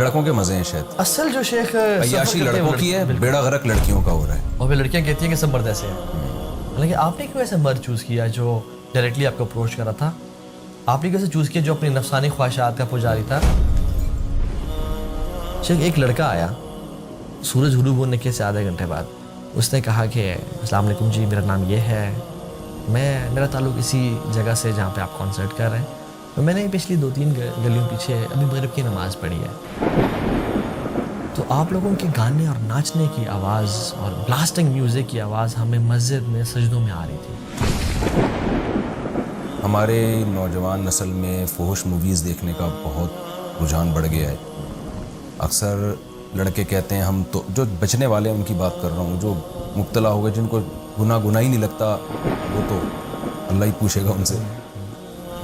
لڑکوں کے مزے ہیں شاید. اصل جو شیخ عیاشی لڑکوں کی ہے, بیڑا غرق لڑکیوں کا ہو رہا ہے. اور پھر لڑکیاں کہتی ہیں کہ سب مرد ایسے ہیں. حالانکہ آپ نے کیوں ایسا مرد چوز کیا جو ڈائریکٹلی آپ کو اپروچ کرا تھا؟ آپ نے کیسے چوز کیا جو اپنی نفسانی خواہشات کا پجاری تھا؟ شیخ ایک لڑکا آیا سورج غروب ہونے کے سے آدھے گھنٹے بعد. اس نے کہا کہ السلام علیکم جی, میرا نام یہ ہے, میرا تعلق اسی جگہ سے جہاں پہ آپ کانسرٹ کر رہے ہیں, تو میں نے پچھلی 2-3 گلیوں پیچھے ابھی مغرب کی نماز پڑھی ہے. تو آپ لوگوں کے گانے اور ناچنے کی آواز اور بلاسٹنگ میوزک کی آواز ہمیں مسجد میں سجدوں میں آ رہی تھی. ہمارے نوجوان نسل میں فحش موویز دیکھنے کا بہت رجحان بڑھ گیا ہے. اکثر لڑکے کہتے ہیں ہم تو, جو بچنے والے ہیں ان کی بات کر رہا ہوں, جو مبتلا ہو گئے جن کو گناہ ہی نہیں لگتا, وہ تو اللہ ہی پوچھے گا ان سے.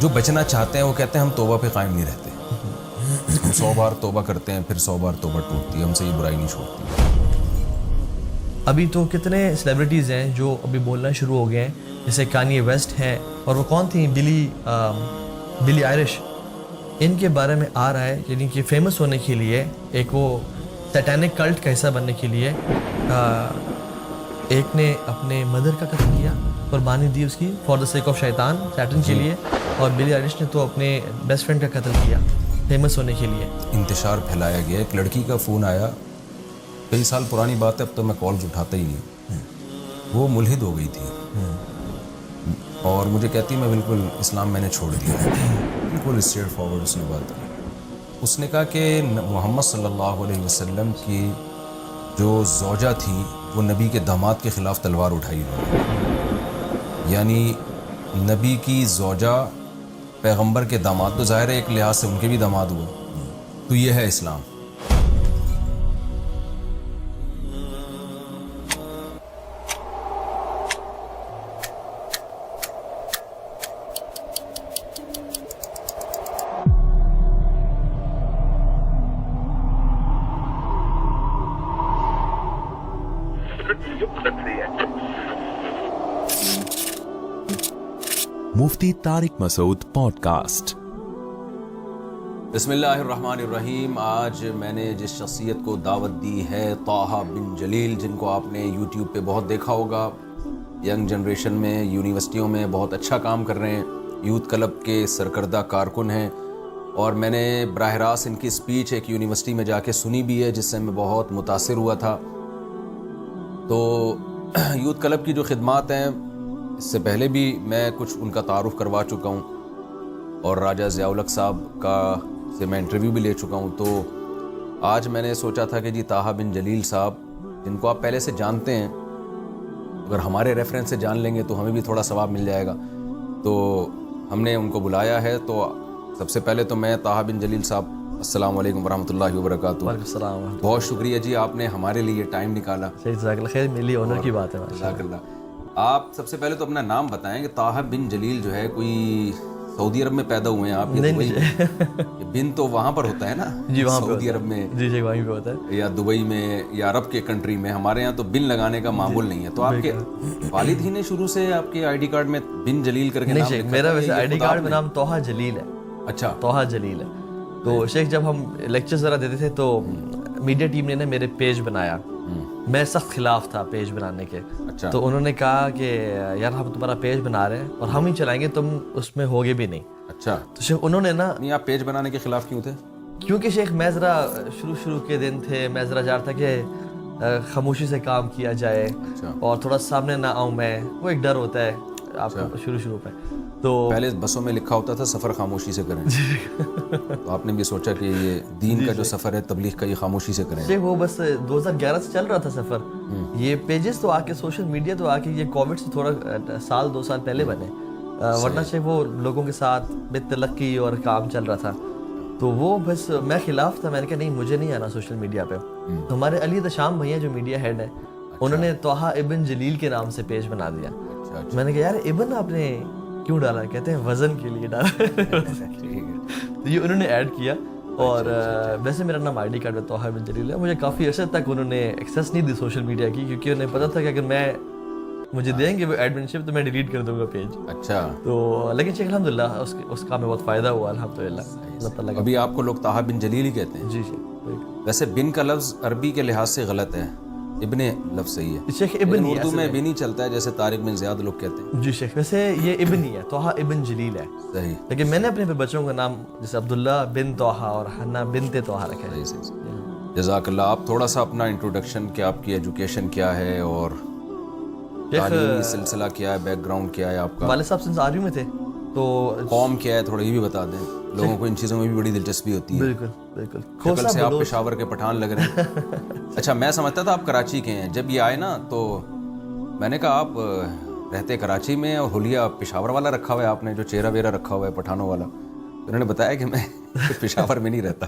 جو بچنا چاہتے ہیں وہ کہتے ہیں ہم توبہ پہ قائم نہیں رہتے, ہم 100 بار توبہ کرتے ہیں پھر 100 بار توبہ ٹوٹتی ہے, ہم سے یہ برائی نہیں چھوڑتی. ابھی تو کتنے سیلیبریٹیز ہیں جو ابھی بولنا شروع ہو گئے ہیں, جیسے کانیے ویسٹ ہیں, اور وہ کون تھیں, بلی آئرش. ان کے بارے میں آ رہا ہے یعنی کہ فیمس ہونے کے لیے, ایک وہ سیٹینک کلٹ کا حصہ بننے کے لیے, ایک نے اپنے مدر کا قتل کیا, قربانی دی اس کی فار دا سیک آف شیطان, سیٹن کے لیے, اور بلی آئرش نے تو اپنے بیسٹ فرینڈ کا قتل کیا فیمس ہونے کے لیے. انتشار پھیلایا گیا. ایک لڑکی کا فون آیا, کئی سال پرانی بات ہے, اب تو میں کالز اٹھاتا ہی نہیں. وہ ملحد ہو گئی تھی اور مجھے کہتی میں بالکل اسلام میں نے چھوڑ دیا ہے, بالکل اسٹریٹ فارورڈ اس نے بات کی. اس نے کہا کہ محمد صلی اللہ علیہ وسلم کی جو زوجہ تھی وہ نبی کے داماد کے خلاف تلوار اٹھائی انہوں نے. یعنی نبی کی زوجہ پیغمبر کے داماد, تو ظاہر ہے ایک لحاظ سے ان کے بھی داماد ہوئے. تو یہ ہے اسلام. مفتی طارق مسعود پوڈ کاسٹ. بسم اللہ الرحمن الرحیم. آج میں نے جس شخصیت کو دعوت دی ہے طٰہٰ بن جلیل, جن کو آپ نے یوٹیوب پہ بہت دیکھا ہوگا, ینگ جنریشن میں یونیورسٹیوں میں بہت اچھا کام کر رہے ہیں, یوتھ کلب کے سرکردہ کارکن ہیں, اور میں نے براہ راست ان کی اسپیچ ایک یونیورسٹی میں جا کے سنی بھی ہے, جس سے میں بہت متاثر ہوا تھا. تو یوتھ کلب کی جو خدمات ہیں, اس سے پہلے بھی میں کچھ ان کا تعارف کروا چکا ہوں, اور راجہ ضیاء الحق صاحب کا سے میں انٹرویو بھی لے چکا ہوں. تو آج میں نے سوچا تھا کہ جی طٰہٰ بن جلیل صاحب, جن کو آپ پہلے سے جانتے ہیں, اگر ہمارے ریفرنس سے جان لیں گے تو ہمیں بھی تھوڑا ثواب مل جائے گا. تو ہم نے ان کو بلایا ہے. تو سب سے پہلے تو میں طٰہٰ بن جلیل صاحب, السلام علیکم ورحمۃ اللہ وبرکاتہ. وعلیکم السلام. بہت شکریہ جی, آپ نے ہمارے لیے ٹائم نکالا. جزاک اللہ خیر, میری آنر کی بات ہے. جزاک اللہ. آپ سب سے پہلے تو اپنا نام بتائیں کہ طٰہٰ بن جلیل جو ہے کوئی سعودی عرب میں پیدا ہوئے ہیں آپ؟ نہیں, بن تو وہاں پر ہوتا ہے نا, جی وہاں سعودی عرب میں, جی وہیں پہ ہوتا ہے, یا دبئی میں, یا عرب کے کنٹری میں. ہمارے یہاں تو بن لگانے کا معمول نہیں ہے. تو آپ کے والد ہی نے شروع سے آپ کے آئی ڈی کارڈ میں بن جلیل کر کے نام لکھا؟ میرا ویسے آئی ڈی کارڈ میں نام طٰہٰ جلیل ہے. اچھا, طٰہٰ جلیل ہے. تو شیخ جب ہم لیکچر ذرا دیتے تھے تو میڈیا ٹیم نے نا میرے پیج بنایا, میں سخت خلاف تھا پیج بنانے کے. اچھا. تو انہوں نے کہا کہ یار ہم تمہارا پیج بنا رہے ہیں اور ہم ہی چلائیں گے, تم اس میں ہوگے بھی نہیں. اچھا. تو شیخ انہوں نے نا, نہیں آپ پیج بنانے کے خلاف کیوں تھے؟ کیونکہ شیخ میں ذرا شروع کے دن تھے, میں ذرا چاہتا تھا کہ خاموشی سے کام کیا جائے, اور تھوڑا سامنے نہ آؤں میں, وہ ایک ڈر ہوتا ہے آپ کو شروع پہ. تو پہلے بسوں میں لکھا ہوتا تھا سفر خاموشی سے کریں, تو آپ نے بھی سوچا کہ یہ دین کا جو سفر ہے تبلیغ کا, یہ خاموشی سے کریں. وہ بس 2011 سے چل رہا تھا سفر. یہ پیجز تو آ کے, سوشل میڈیا تو آ کے یہ کووڈ سے تھوڑا 1-2 سال پہلے بنے, ورنہ شیخ وہ لوگوں کے ساتھ بے تلقی اور کام چل رہا تھا. تو وہ بس میں خلاف تھا, میں نے کہا نہیں مجھے نہیں آنا سوشل میڈیا پہ. تو ہمارے علی تشام بھیا جو میڈیا ہیڈ ہیں, انہوں نے طٰہٰ ابن جلیل کے نام سے پیج بنا دیا. میں نے کہا یار ابن آپ نے کیوں ڈالا؟ کہتے ہیں وزن کے لیے ڈالا. تو یہ انہوں نے ایڈ کیا, اور ویسے میرا نام آئی ڈی کارڈ میں طٰہٰ بن جلیل ہے. مجھے کافی عرصے تک انہوں نے ایکسیس نہیں دی سوشل میڈیا کی, کیونکہ انہیں پتا تھا کہ اگر میں مجھے دیں گے وہ ایڈمنشپ تو میں ڈیلیٹ کر دوں گا پیج. اچھا. تو لیکن شیخ الحمدللہ اس کا میں بہت فائدہ ہوا الحمدللہ. ابھی آپ کو لوگ طٰہٰ بن جلیل ہی کہتے ہیں؟ جی. ویسے بن کا لفظ عربی کے لحاظ سے غلط ہے, ابن لفظ صحیح ہے. شیخ ابن ہی ہے اردو میں بن ہی چلتا ہے, جیسے طارق بن زیاد لوگ کہتے ہیں. جی شیخ, ویسے یہ ابن ہی ہے, طٰہٰ ابن جلیل ہے. صحیح. لیکن میں نے اپنے بچوں کا نام جیسے عبداللہ بن طٰہٰ اور حنا بنت طٰہٰ رکھا ہے. جزاک اللہ. آپ تھوڑا سا اپنا انٹروڈکشن, کہ آپ کی ایجوکیشن کیا ہے اور تعلیمی سلسلہ کیا ہے, بیک گراؤنڈ کیا ہے آپ کا, والد صاحب سنس آرمی میں تھے تو قوم کیا ہے, تھوڑا یہ بھی بتا دیں. لوگوں کو ان چیزوں میں بھی بڑی دلچسپی ہوتی ہے. بالکل بالکل. شکل سے آپ پشاور کے پٹھان لگ رہے ہیں. اچھا, میں سمجھتا تھا آپ کراچی کے ہیں. جب یہ آئے نا تو میں نے کہا آپ رہتے کراچی میں اور حلیہ پشاور والا رکھا ہوا ہے آپ نے, جو چہرہ ویرہ رکھا ہوا ہے پٹھانوں والا. انہوں نے بتایا کہ میں پشاور میں نہیں رہتا.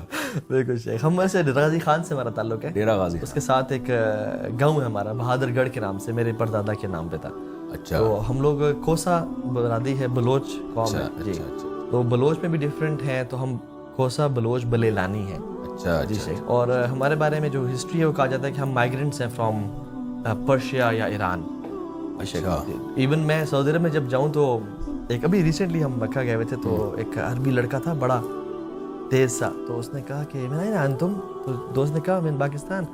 بالکل شیخ, ہم سے ڈیرہ غازی خان سے ہمارا تعلق ہے. ڈیرہ غازی, اس کے ساتھ ایک گاؤں ہے ہمارا بہادر گڑھ کے نام سے, میرے پردادا کے نام پہ تھا. اچھا. تو ہم لوگ کوسا برادری ہے, بلوچ قوم ہے. جی, تو بلوچ میں بھی ڈفرینٹ ہیں, تو ہم کوسا بلوچ بلیلانی ہیں. اچھا جی شیخ. اور ہمارے بارے میں جو ہسٹری ہے وہ کہا جاتا ہے کہ ہم مائیگرینٹس ہیں فرام پرشیا یا ایران. ایون میں سعودی عرب میں جب جاؤں تو ایک ابھی ریسنٹلی ہم مکہ گئے ہوئے تھے, تو ایک عربی لڑکا تھا بڑا تیز سا, تو اس نے کہا کہ میں نہیں نا تم, تو دوست نے کہا میں پاکستان.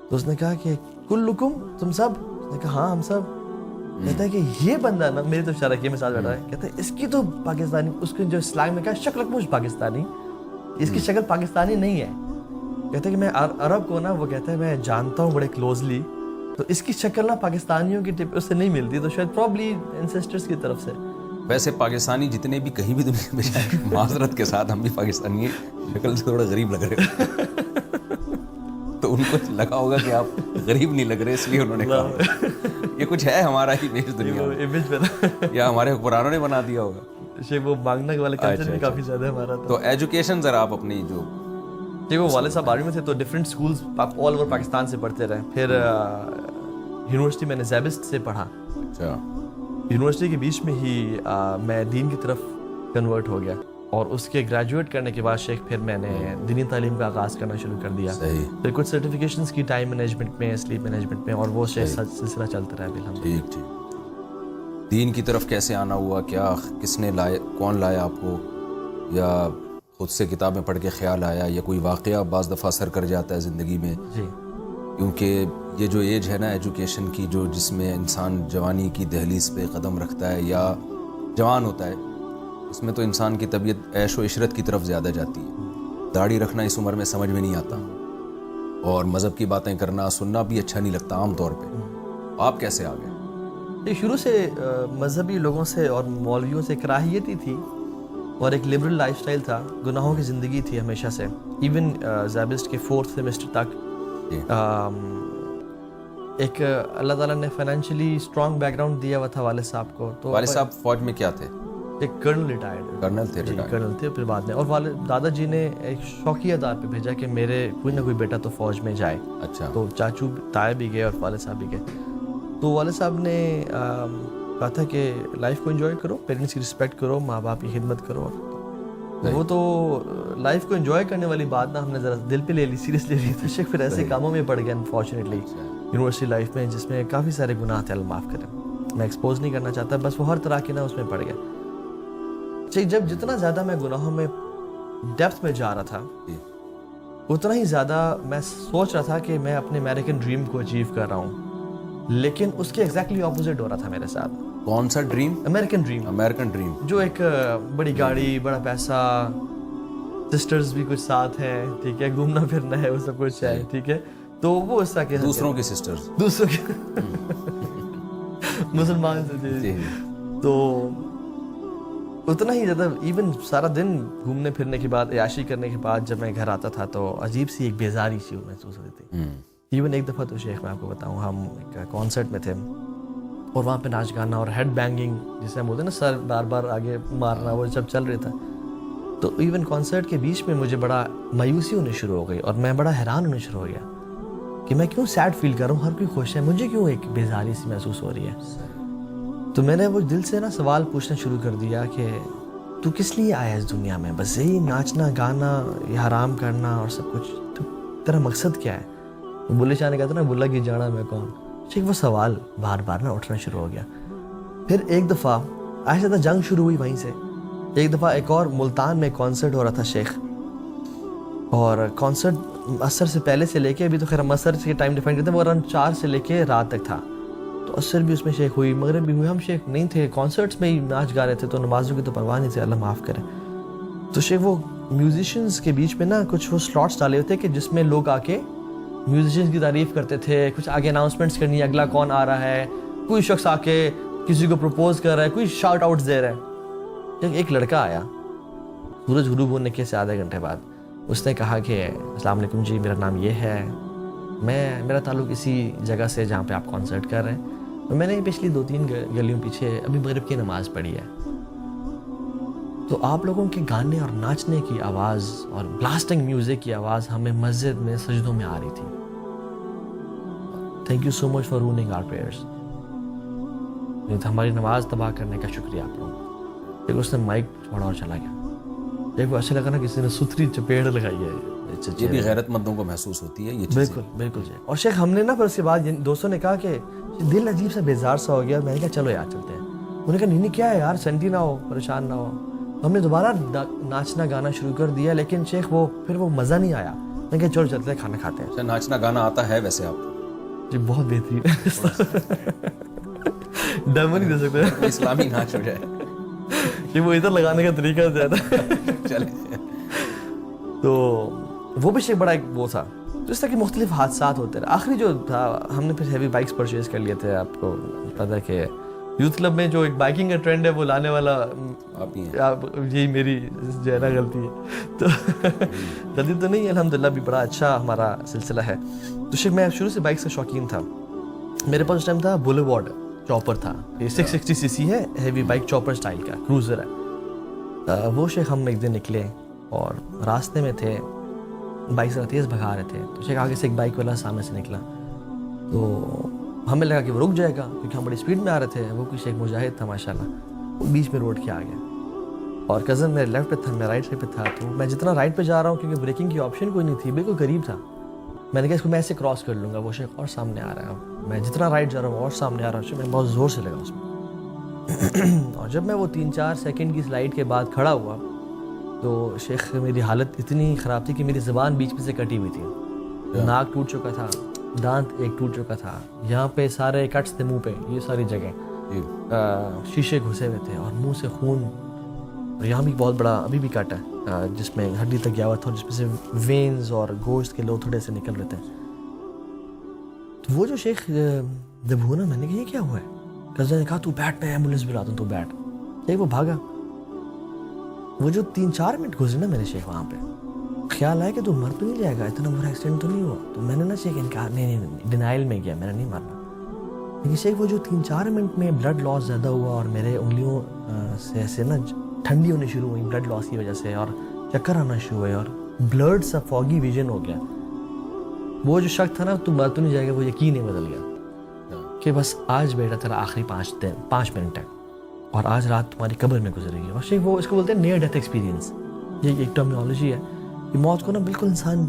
تو اس نے کہا کہ کلکم, تم سب؟ اس نے کہا ہاں ہم سب. کہتا ہے کہ یہ بندہ نا, میری تو شرح کے ساتھ بیٹھا ہے, کہتا ہے اس کی تو پاکستانی, اس کی جو سلانگ میں کہا شکل مجھ پاکستانی, اس کی شکل پاکستانی نہیں ہے. کہتا ہے کہ میں عرب کو نا, وہ کہتا ہے میں جانتا ہوں بڑے کلوزلی, تو اس کی شکل نا پاکستانیوں کی ٹپ اس سے نہیں ملتی, تو شاید پرابلی انسسٹرز کی طرف سے. ویسے پاکستانی جتنے بھی کہیں بھی دنیا میں جائیں, معذرت کے ساتھ ہم بھی پاکستانی شکل سے تھوڑا غریب لگ رہے ہیں. تو ان کو لگا ہوگا کہ آپ غریب نہیں لگ رہے, اس لیے انہوں نے کہا یہ کچھ ہے ہمارا ہی نہیں دنیا میں, یا ہمارے حکمرانوں نے بنا دیا ہوگا. شیخ وہ مانگنا والے کلچر بھی کافی زیادہ ہے ہمارا. تو ایجوکیشن ذرا آپ اپنی جو, وہ والد صاحب آرمی میں تھے تو different schools all over Pakistan سے پڑھتے رہے. پھر یونیورسٹی میں نے زیبسٹ سے پڑھا. اچھا. یونیورسٹی کے بیچ میں ہی میں دین کی طرف کنورٹ ہو گیا, اور اس کے گریجویٹ کرنے کے بعد شیخ پھر میں نے دینی تعلیم کا آغاز کرنا شروع کر دیا. پھر کچھ سرٹیفکیشنز کی ٹائم مینجمنٹ میں, سلیپ مینجمنٹ میں, اور وہ سلسلہ چلتا رہا ابھی. ٹھیک ٹھیک. دین کی طرف کیسے آنا ہوا, کیا کس نے لائے, کون لایا آپ کو, یا خود سے کتابیں پڑھ کے خیال آیا, یا کوئی واقعہ بعض دفعہ اثر کر جاتا ہے زندگی میں؟ جی, کیونکہ یہ جو ایج ہے نا ایجوکیشن کی, جو جس میں انسان جوانی کی دہلیز پہ قدم رکھتا ہے یا جوان ہوتا ہے, اس میں تو انسان کی طبیعت عیش و عشرت کی طرف زیادہ جاتی ہے. داڑھی رکھنا اس عمر میں سمجھ میں نہیں آتا, اور مذہب کی باتیں کرنا سننا بھی اچھا نہیں لگتا عام طور پہ. آپ کیسے آ گئے؟ یہ شروع سے مذہبی لوگوں سے اور مولویوں سے کراہیت ہی تھی, اور ایک لبرل لائف سٹائل تھا, گناہوں کی زندگی تھی ہمیشہ سے. ایون زیبسٹ کے 4th سیمسٹر تک ایک اللہ تعالیٰ نے فائنینشلی اسٹرانگ بیک گراؤنڈ دیا ہوا تھا والد صاحب کو. تو والد صاحب فوج میں کیا تھے؟ ایک کرنل ریٹائرڈ, کرنل تھے. پھر بعد میں, اور والد دادا جی نے ایک شوقیہ دار پہ بھیجا کہ میرے کوئی نہ کوئی بیٹا تو فوج میں جائے. اچھا. تو چاچو تائے بھی گئے اور والد صاحب بھی گئے. تو والد صاحب نے کہا تھا کہ لائف کو انجوائے کرو, پیرنٹس کی رسپیکٹ کرو, ماں باپ کی خدمت کرو. وہ تو لائف کو انجوائے کرنے والی بات نا ہم نے ذرا دل پہ لے لی, سیریس لے لی. تو شیخ پھر ایسے کاموں میں پڑ گیا انفارچونیٹلی یونیورسٹی لائف میں, جس میں کافی سارے گناہ تھے, اللہ معاف کریں, میں ایکسپوز نہیں کرنا چاہتا, بس وہ ہر طرح کے نا اس میں پڑ گیا. جب جتنا زیادہ میں گناہوں میں ڈیپتھ میں جا رہا تھا, اتنا ہی زیادہ میں سوچ رہا تھا کہ میں اپنے امریکن ڈریم کو اچیو کر رہا ہوں, لیکن اس کے ایگزیکٹلی اپوزٹ ہو رہا تھا میرے ساتھ. کون سا dream? American dream. American dream, جو ایک بڑی گاڑی, بڑا پیسہ, سسٹرز بھی کچھ ساتھ ہیں, ٹھیک ہے, گھومنا پھرنا ہے, وہ سب کچھ ہے, ٹھیک ہے. تو وہ اس طرح کے دوسروں کی سسٹرز, دوسروں کے مسلمان سے. تو اتنا ہی زیادہ, ایون سارا دن گھومنے پھرنے کے بعد, عیاشی کرنے کے بعد جب میں گھر آتا تھا تو عجیب سی ایک بیزاری سی محسوس ہوتی تھی. ایون ایک دفعہ تو شیخ میں آپ کو بتاؤں, ہم ایک کانسرٹ میں تھے اور وہاں پہ ناچ گانا اور ہیڈ بینگنگ جسے ہم بولتے ہیں نا, سر بار بار آگے مارنا, وہ جب چل رہا تھا. تو ایون کانسرٹ کے بیچ میں مجھے بڑا مایوسی ہونے شروع ہو گئی, اور میں بڑا حیران ہونے شروع ہو گیا کہ میں کیوں سیڈ فیل کر رہا ہوں, ہر کوئی خوش ہے, مجھے کیوں ایک بیزاری سی محسوس ہو رہی ہے. تو میں نے وہ دل سے نا سوال پوچھنا شروع کر دیا کہ تو کس لیے آیا اس دنیا میں؟ بس یہی ناچنا گانا, یہ حرام کرنا اور سب کچھ, تو تیرا مقصد کیا ہے؟ وہ بلے شاہ نے کہا تھا نا, بلا کی جانا میں کون. ٹھیک, وہ سوال بار بار نا اٹھنا شروع ہو گیا. پھر ایک دفعہ آہستہ جنگ شروع ہوئی وہیں سے. ایک دفعہ ایک اور ملتان میں کانسرٹ ہو رہا تھا شیخ, اور کانسرٹ عصر سے پہلے سے لے کے ابھی تو خیر ہم عصر کے ٹائم ڈیفائن کرتے ہیں، وہ اراؤنڈ 4 سے لے کے رات تک تھا. تو عصر بھی اس میں شیخ ہوئی، مغرب بھی ہوئی. ہم شیخ نہیں تھے، کانسرٹس میں ہی ناچ گا رہے تھے، تو نمازوں کی تو پرواہ نہیں تھی، اللہ معاف کرے. تو شیخ وہ میوزیشنز کے بیچ میں نا کچھ وہ سلاٹس ڈالے ہوتے کہ جس میں لوگ آ کے میوزیشنز کی تعریف کرتے تھے، کچھ آگے اناؤنسمنٹس کرنی ہے، اگلا کون آ رہا ہے، کوئی شخص آ کے کسی کو پروپوز کر رہا ہے، کوئی شاؤٹ آؤٹس دے رہا ہے. ایک لڑکا آیا سورج غروب ہونے کے سے آدھے گھنٹے بعد، اس نے کہا کہ السلام علیکم جی، میرا نام یہ ہے، میرا تعلق اسی جگہ سے جہاں پہ آپ کانسرٹ کر رہے ہیں، اور میں نے پچھلی 2-3 گلیوں پیچھے ابھی مغرب کی نماز پڑھی ہے، تو آپ لوگوں کے گانے اور ناچنے کی آواز اور بلاسٹنگ میوزک کی آواز ہمیں مسجد میں سجدوں میں آ رہی تھی. Thank you so much for ruining our prayers. ہماری نماز تباہ کرنے کا شکریہ آپ لوگوں. پھر اس نے مائک چھوڑا اور چلا گیا. دیکھو ایسا لگا نا کسی نے ستھری چپیڑ لگائی ہے. یہ بھی غیرت مندوں کو محسوس ہوتی ہے یہ چیز. بالکل بالکل جی. اور شیخ ہم نے نا پھر اس کے بعد دوستوں نے کہا کہ دل عجیب سا بیزار سا ہو گیا. میں نے کہا چلو یار چلتے ہیں. انہوں نے کہا نہیں کیا ہے یار، سنٹی نہ ہو، پریشان نہ ہو. ہم نے دوبارہ ناچنا گانا شروع کر دیا، لیکن شیخ پھر وہ مزہ نہیں آیا. میں نے کہا چلو چلتے ہیں، کھانا کھاتے ہیں. ناچنا گانا آتا ہے ویسے آپ کو؟ جی بہت بہترین. ڈیمو نہیں دے سکتے اسلامی ناچ ہو جائے کہ وہ ادھر لگانے کا طریقہ زیادہ. چلے تو وہ بھی شیخ بڑا ایک وہ تھا. تو اس طرح کے مختلف حادثات ہوتے رہے. آخری جو تھا ہم نے پھر ہیوی بائکس پرچیز کر لیے تھے. آپ کو پتا ہے کہ یوتھ کلب میں جو ایک بائکنگ کا ٹرینڈ ہے وہ لانے والا آپ ہی ہیں. یہی میری جو ہے نا غلطی ہے. تو غلطی تو نہیں، الحمدللہ بھی بڑا اچھا ہمارا سلسلہ ہے. تو شیخ میں شروع سے بائکس کا شوقین تھا. میرے پاس اس ٹائم تھا بولیوارڈ چاپر تھا. یہ 660 cc ہے، ہیوی بائک چاپر سٹائل کا کروزر ہے. وہ شیخ ہم ایک دن نکلے اور راستے میں تھے، بائک ذرا تیز بھگا رہے تھے. تو شیخ آگے سے ایک بائک والا سامنے سے نکلا. تو ہمیں لگا کہ وہ رک جائے گا کیونکہ ہم بڑی اسپیڈ میں آ رہے تھے. وہ کچھ ایک مجاہد تھا ماشاءاللہ، وہ بیچ میں روڈ کے آ گیا. اور کزن میرے لیفٹ پہ تھا، میں رائٹ سائڈ پہ تھا. تو میں جتنا رائٹ پہ جا رہا ہوں کیونکہ بریکنگ کی آپشن کوئی نہیں تھی، بالکل قریب تھا، میں نے کہا اس کو میں ایسے کراس کر لوں گا. وہ شیخ اور سامنے آ رہا ہے، میں جتنا رائٹ جا رہا ہوں اور سامنے آ رہا ہوں. میں بہت زور سے لگا اس میں. اور جب میں وہ 3-4 سیکنڈ کی سلائڈ کے بعد کھڑا ہوا تو شیخ میری حالت اتنی خراب تھی کہ میری زبان بیچ میں سے کٹی ہوئی تھی. ناک ٹوٹ چکا تھا، دانت ایک ٹوٹ چکا تھا، یہاں پہ سارے کٹس تھے منہ پہ، یہ ساری جگہ شیشے گھسے ہوئے تھے اور منہ سے خون. اور یہاں بھی بہت بڑا ابھی بھی کٹ ہے جس میں ہڈی تک گیا ہوا تھا، جس میں سے وینز اور گوشت کے لوگ تھوڑے سے نکل رہے تھے. تو وہ جو شیخ جب ہوا نا، میں نے کہا یہ کیا ہوا ہے؟ کزن نے کہا تو بیٹھ، میں ایمبولینس بلاتا ہوں، تو بیٹھ. ایک وہ بھاگا. وہ جو 3-4 منٹ گزرے نا میرے شیخ وہاں پہ، خیال آیا کہ تو مر تو نہیں جائے گا، اتنا برا ایکسیڈنٹ تو نہیں ہوا. تو میں نے نا شیخ انکار نہیں ڈینائل میں گیا، میں نے نہیں مرنا. لیکن شیخ وہ جو 3-4 منٹ میں بلڈ لاس زیادہ ہوا اور میرے انگلیوں سے ایسے نا ٹھنڈی ہونی شروع ہوئی بلڈ لاس کی وجہ سے، اور چکر آنا شروع ہوئے اور بلڈ سا فوگی ویژن ہو گیا. وہ جو شک تھا نا تو مر تو نہیں جائے گا، وہ یقین ہی بدل گیا کہ بس آج بیٹا تیرا آخری 5 منٹ ہے اور آج رات تمہاری قبر میں گزرے گی. اور شیخ وہ اس کو بولتے ہیں نیئر ڈیتھ ایکسپیرینس. یہ ایک ٹرمینالوجی ہے کہ موت کو نا بالکل انسان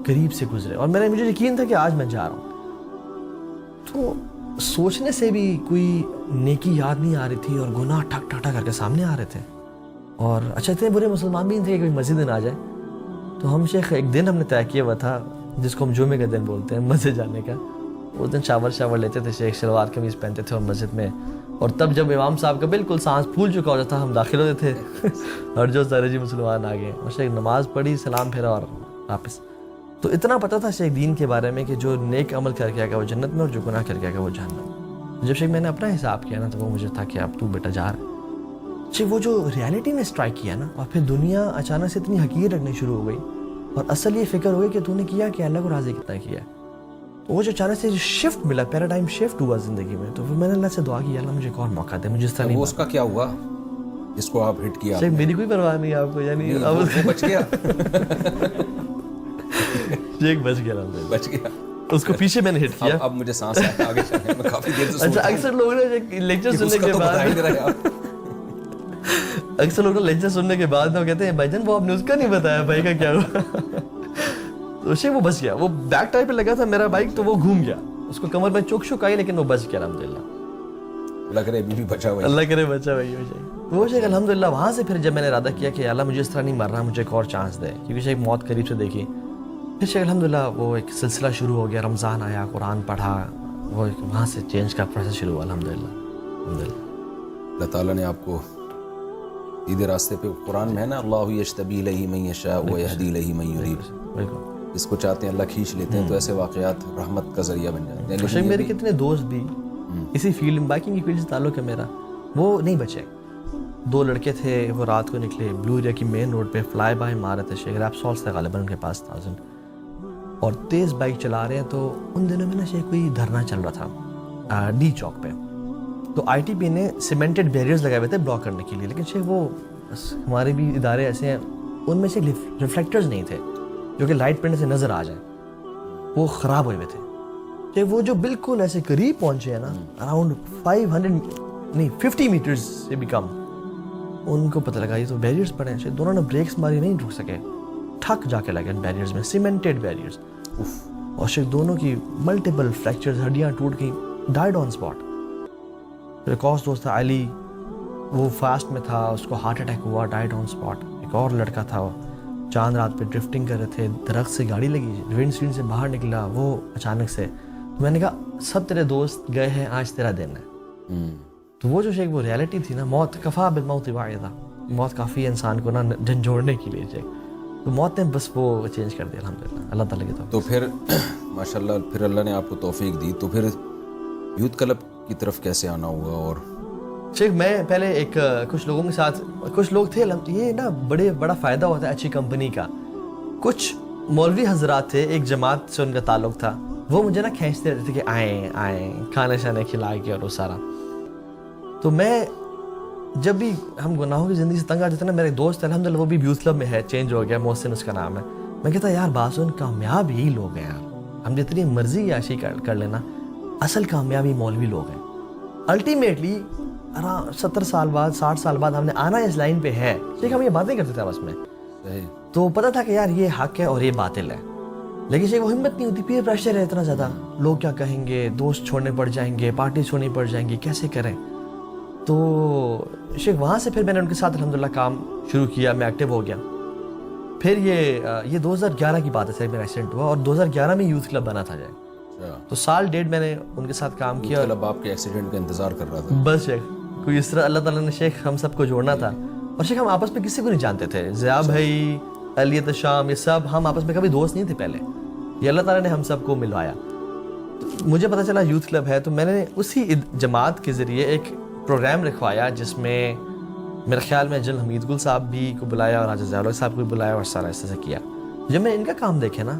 قریب سے گزرے. اور مجھے یقین تھا کہ آج میں جا رہا ہوں. تو سوچنے سے بھی کوئی نیکی یاد نہیں آ رہی تھی اور گناہ ٹھک ٹھک ٹھک کر کے سامنے آ رہے تھے. اور اچھا اتنے برے مسلمان بھی نہیں تھے کہ کوئی مسجد میں آ جائے. تو ہم شیخ ایک دن ہم نے طے کیا ہوا تھا جس کو ہم جمعے کا دن بولتے ہیں، مسجد جانے کا. اس دن شاور لیتے تھے شیخ، شلوار قمیض پہنتے تھے اور مسجد میں. اور تب جب امام صاحب کا بالکل سانس پھول چکا ہوتا تھا ہم داخل ہوتے تھے اور جو سارے جی مسلمان آ گئے. اور شیخ نماز پڑھی، سلام پھیرا اور واپس. تو اتنا پتہ تھا شیخ دین کے بارے میں کہ جو نیک عمل کر کے آئے گا وہ جنت میں اور جو گناہ کر کے آئے گا وہ جہنم. جب شیخ میں نے اپنا حساب کیا نا تو وہ مجھے تھا کہ اب تو بیٹا جا رہا ہے. شیخ وہ جو ریالٹی نے اسٹرائک کیا نا، اور پھر دنیا اچانک سے اتنی حقیر رکھنی شروع ہو گئی اور اصل یہ فکر ہو گئی کہ تو نے کیا کہ اللہ کو راضی کتنا کیا ہے. تو وہ جو اچانک سے شفٹ ملا، پیراڈائم شفٹ ہوا زندگی میں. تو پھر میں نے اللہ سے دعا کی، اللہ مجھے ایک اور موقع دے، مجھے اس طرح نہیں. اس کا کیا ہوا جس کو آپ ہٹ کیا؟ شیخ میری کوئی پرواہ نہیں آپ کو، یعنی وہ بچ گیا. شیخ بچ گیا، بچ گیا. اس کو پیچھے میں نے ہٹ کیا. اب مجھے سانس آیا آگے چلنے میں، کافی دیر سے. اچھا اکثر لوگ نے لیکچر سننے کے بعد سننے کے بعد وہ کہتے ہیں بھائی جان وہ آپ نے اس کا نہیں بتایا بھائی کا کیا ہوا. تو شیخ وہ بچ گیا. وہ بیک ٹائر پہ لگا تھا میرا بائک، تو وہ گھوم گیا، اس کو کمر میں چوک شک آئی لیکن وہ بچ گیا الحمدللہ. اللہ کرے ابھی بھی بچا ہوا ہے. اللہ کرے بچا وہی ہو جائے. وہ شیخ الحمدللہ وہاں سے پھر جب میں نے ارادہ کیا کہ اللہ مجھے اس طرح نہیں مرنا، مجھے ایک اور چانس دے، کیونکہ شیخ موت قریب سے دیکھی. پھر شیخ الحمدللہ وہ ایک سلسلہ شروع ہو گیا, رمضان آیا, قرآن پڑھا, وہ وہاں سے چینج کا پروسیس شروع ہوا الحمدللہ. اللہ تعالیٰ نے آپ کو سیدھے راستے پہ, قرآن میں ہے نا, اللہ یجتبی الیہ من یشاء ویہدی الیہ من یرید, اس کو چاہتے ہیں اللہ کھینچ لیتے ہیں, تو ایسے واقعات رحمت کا ذریعہ بن جاتے ہیں. لیکن میرے کتنے دوست بھی اسی فیلڈ میں, بائکنگ کی فیلڈ سے تعلق ہے میرا, وہ نہیں بچے. 2 لڑکے تھے, وہ رات کو نکلے بلو ایریا کی مین روڈ پہ, فلائی بائی مار رہے تھے, شیخ ریپسولس تھے غالباً ان کے پاس 1000, اور تیز بائک چلا رہے ہیں. تو ان دنوں میں نا شیخ کوئی دھرنا چل رہا تھا ڈی چوک پہ, تو آئی ٹی پی نے سیمنٹڈ بیریئرز لگائے ہوئے تھے بلاک کرنے کے لیے, لیکن شیخ وہ ہمارے بھی ادارے ایسے ہیں, ان میں سے ریفلیکٹرز نہیں تھے جو کہ لائٹ پڑنے سے نظر آ جائیں, وہ خراب ہوئے ہوئے تھے. کہ وہ جو بالکل ایسے قریب پہنچے ہیں نا, اراؤنڈ 50 میٹرز سے بھی کم, ان کو پتہ لگا یہ تو بیریئرز پڑے ہیں. دونوں نے بریکس ماری, نہیں رک سکے, ٹھک جا کے لگے بیریئرز میں, سیمنٹڈ بیریئرز, اور شیخ دونوں کی ملٹیپل فریکچرز, ہڈیاں ٹوٹ گئیں, ڈائیڈ آن اسپاٹ. پھر ایک اور دوست تھا علی, وہ فاسٹ میں تھا, اس کو ہارٹ اٹیک ہوا, ڈائیڈ آن اسپاٹ. ایک اور لڑکا تھا, چاند رات پہ ڈرفٹنگ کر رہے تھے, درخت سے گاڑی لگی, ونڈ اسکرین سے باہر نکلا وہ اچانک سے. تو میں نے کہا سب تیرے دوست گئے ہیں, آج تیرا دن ہے. تو وہ جو شیخ وہ ریالٹی تھی نا, موت کفا بالموت واعظہ, موت کافی ہے انسان کو نا جھنجھوڑنے کے لیے شیخ. تو موت نے بس وہ چینج کر دیا الحمدللہ, اللہ تعالیٰ کی توفیق. تو پھر ماشاءاللہ پھر اللہ نے آپ کو توفیق دی, تو پھر یوتھ کلب کی طرف کیسے آنا ہوا؟ اور شیخ میں پہلے ایک کچھ لوگوں کے ساتھ, کچھ لوگ تھے, یہ نا بڑا فائدہ ہوتا ہے اچھی کمپنی کا. کچھ مولوی حضرات تھے, ایک جماعت سے ان کا تعلق تھا, وہ مجھے نا کھینچتے رہتے تھے کہ آئیں کھانے شانے کھلا کے اور وہ سارا. تو میں جب بھی ہم گناہوں کی زندگی سے تنگ آ جاتے نا, میرے دوست الحمدللہ وہ بھی یوتھ کلب میں ہے, چینج ہو گیا, محسن اس کا نام ہے. میں کہتا یار باسن کامیاب یہی لوگ ہیں یار, ہم جتنی مرضی عیاشی کر لینا, اصل کامیابی مولوی لوگ ہیں. الٹیمیٹلی 70 سال بعد 60 سال بعد ہم نے آنا اس لائن پہ ہے. شیخ ہم یہ باتیں کرتے تھے بس میں, تو پتہ تھا کہ یار یہ حق ہے اور یہ باطل ہے, لیکن شیخ وہ ہمت نہیں ہوتی, پیر پریشر ہے اتنا زیادہ, لوگ کیا کہیں گے, دوست چھوڑنے پڑ جائیں گے, پارٹی چھوڑنی پڑ جائیں گی, کیسے کریں. تو شیخ وہاں سے پھر میں نے ان کے ساتھ الحمدللہ کام شروع کیا, میں ایکٹیو ہو گیا. پھر یہ 2011 کی بات ہے سر, میرا ایکسیڈنٹ ہوا, اور 2011 میں یوتھ کلب بنا تھا جائے. تو سال ڈیڑھ میں نے ان کے ساتھ کام کیا. کلب آپ کے ایکسیڈنٹ کا انتظار کر رہا تھا بس شیخ کوئی اس طرح اللہ تعالیٰ نے شیخ ہم سب کو جوڑنا تھا. اور شیخ ہم آپس میں کسی کو نہیں جانتے تھے, ضیاء بھائی, علیت شام, یہ سب ہم آپس میں کبھی دوست نہیں تھے پہلے. یہ اللہ تعالیٰ نے ہم سب کو ملوایا. مجھے پتہ چلا یوتھ کلب ہے, تو میں نے اسی جماعت کے ذریعے ایک پروگرام رکھوایا, جس میں میرے خیال میں جنرل حمید گل صاحب بھی کو بلایا اور راجہ ضیاء صاحب کو بھی بلایا, اور سارا اس طرح سے کیا. جب میں ان کا کام دیکھے نا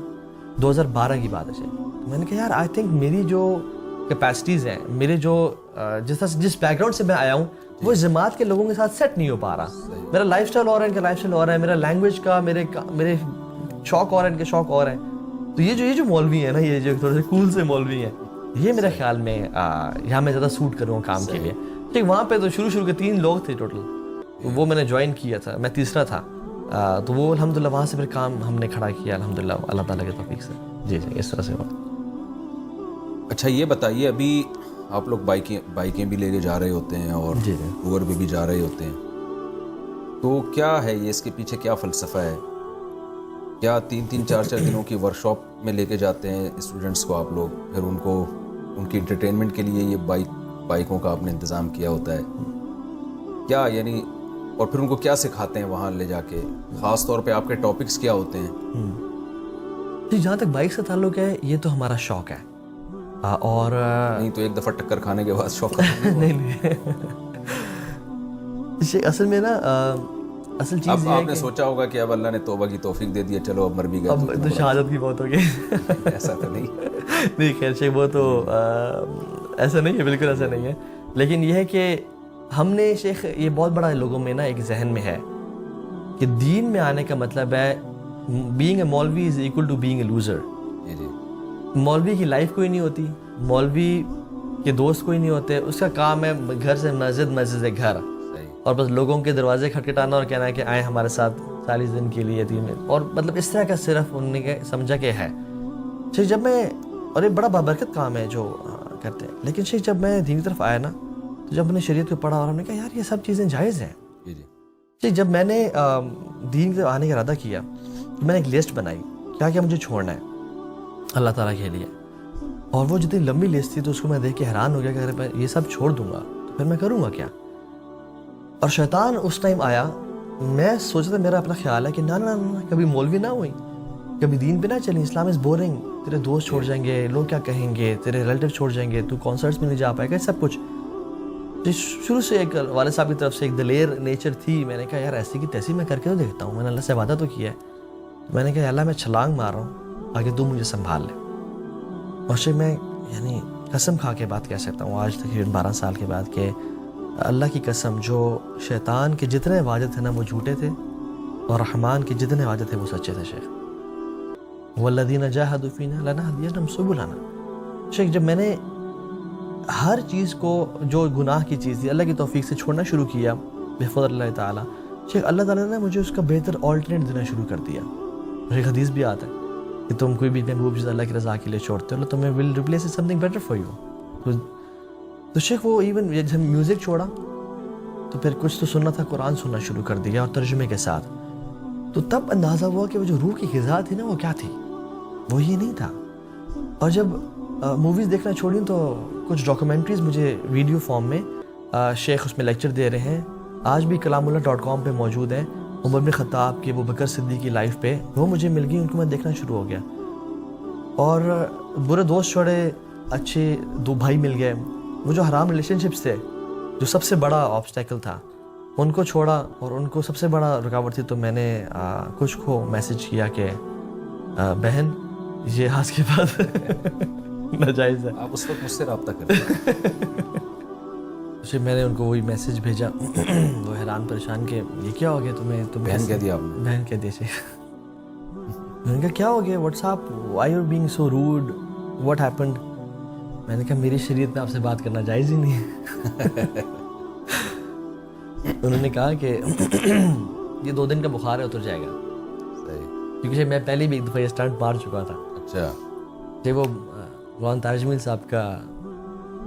2012 کی بات ہے, تو میں نے کہا یار آئی تھنک میری جو کیپیسٹیز ہیں, میرے جو جس بیک گراؤنڈ سے میں آیا ہوں, وہ جماعت کے لوگوں کے ساتھ سیٹ نہیں ہو پا رہا. میرا لائف اسٹائل اور ہے, ان کا لائف اسٹائل اور ہے, میرا لینگویج کا, میرے شوق اور ہے, ان کے شوق اور ہیں. تو یہ جو مولوی ہیں نا, یہ جو تھوڑے سے کول سے مولوی ہیں, یہ میرے خیال میں یہاں میں زیادہ سوٹ کروں گا کام کے لیے. ٹھیک, وہاں پہ تو شروع کے 3 لوگ تھے ٹوٹل, وہ میں نے جوائن کیا تھا, میں تیسرا تھا. تو وہ الحمدللہ وہاں سے پھر کام ہم نے کھڑا کیا الحمدللہ اللہ تعالیٰ کے توفیق سے. جی اس طرح سے ہوا. اچھا یہ بتائیے, ابھی آپ لوگ بائکیں بھی لے کے جا رہے ہوتے ہیں اور ٹور پہ بھی جا رہے ہوتے ہیں, تو کیا ہے یہ, اس کے پیچھے کیا فلسفہ ہے؟ کیا 3-3 4-4 دنوں کی ورکشاپ میں لے کے جاتے ہیں اسٹوڈنٹس کو آپ لوگ, پھر ان کی انٹرٹینمنٹ کے لیے یہ بائکوں کا آپ نے انتظام کیا ہوتا ہے کیا, یعنی, اور پھر ان کو کیا سکھاتے ہیں وہاں لے جا کے؟ خاص طور پہ آپ کے ٹاپکس کیا ہوتے ہیں؟ جی جہاں تک بائک سے تعلق ہے, یہ تو ہمارا شوق ہے, اور نہیں تو ایک دفعہ ٹکر کھانے کے بعد شوق نہیں اصل میں نا اصل چیز اب آپ نے سوچا ہوگا کہ اب اللہ نے توبہ کی توفیق دے دی ہے, چلو اب مر بھی گئے, اب تو شہادت کی بہت ہو گئی. ایسا تو نہیں خیر شیخ, وہ تو ایسا نہیں ہے, بالکل ایسا نہیں ہے. لیکن یہ ہے کہ ہم نے شیخ, یہ بہت بڑا لوگوں میں نا ایک ذہن میں ہے کہ دین میں آنے کا مطلب ہے بینگ اے مولوی is equal to being a loser. مولوی کی لائف کوئی نہیں ہوتی, مولوی کے دوست کوئی نہیں ہوتے, اس کا کام ہے گھر سے مسجد, مسجد سے گھر, اور بس لوگوں کے دروازے کھٹکھٹانا اور کہنا ہے کہ آئیں ہمارے ساتھ 40 دن کے لیے دین میں, اور مطلب اس طرح کا صرف انہوں نے سمجھا کہ ہے. شیخ جب میں, اور یہ بڑا بابرکت کام ہے جو کرتے ہیں, لیکن شیخ جب میں دین کی طرف آیا نا, تو جب میں نے شریعت کو پڑھا اور ہم نے کہا یار یہ سب چیزیں جائز ہیں. شیخ جب میں نے دین کی طرف آنے کا ارادہ کیا, تو میں نے ایک لسٹ بنائی کہ مجھے چھوڑنا ہے اللہ تعالیٰ کے لیے. اور وہ جتنی لمبی لسٹ تھی تو اس کو میں دیکھ کے حیران ہو گیا کہ اگر میں یہ سب چھوڑ دوں گا تو پھر میں کروں گا کیا. اور شیطان اس ٹائم آیا. میں سوچا تھا, میرا اپنا خیال ہے کہ نہ کبھی مولوی نہ ہوئی, کبھی دین پہ نہ چلیں, اسلام از بورنگ, تیرے دوست چھوڑ جائیں گے, لوگ کیا کہیں گے, تیرے ریلیٹیو چھوڑ جائیں گے, تو کانسرٹس میں نہیں جا پائے گا, سب کچھ. شروع سے ایک والد صاحب کی طرف سے ایک دلیر نیچر تھی. میں نے کہا یار ایسی کی تیسی میں کر کے تو دیکھتا ہوں, میں نے اللہ سے وعدہ تو کیا ہے. میں نے کہا اللہ میں چھلانگ مار رہا ہوں, آگے تو مجھے سنبھال لے. اور سے میں یعنی قسم کھا کے بات کہہ سکتا ہوں آج تقریباً 12 سال کے بعد کہ اللہ کی قسم جو شیطان کے جتنے وعدے تھے نا وہ جھوٹے تھے, اور رحمان کے جتنے وعدے تھے وہ سچے تھے. شیخ والذین جاہدوا فینا لنہدینہم سبلنا. شیخ جب میں نے ہر چیز کو جو گناہ کی چیز تھی اللہ کی توفیق سے چھوڑنا شروع کیا بفضل اللہ تعالیٰ, شیخ اللہ تعالیٰ نے مجھے اس کا بہتر آلٹرنیٹ دینا شروع کر دیا. ایک حدیث بھی آتا ہے کہ تم کوئی بھی محبوب چیز اللہ کی رضا کے لیے چھوڑتے ہو, تمہیں will replace some thing better for you. تو شیخ وہ ایون جب میوزک چھوڑا تو پھر کچھ تو سننا تھا, قرآن سننا شروع کر دیا اور ترجمے کے ساتھ. تو تب اندازہ ہوا کہ وہ جو روح کی غذا تھی نا وہ کیا تھی, وہ یہ نہیں تھا. اور جب موویز دیکھنا چھوڑیں تو کچھ ڈاکومنٹریز مجھے ویڈیو فارم میں شیخ اس میں لیکچر دے رہے ہیں, آج بھی kalamullah.com پہ موجود ہیں. عمر بن خطاب کی, ابو بکر صدیق کی لائف پہ وہ مجھے مل گئی, ان کو میں دیکھنا شروع ہو گیا. اور برے دوست چھوڑے, اچھے دو بھائی مل گئے. وہ جو حرام ریلیشن شپس تھے جو سب سے بڑا آبسٹیکل تھا ان کو چھوڑا, اور ان کو سب سے بڑا رکاوٹ تھی. تو میں نے کچھ کو میسج کیا کہ بہن یہ آج کے بعد ناجائز ہے. آپ اس وقت مجھ سے رابطہ کریں. میں نے ان کو وہی میسج بھیجا. وہ حیران پریشان کہ یہ کیا ہو گیا تمہیں, بہن کہہ دیا آپ نے؟ بہن کہہ دیا. میں نے کہا کیا ہو گیا, what's up, why you being so road, what happened. میں نے کہا میری شریعت میں آپ سے بات کرنا جائز ہی نہیں ہے. انہوں نے کہا کہ یہ 2 دن کا بخار ہے, اتر جائے گا. کیونکہ میں پہلے بھی ایک دفعہ یہ اسٹنٹ مار چکا تھا. اچھا. کہ وہ مولانا طارق جمیل صاحب کا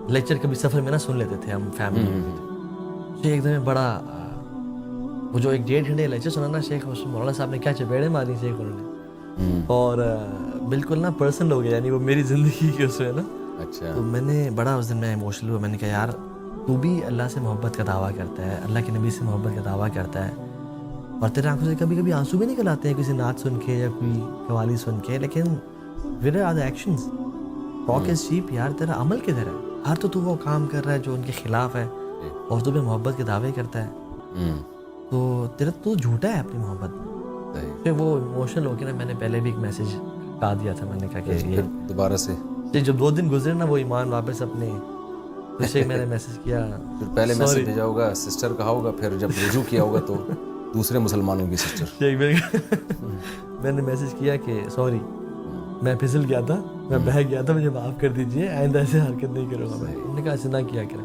لیکچر کبھی سفر میں نہ سن لیتے تھے ہم فیملی میں. ایک دم بڑا وہ جو 1.5 گھنٹے لیکچر سنا نا شیخ, اس مولانا صاحب نے کیا چپیڑے ماری شیخ انہوں نے, اور بالکل نا پرسنل ہو گیا, یعنی وہ میری زندگی کے اس میں نا. اچھا. تو میں نے بڑا اس دن میں ایموشنل ہوا. میں نے کہا یار تو بھی اللہ سے محبت کا دعویٰ کرتا ہے, اللہ کے نبی سے محبت کا دعویٰ کرتا ہے, اور تیرے آنکھوں سے کبھی کبھی آنسو بھی نکل آتے ہیں کسی نعت سن کے یا کوئی قوالی سن کے, لیکن where are the actions, talk is cheap. یار تیرا عمل کدھر ہے؟ ہر تو وہ کام کر رہا ہے جو ان کے خلاف ہے, اور تو بھی محبت کے دعوے کرتا ہے, تو تیرا تو جھوٹا ہے اپنی محبت میں. پھر وہ ایموشنل ہو کے نا, میں نے پہلے بھی ایک میسج کہا دیا تھا. میں نے کہا کہ یہ دوبارہ سے جب 2 دن گزرے نا وہ ایمان واپس اپنے, اسے میں نے میسج کیا. پھر پہلے میسج بھیجا ہوگا, سسٹر کہا ہوگا, پھر جب رجوع کیا ہوگا تو دوسرے مسلمانوں کی سسٹر. میں نے میسج کیا کہ سوری میں پھسل گیا تھا, میں بہہ گیا تھا, مجھے معاف کر دیجیے, آئندہ ایسے حرکت نہیں کروں گا. انہوں نے کہا ایسے نہ کیا کریں.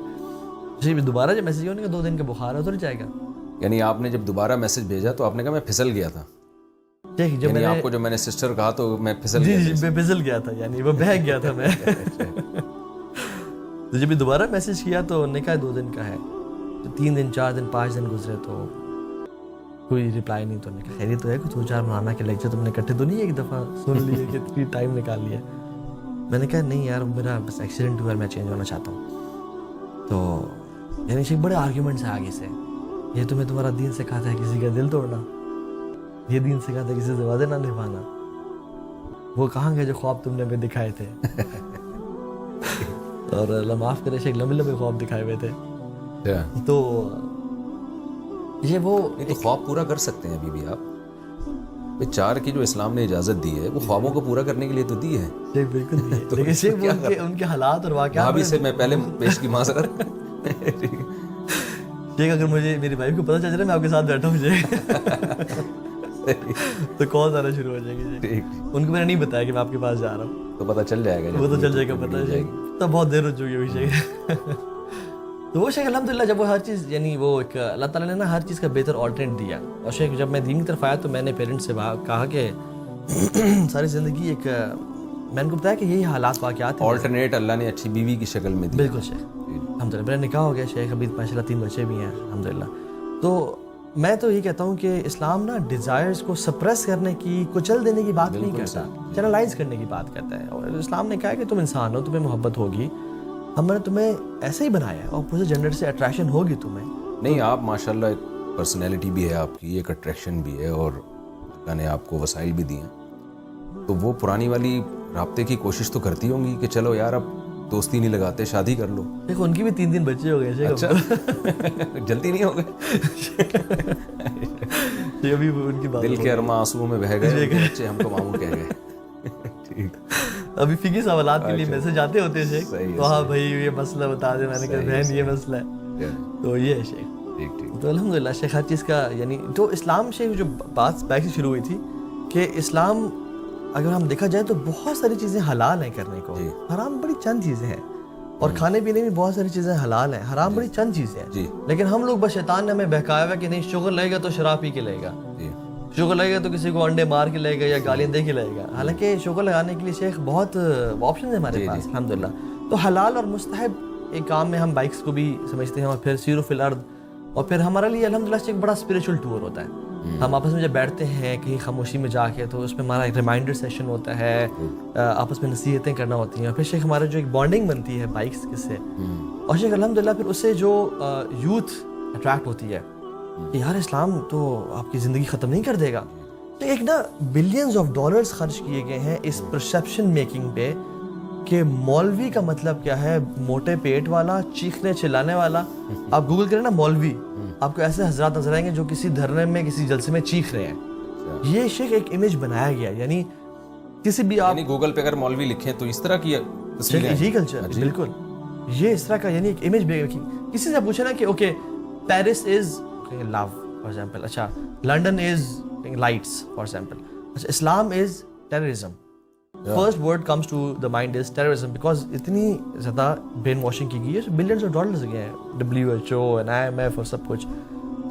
جی دوبارہ جب میسج کیا, انہوں نے کہا 2 دن کا بخار ہے, اتر جائے گا. یعنی آپ نے جب دوبارہ میسج بھیجا تو آپ نے کہا میں پھسل گیا تھا. یعنی آپ کو جو میں نے سسٹر کہا تو میں پھسل گیا. جی میں پھسل گیا تھا, یعنی وہ بہہ گیا تھا میں. تو جب دوبارہ میسج کیا تو انہوں نے کہا 2 دن کا ہے. تو 3 دن 4 دن 5 دن گزرے تو کوئی رپلائی نہیں. تو نے کہا خیریت تو ہے کہ 2-4 مولانا کے لیکچر تم نے اکٹھے تو نہیں ایک دفعہ سن لیے کہ اتنی ٹائم نکال لیا. میں نے کہا نہیں یار میرا بس ایکسیڈنٹ ہوا, میں چینج ہونا چاہتا ہوں. تو یعنی شیخ بڑے آرگیومنٹس ہیں آگے سے, یہ تمہیں تمہارا دین سکھاتا ہے کسی کا دل توڑنا, یہ دین سکھاتا ہے کسی سے وعدے نہ نبھانا. وہ کہاں گئے جو خواب تم نے ہمیں دکھائے تھے, اور اللہ معاف کرے شیخ لمبے لمبے خواب دکھائے ہوئے تھے. تو یہ وہ خواب پورا کر سکتے ہیں ابھی بھی آپ. 4 کی جو اسلام نے اجازت دی ہے وہ خوابوں کو پورا کرنے کے لیے تو دی ہے. بالکل, لیکن صرف ان کے حالات اور واقعات. ابھی سے میں پہلے پیش کی معذرت. ٹھیک, اگر مجھے میری وائف کو پتہ چل جائے میں آپ کے ساتھ بیٹھا ہوں تو کال آنا شروع ہو جائے گی. ان کو میں نے نہیں بتایا کہ میں آپ کے پاس جا رہا ہوں, تو پتہ چل جائے گا. وہ تو چل جائے گا پتہ, تب بہت دیر ہو چکی ہے شیخ. تو وہ شیخ الحمدللہ جب وہ ہر چیز, یعنی وہ ایک اللہ تعالیٰ نے نا ہر چیز کا بہتر آلٹرنیٹ دیا. اور شیخ جب میں دین کی طرف آیا تو میں نے پیرنٹس سے کہا کہ ساری زندگی ایک, میں نے کو بتایا کہ یہی حالات واقعات ہیں, آلٹرنیٹ اللہ نے اچھی بیوی کی شکل میں دی. بالکل شیخ الحمدللہ, میرا نکاح ہو گیا شیخ, ابھی ماشاء اللہ 3 بچے بھی ہیں الحمدللہ. تو میں تو یہ کہتا ہوں کہ اسلام نا ڈیزائرز کو سپریس کرنے کی, کچل دینے کی بات نہیں کرتا, چینلائز کرنے کی بات کرتا ہے. اور اسلام نے کہا کہ تم انسان ہو, تمہیں محبت ہوگی, ہم نے تمہیں ایسے ہی بنایا ہے, اور اپوزٹ جینڈر سے اٹریکشن ہوگی تمہیں. نہیں, آپ ماشاءاللہ ایک پرسنالٹی بھی ہے آپ کی, ایک اٹریکشن بھی ہے, اور اللہ نے آپ کو وسائل بھی دیے ہیں, تو وہ پرانی والی رابطے کی کوشش تو کرتی ہوں گی کہ چلو یار اب دوستی نہیں لگاتے, شادی کر لو. دیکھو ان کی بھی 3 بچے ہو گئے. اچھا, جلدی نہیں ہو گئے؟ یہ بھی ان کی بات, دل کے ارماں آنسوؤں میں بہہ گئے, بچے ہم کو ماموں کہہ گئے. ٹھیک, ابھی فقی سوالات کے لیے میسج آتے ہوتے ہیں شیخ, تو ہاں بھائی یہ مسئلہ بتا دیں. میں نے کہا بہن یہ مسئلہ ہے, تو یہ ہے شیخ. تو الحمدللہ شیخ ہر چیز کا, یعنی تو اسلام شیخ جو بات بیک سے شروع ہوئی تھی کہ اسلام اگر ہم دیکھا جائے تو بہت ساری چیزیں حلال ہیں کرنے کو, حرام بڑی چند چیزیں ہیں, اور کھانے پینے میں بہت ساری چیزیں حلال ہیں, حرام بڑی چند چیزیں ہیں. لیکن ہم لوگ بس شیطان نے ہمیں بہکایا ہوا کہ نہیں شوگر لے گا تو شراب پی کے لے گا, شوگر لے گا تو کسی کو انڈے مار کے لے گا یا گالیاں دے کے لے گا. حالانکہ شوگر لگانے کے لیے شیخ بہت آپشن ہیں ہمارے پاس الحمدللہ. تو حلال اور مستحب ایک کام میں ہم بائکس کو بھی سمجھتے ہیں, اور پھر سیرو فی الارض, اور پھر ہمارے لیے الحمدللہ ایک بڑا اسپریچول ٹور ہوتا ہے. ہم آپس میں جب بیٹھتے ہیں کہیں خاموشی میں جا کے, تو اس میں ہمارا ایک ریمائنڈر سیشن ہوتا ہے, آپس میں نصیحتیں کرنا ہوتی ہیں, اور پھر شیخ ہمارا جو ایک بانڈنگ بنتی ہے بائکس سے, اور شیخ الحمدللہ پھر اس سے جو یوتھ اٹریکٹ ہوتی ہے کہ یار اسلام تو آپ کی زندگی ختم نہیں کر دے گا. تو ایک نا بلینز آف ڈالرز خرچ کیے گئے ہیں اس پرسیپشن میکنگ پہ کہ مولوی کا مطلب کیا ہے, موٹے پیٹ والا, چیخنے چلانے والا. آپ گوگل کریں نا مولوی, آپ کو ایسے حضرات نظر آئیں گے جو کسی دھرنے میں کسی جلسے میں چیخ رہے ہیں. یہ شیخ ایک امیج بنایا گیا, یعنی کسی بھی آپ گوگل پہ اگر مولوی لکھیں تو اس طرح کی یہ کلچر بالکل یہ اس طرح کا, یعنی ایک امیج کسی سے پوچھے نا کہ okay Paris is love for example, اچھا London is lights for example, اچھا Islam is terrorism. First word comes to the mind is terrorism, because اتنی زیادہ برین واشنگ کی گئی ہے, بلینز آف ڈالرز گئے ہیں, WHO and IMF اور سب کچھ.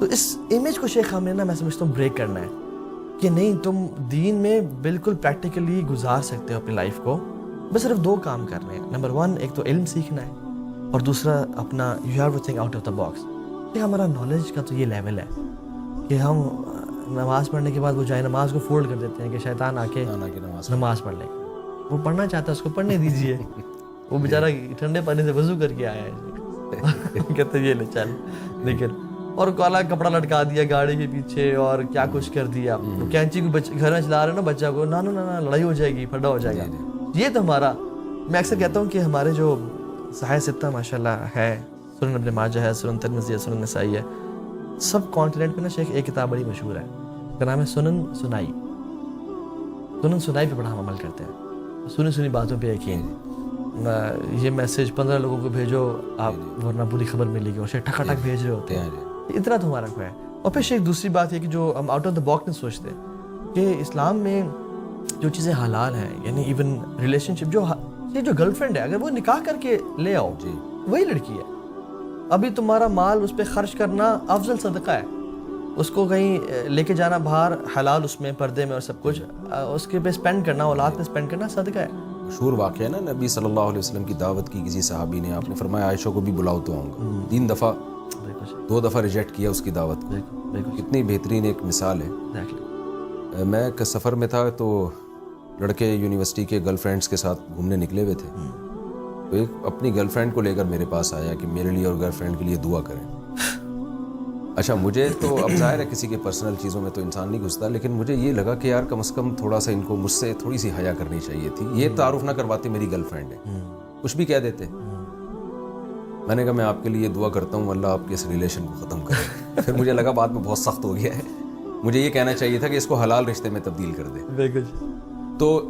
تو اس امیج کو شیخ ہم نے نا, میں سمجھتا ہوں بریک کرنا ہے کہ نہیں, تم دین میں بالکل پریکٹیکلی گزار سکتے ہو اپنی لائف کو, بس صرف 2 کام کرنے ہیں. نمبر 1 ایک تو علم سیکھنا ہے, اور دوسرا اپنا you have to think out of the box. یہ ہمارا نالج کا تو یہ لیول ہے کہ ہم نماز پڑھنے کے بعد وہ جائے نماز کو فولڈ کر دیتے ہیں کہ شیطان آ کے نماز پڑھ لے. وہ پڑھنا چاہتا ہے اس کو پڑھنے دیجیے, وہ بیچارہ ٹھنڈے پانی سے وضو کر کے آیا ہے, کہتے یہ لے چل نکل, اور کالا کپڑا لٹکا دیا گاڑی کے پیچھے اور کیا کچھ کر دیا. کینچی کو گھر میں چلا رہے نا بچہ کو, نا لڑائی ہو جائے گی, پھڈا ہو جائے گا. یہ تو ہمارا, میں اکثر کہتا ہوں کہ ہمارے جو صحیح ستہ ماشاءاللہ ہے, سنن ابن ماجہ ہے, سنن ترمذی ہے, سنن نسائی ہے, سب کانٹیننٹ میں نا شیخ ایک کتاب بڑی مشہور ہے, اس کا نام ہے سنن سنائی. سنن سنائی پہ بڑا ہم عمل کرتے ہیں, سنی باتوں پہ یقین. یہ میسج 15 لوگوں کو بھیجو آپ, ورنہ پوری خبر ملے گی, اور شیخ ٹھک ٹھک بھیج رہے ہوتے ہیں. اتنا تو ہمارا کو ہے. اور پھر شیخ دوسری بات ہے کہ جو ہم آؤٹ آف دا باکس نہیں سوچتے کہ اسلام میں جو چیزیں حلال ہیں, یعنی ایون ریلیشن شپ, جو گرل فرینڈ ہے اگر وہ نکاح کر کے لے آؤ, وہی لڑکی ہے. ابھی تمہارا مال اس پہ خرچ کرنا افضل صدقہ ہے, اس کو کہیں لے کے جانا باہر حلال, اس میں پردے میں اور سب کچھ, اس کے پہ اسپینڈ کرنا, اولاد پہ اسپینڈ کرنا صدقہ ہے. مشہور واقعہ ہے نا, نبی صلی اللہ علیہ وسلم کی دعوت کی کسی صحابی نے, آپ نے فرمایا عائشہ کو بھی بلاؤ تو آؤں گا. 3 دفعہ 2 دفعہ ریجیکٹ کیا اس کی دعوت کو. کتنی بہترین ایک مثال ہے. میں ایک سفر میں تھا, تو لڑکے یونیورسٹی کے گرل فرینڈس کے ساتھ گھومنے نکلے ہوئے تھے, تو ایک اپنی گرل فرینڈ کو لے کر میرے پاس آیا کہ میرے لیے اور گرل فرینڈ کے لیے دعا کریں. اچھا مجھے تو اب ظاہر ہے کسی کے پرسنل چیزوں میں تو انسان نہیں گھستا, لیکن مجھے یہ لگا کہ یار کم از کم تھوڑا سا ان کو مجھ سے تھوڑی سی حیا کرنی چاہیے تھی. یہ تعارف نہ کرواتے میری گرل فرینڈ ہے, کچھ بھی کہہ دیتے. میں نے کہا میں آپ کے لیے دعا کرتا ہوں اللہ آپ کے اس ریلیشن کو ختم کرے. پھر مجھے لگا بعد میں بہت سخت ہو گیا ہے, مجھے یہ کہنا چاہیے تھا کہ اس کو حلال رشتے میں تبدیل کر دے. تو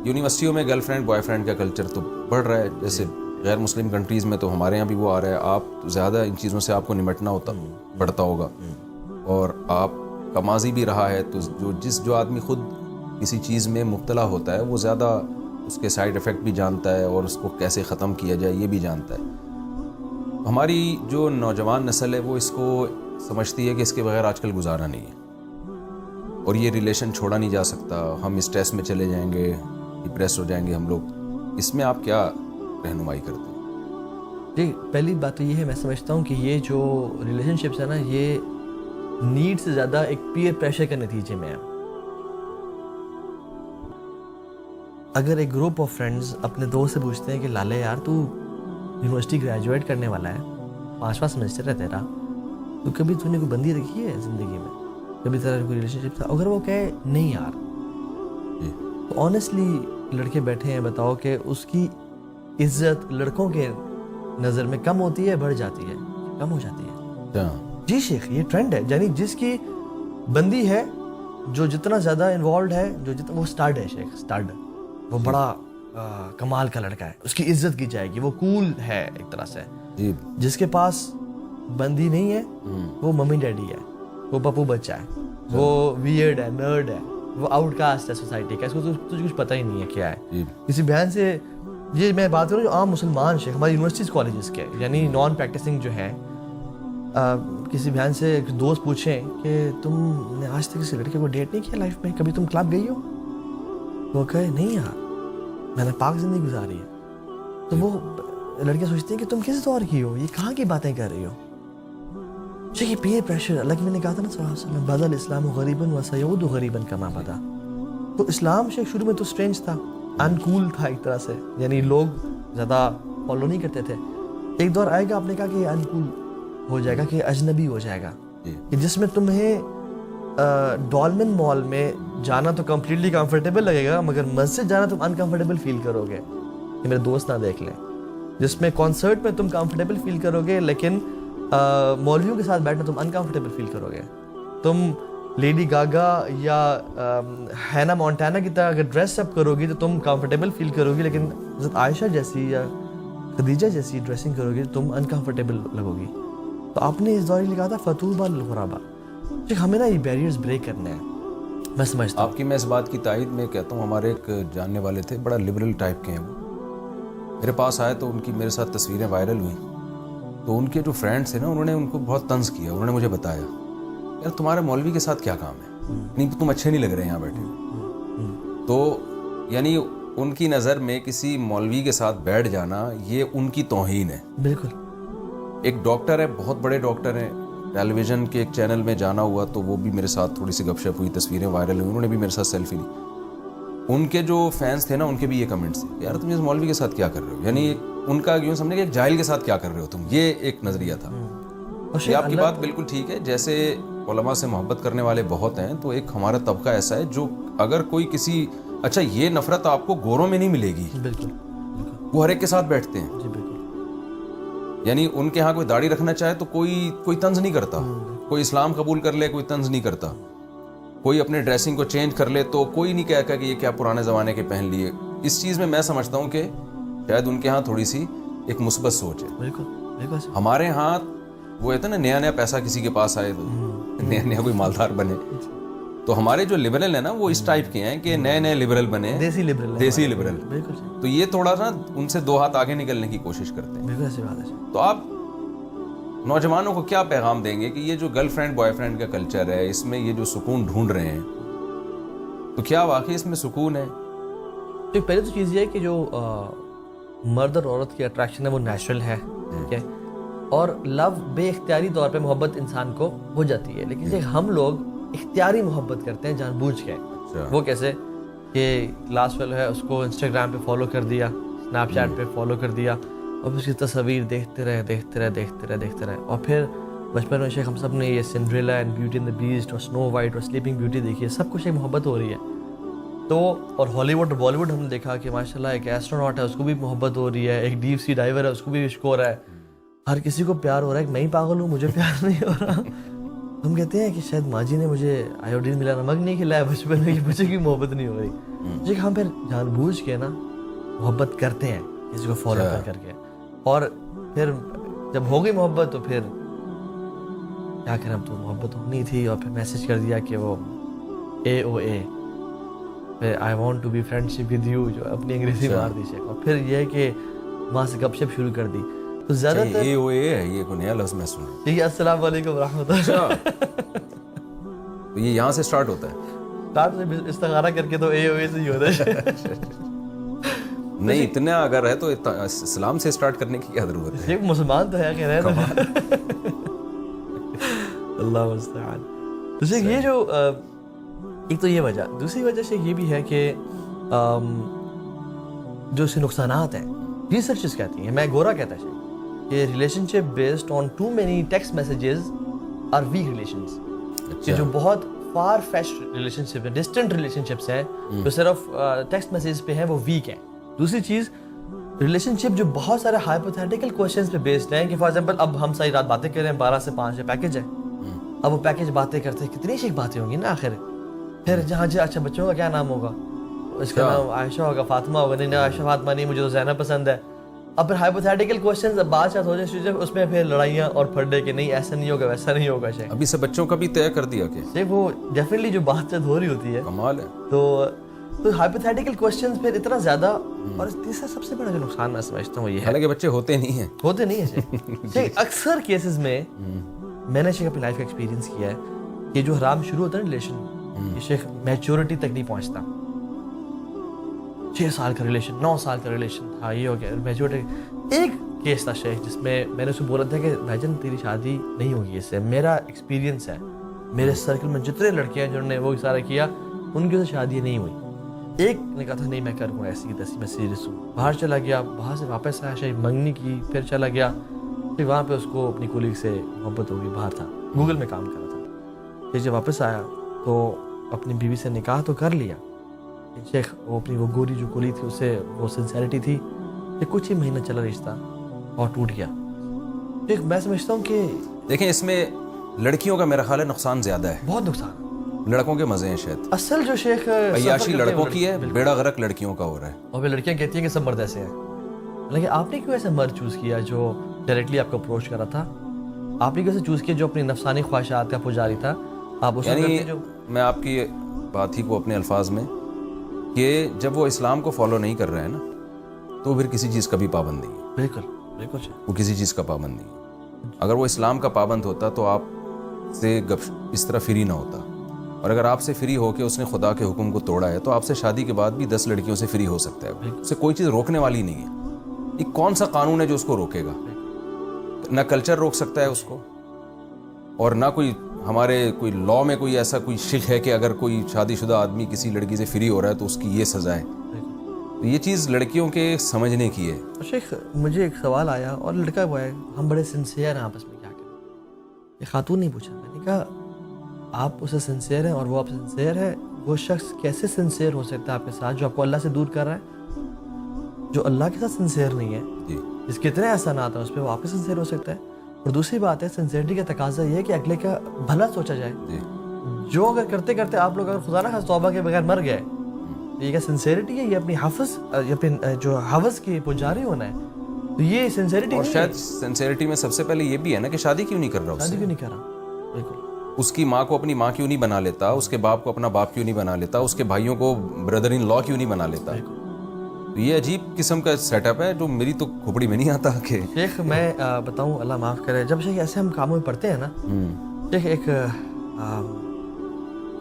یونیورسٹیوں میں گرل فرینڈ بوائے فرینڈ کا کلچر تو بڑھ رہا ہے, جیسے غیر مسلم کنٹریز میں تو ہمارے یہاں بھی وہ آ رہا ہے. آپ زیادہ ان چیزوں سے آپ کو نمٹنا پڑتا ہوگا, اور آپ کا ماضی بھی رہا ہے, تو جو آدمی خود کسی چیز میں مبتلا ہوتا ہے وہ زیادہ اس کے سائیڈ ایفیکٹ بھی جانتا ہے, اور اس کو کیسے ختم کیا جائے یہ بھی جانتا ہے. ہماری جو نوجوان نسل ہے وہ اس کو سمجھتی ہے کہ اس کے بغیر آج کل گزارا نہیں ہے, اور یہ ریلیشن چھوڑا نہیں جا سکتا, ہم اسٹریس میں چلے جائیں گے, ڈپریس ہو جائیں گے ہم لوگ. اس میں آپ کیا رہنمائی کرتے ہیں؟ جی پہلی بات تو یہ ہے, میں سمجھتا ہوں کہ یہ جو ریلیشن شپس ہے نا, یہ نیڈ سے زیادہ ایک پیئر پریشر کے نتیجے میں ہے. اگر ایک گروپ آف فرینڈز اپنے دوست سے پوچھتے ہیں کہ لالے یار تو یونیورسٹی گریجویٹ کرنے والا ہے, 5واں سیمسٹر ہے تیرا, تو کبھی تو نے کوئی بندی رکھی ہے زندگی میں, کبھی تیرا کوئی ریلیشن شپ تھا, اگر وہ کہے نہیں یار, تو آنیسٹلی لڑکے بیٹھے ہیں, بتاؤ کہ اس کی عزت لڑکوں کے نظر میں کم ہوتی ہے, بڑھ جاتی ہے, کم ہو جاتی ہے؟ جی شیخ, یہ ٹرینڈ ہے. یعنی جس کی بندی ہے, جو جتنا زیادہ انوالوڈ ہے, جو جتنا, وہ سٹارڈ ہے شیخ, سٹارڈ, وہ بڑا کمال کا لڑکا ہے, اس کی عزت کی جائے گی, وہ کول ہے ایک طرح سے. جس کے پاس بندی نہیں ہے وہ ممی ڈیڈی ہے, وہ پپو بچہ ہے, وہ ویئرڈ ہے, نرڈ ہے, وہ آؤٹ کاسٹ ہے سوسائٹی کا, اس کو تجھے کچھ پتہ ہی نہیں ہے کیا ہے. کسی بہن سے, یہ میں بات کروں جو عام مسلمان شیخ ہماری یونیورسٹیز کالجز کے, یعنی نان پریکٹسنگ جو ہیں, کسی بہن سے ایک دوست پوچھیں کہ تم نے آج تک کسی لڑکے کو ڈیٹ نہیں کیا لائف میں, کبھی تم کلب گئی ہو؟ وہ کہے نہیں یار, میں نے پاک زندگی گزاری ہے. تو وہ لڑکیاں سوچتی ہیں کہ تم کس دور کی ہو, یہ کہاں کی باتیں کر رہی ہو. یہ پیئر پریشر, اللہ کی میں نے کہا تھا نا صلی اللہ علیہ وسلم, بدل الاسلام غریباً وسیعود غریباً کما بدا. تو اسلام شیخ شروع میں تو اسٹرینج تھا, انکول تھا ایک طرح سے, یعنی لوگ زیادہ فالو نہیں کرتے تھے. ایک دور آئے گا, آپ نے کہا کہ یہ انکول ہو جائے گا, کہ اجنبی ہو جائے گا, کہ جس میں تمہیں ڈولمن مال میں جانا تو کمپلیٹلی کمفرٹیبل لگے گا, مگر مسجد جانا تم انکمفرٹیبل فیل کرو گے, کہ میرے دوست نہ دیکھ لیں. جس میں کانسرٹ میں تم کمفرٹیبل فیل کرو گے, لیکن مولویوں کے ساتھ بیٹھنا تم انکمفرٹیبل فیل کرو گے. تم لیڈی گاگا یا ہینا مونٹانا کی طرح اگر ڈریس اپ کرو گی تو تم کمفرٹیبل فیل کرو گی, لیکن حضرت عائشہ جیسی یا خدیجہ جیسی ڈریسنگ کرو گی تو تم انکمفرٹیبل لگو گی. تو آپ نے اس دور میں لکھا تھا فطوبیٰ للغرباء. ہمیں نا یہ بیریئرز بریک کرنے ہیں. میں سمجھتا ہوں آپ کی, میں اس بات کی تائید میں کہتا ہوں, ہمارے ایک جاننے والے تھے, بڑا لبرل ٹائپ کے ہیں وہ, میرے پاس آئے تو ان کی میرے ساتھ تصویریں وائرل ہوئیں, تو ان کے جو فرینڈس ہیں نا, انہوں نے ان کو بہت طنز کیا. انہوں نے مجھے بتایا یار تمہارے مولوی کے ساتھ کیا کام ہے, نہیں تم اچھے نہیں لگ رہے یہاں بیٹھے. تو یعنی ان کی نظر میں کسی مولوی کے ساتھ بیٹھ جانا یہ ان کی توہین ہے. بالکل. ایک ڈاکٹر ہے, بہت بڑے ڈاکٹر ہیں, ٹیلی ویژن کے ایک چینل میں جانا ہوا تو وہ بھی میرے ساتھ تھوڑی سی گپ شپ ہوئی, تصویریں وائرل ہوئی, انہوں نے بھی میرے ساتھ سیلفی لی. ان کے جو فینس تھے نا, ان کے بھی یہ کمنٹس تھے, یار تم اس مولوی کے ساتھ کیا کر رہے ہو, یعنی ان کا یوں سمجھے کہ ایک جاہل کے ساتھ کیا کر رہے ہو تم, یہ ایک نظریہ تھا. یہ آپ کی بات بالکل ٹھیک ہے, جیسے علماء سے محبت کرنے والے بہت ہیں, تو ایک ہمارا طبقہ ایسا ہے جو اگر کوئی کسی, اچھا یہ نفرت آپ کو گوروں میں نہیں ملے گی, بالکل, وہ ہر ایک کے ساتھ بیٹھتے ہیں. جی بالکل. یعنی ان کے ہاں کوئی داڑھی رکھنا چاہے تو کوئی طنز نہیں کرتا, کوئی اسلام قبول کر لے کوئی طنز نہیں کرتا, کوئی اپنے ڈریسنگ کو چینج کر لے تو کوئی نہیں کہتا کہ یہ کیا پرانے زمانے کے پہن لیے. اس چیز میں سمجھتا ہوں کہ شاید ان کے ہاں تھوڑی سی ایک مثبت سوچ ہے. بالکل. ہمارے ہاں وہ ہے نا, نیا پیسہ کسی کے پاس آئے تو نیا کوئی مالدار بنے, تو ہمارے جو لبرل ہیں نا وہ اس ٹائپ کے ہیں کہ نئے لبرل بنے, دیسی لبرل. بالکل. تو یہ تھوڑا سا ان سے 2 ہاتھ آگے نکلنے کی کوشش کرتے ہیں. بالکل ایسی بات ہے. تو آپ نوجوانوں کو کیا پیغام دیں گے کہ یہ جو گرل فرینڈ بوائے فرینڈ کا کلچر ہے, اس میں یہ جو سکون ڈھونڈ رہے ہیں, تو کیا واقعی اس میں سکون ہے؟ تو پہلے تو چیز یہ ہے کہ جو مرد اور عورت کی اٹریکشن ہے وہ نیچرل ہے, ٹھیک ہے, اور لو بے اختیاری طور پہ محبت انسان کو ہو جاتی ہے, لیکن ہم لوگ اختیاری محبت کرتے ہیں جان بوجھ کے. وہ کیسے کہ کلاس فیلو ہے, اس کو انسٹاگرام پہ فالو کر دیا, اسنیپ چیٹ پہ فالو کر دیا, اور اس کی تصاویر دیکھتے رہے, اور پھر بچپن میں شیخ ہم سب نے یہ Cinderella and beauty and the best اور سنو وائٹ اور سلیپنگ بیوٹی دیکھی ہے, سب کچھ ایک محبت ہو رہی ہے. تو اور ہالی ووڈ اور بالی ووڈ ہم نے دیکھا کہ ماشاء اللہ ایک ایسٹروناٹ ہے, اس کو بھی محبت ہو رہی ہے, ایک ڈیپ سی ڈائیور ہے, اس کو بھی عشق ہو رہا ہے, ہر کسی کو پیار ہو رہا ہے. میں ہی پاگل ہوں, مجھے پیار نہیں ہو رہا. ہم کہتے ہیں کہ شاید ماں جی نے مجھے آیوڈین ملا نمک نہیں کھلایا بچپن میں, مجھے کی محبت نہیں ہو رہی. ہم پھر جان بوجھ کے نا محبت کرتے ہیں کسی کو فالو کر کے, اور پھر جب ہو گئی محبت تو پھر کیا کریں, اب تو محبت ہونی تھی, اور پھر میسج کر دیا کہ وہ AOA, پھر I want to be friendship with you, جو اپنی انگریزی مار دی شیخ, اور پھر یہ ہے کہ وہاں سے گپ شپ شروع کر دی. تو زیادہ تر AOA ہے, یہ کوئی نیا لفظ میں سنا. ٹھیک ہے, السلام علیکم ورحمۃ اللہ. تو یہ یہاں سے سٹارٹ ہوتا ہے, اسٹارٹ سے استخارہ کر کے تو AOA سے ہی ہوتا ہے. نہیں اتنا اگر ہے تو اسلام سے سٹارٹ کرنے کی کیا ضرورت ہے, یہ مسلمان تو ہے, خیر ہے. اللہ مستعان. تو شیخ یہ جو ایک تو یہ وجہ, دوسری وجہ شیخ یہ بھی ہے کہ جو اس کے نقصانات ہیں, ریسرچز کہتی ہیں, میں گورا کہتا ہے شیخ, کہ relationship based on too many text messages are weak relations. کہ جو بہت فار فیچڈ ریلیشن شپ ہیں, ڈسٹنٹ ریلیشن شپس ہیں جو صرف ٹیکسٹ میسیج پہ ہیں, وہ ویک ہیں. دوسری چیز ریلیشن شپ جو بہت سارے ہائپوتھیٹیکل کویشچنز پہ بیسڈ ہیں, کہ فار ایگزامپل اب ہم ساری رات باتیں کر رہے ہیں, 12 سے 5 پیکیج ہے, اب وہ پیکیج باتیں کرتے ہیں, کتنی شیخ باتیں ہوں گی نا آخر. پھر جہاں اچھا بچوں کا کیا نام ہوگا, اس کا نام عائشہ ہوگا, فاطمہ ہوگا, نہیں عائشہ فاطمہ نہیں, مجھے تو زینب پسند ہے. اب پھر ہائپوتھیٹیکل کویشچنز بات چیت ہو جائے, اس میں پھر لڑائیاں اور پھڑے کہ نہیں ایسا نہیں ہوگا ویسا نہیں ہوگا. شیخ ابھی سے بچوں کا بھی طے کر دیا کہ شیخ وہ ڈیفینیٹلی جو بات چیت ہو رہی ہوتی ہے, کمال ہے. تو ہائپوتھیٹیکل کویشچنز پھر اتنا زیادہ. اور تیسرا سب سے بڑا جو نقصان میں سمجھتا ہوں وہ یہ ہے, حالانکہ بچے ہوتے نہیں ہیں, ہوتے نہیں ہیں شیخ. اکثر کیسز میں نے شیخ اپنی لائف کا ایکسپیرینس کیا ہے کہ جو حرام شروع ہوتا ہے نا ریلیشن, یہ شیخ میچورٹی تک نہیں پہنچتا. 6 سال کا ریلیشن, 9 سال کا ریلیشن تھا, یہ ہو گیا میچورٹی. ایک کیس تھا شیخ جس میں نے اسے بولا تھا کہ بھائی جان تیری شادی نہیں ہوگی اس سے, میرا ایکسپیرینس ہے, میرے سرکل میں جتنے لڑکے ہیں جنہوں نے وہ اشارہ کیا ان کی سے شادی نہیں ہوئی. ایک نے کہا تھا نہیں میں کروں گا ایسی کی تیسی, میں سیریس ہوں. باہر چلا گیا, باہر سے واپس آیا, شاید منگنی کی, پھر چلا گیا, پھر وہاں پہ اس کو اپنی کولیگ سے محبت ہو گئی. باہر تھا, گوگل میں کام کر رہا تھا. پھر جب واپس آیا تو اپنی بیوی سے نکاح تو کر لیا شیخ. وہ اپنی وہ گوری جو کولی تھی اس سے وہ سنسیریٹی تھی, کہ کچھ ہی مہینہ چلا رشتہ اور ٹوٹ گیا. شیخ میں سمجھتا ہوں کہ دیکھیں اس میں لڑکیوں کا میرا خیال ہے نقصان زیادہ ہے, بہت نقصان. لڑکوں کے مزے ہیں شاید. اصل جو شیخ عیاشی لڑکوں کی ہے, بیڑا غرق لڑکیوں کا ہو رہا ہے. اور پھر لڑکیاں کہتی ہیں کہ سب مرد ایسے ہیں. لیکن آپ نے کیوں ایسا مرد چوز کیا جو ڈائریکٹلی آپ کو اپروچ کر رہا تھا؟ آپ نے کیسے چوز کیا جو اپنی نفسانی خواہشات کا پجاری تھا؟ آپ اس یعنی میں آپ کی بات ہی کو اپنے الفاظ میں, کہ جب وہ اسلام کو فالو نہیں کر رہے ہیں نا, تو پھر کسی چیز کا بھی پابند نہیں ہے. بالکل بالکل, وہ کسی چیز کا پابند نہیں ہے. اگر وہ اسلام کا پابند ہوتا تو آپ سے اس طرح فری نہ ہوتا, اور اگر آپ سے فری ہو کے اس نے خدا کے حکم کو توڑا ہے تو آپ سے شادی کے بعد بھی 10 لڑکیوں سے فری ہو سکتا ہے. اسے کوئی چیز روکنے والی نہیں ہے. یہ کون سا قانون ہے جو اس کو روکے گا؟ نہ کلچر روک سکتا ہے اس کو, اور نہ کوئی ہمارے کوئی لاء میں کوئی ایسا کوئی شک ہے کہ اگر کوئی شادی شدہ آدمی کسی لڑکی سے فری ہو رہا ہے تو اس کی یہ سزا ہے. تو یہ چیز لڑکیوں کے سمجھنے کی ہے. شیخ مجھے ایک سوال آیا, اور لڑکا وہ ہے, ہم بڑے سنسیئر ہیں آپس میں, کیا کریں؟ یہ خاتون نہیں پوچھا. میں نے کہا آپ اسے سنسیئر ہیں اور وہ آپ سنسیئر ہے, وہ شخص کیسے سنسیئر ہو سکتا ہے آپ کے ساتھ جو آپ کو اللہ سے دور کر رہا ہے؟ جو اللہ کے ساتھ سنسیئر نہیں ہے, جس کے اتنے احسانات ہیں اس پہ, وہ آپ کے سنسیئر ہو سکتا ہے. اور دوسری بات ہے سنسیئرٹی کا تقاضا یہ ہے کہ اگلے کا بھلا سوچا جائے. جو اگر کرتے کرتے آپ لوگ اگر خدا نہ خواستہ توبہ کے بغیر مر گئے, یہ کیا سنسیئرٹی ہے؟ یہ اپنی حافظ اپنی جو حوث کی پجاری ہونا ہے, تو یہ سنسیئرٹی. اور شاید سنسیئرٹی میں سب سے پہلے یہ بھی ہے نا کہ شادی کیوں نہیں کر رہا, شادی کیوں نہیں کر رہا. بالکل, اس کی ماں کو اپنی ماں کیوں نہیں بنا لیتا, اس کے باپ کو اپنا باپ کیوں نہیں بنا لیتا, اس کے بھائیوں کو بردر ان لاء کیوں نہیں بنا لیتا. تو یہ عجیب قسم کا سیٹ اپ ہے جو میری تو کھوپڑی میں نہیں آتا. کہ شیخ میں بتاؤں, اللہ معاف کرے, جب شیخ ایسے ہم کاموں میں پڑھتے ہیں نا شیخ, ایک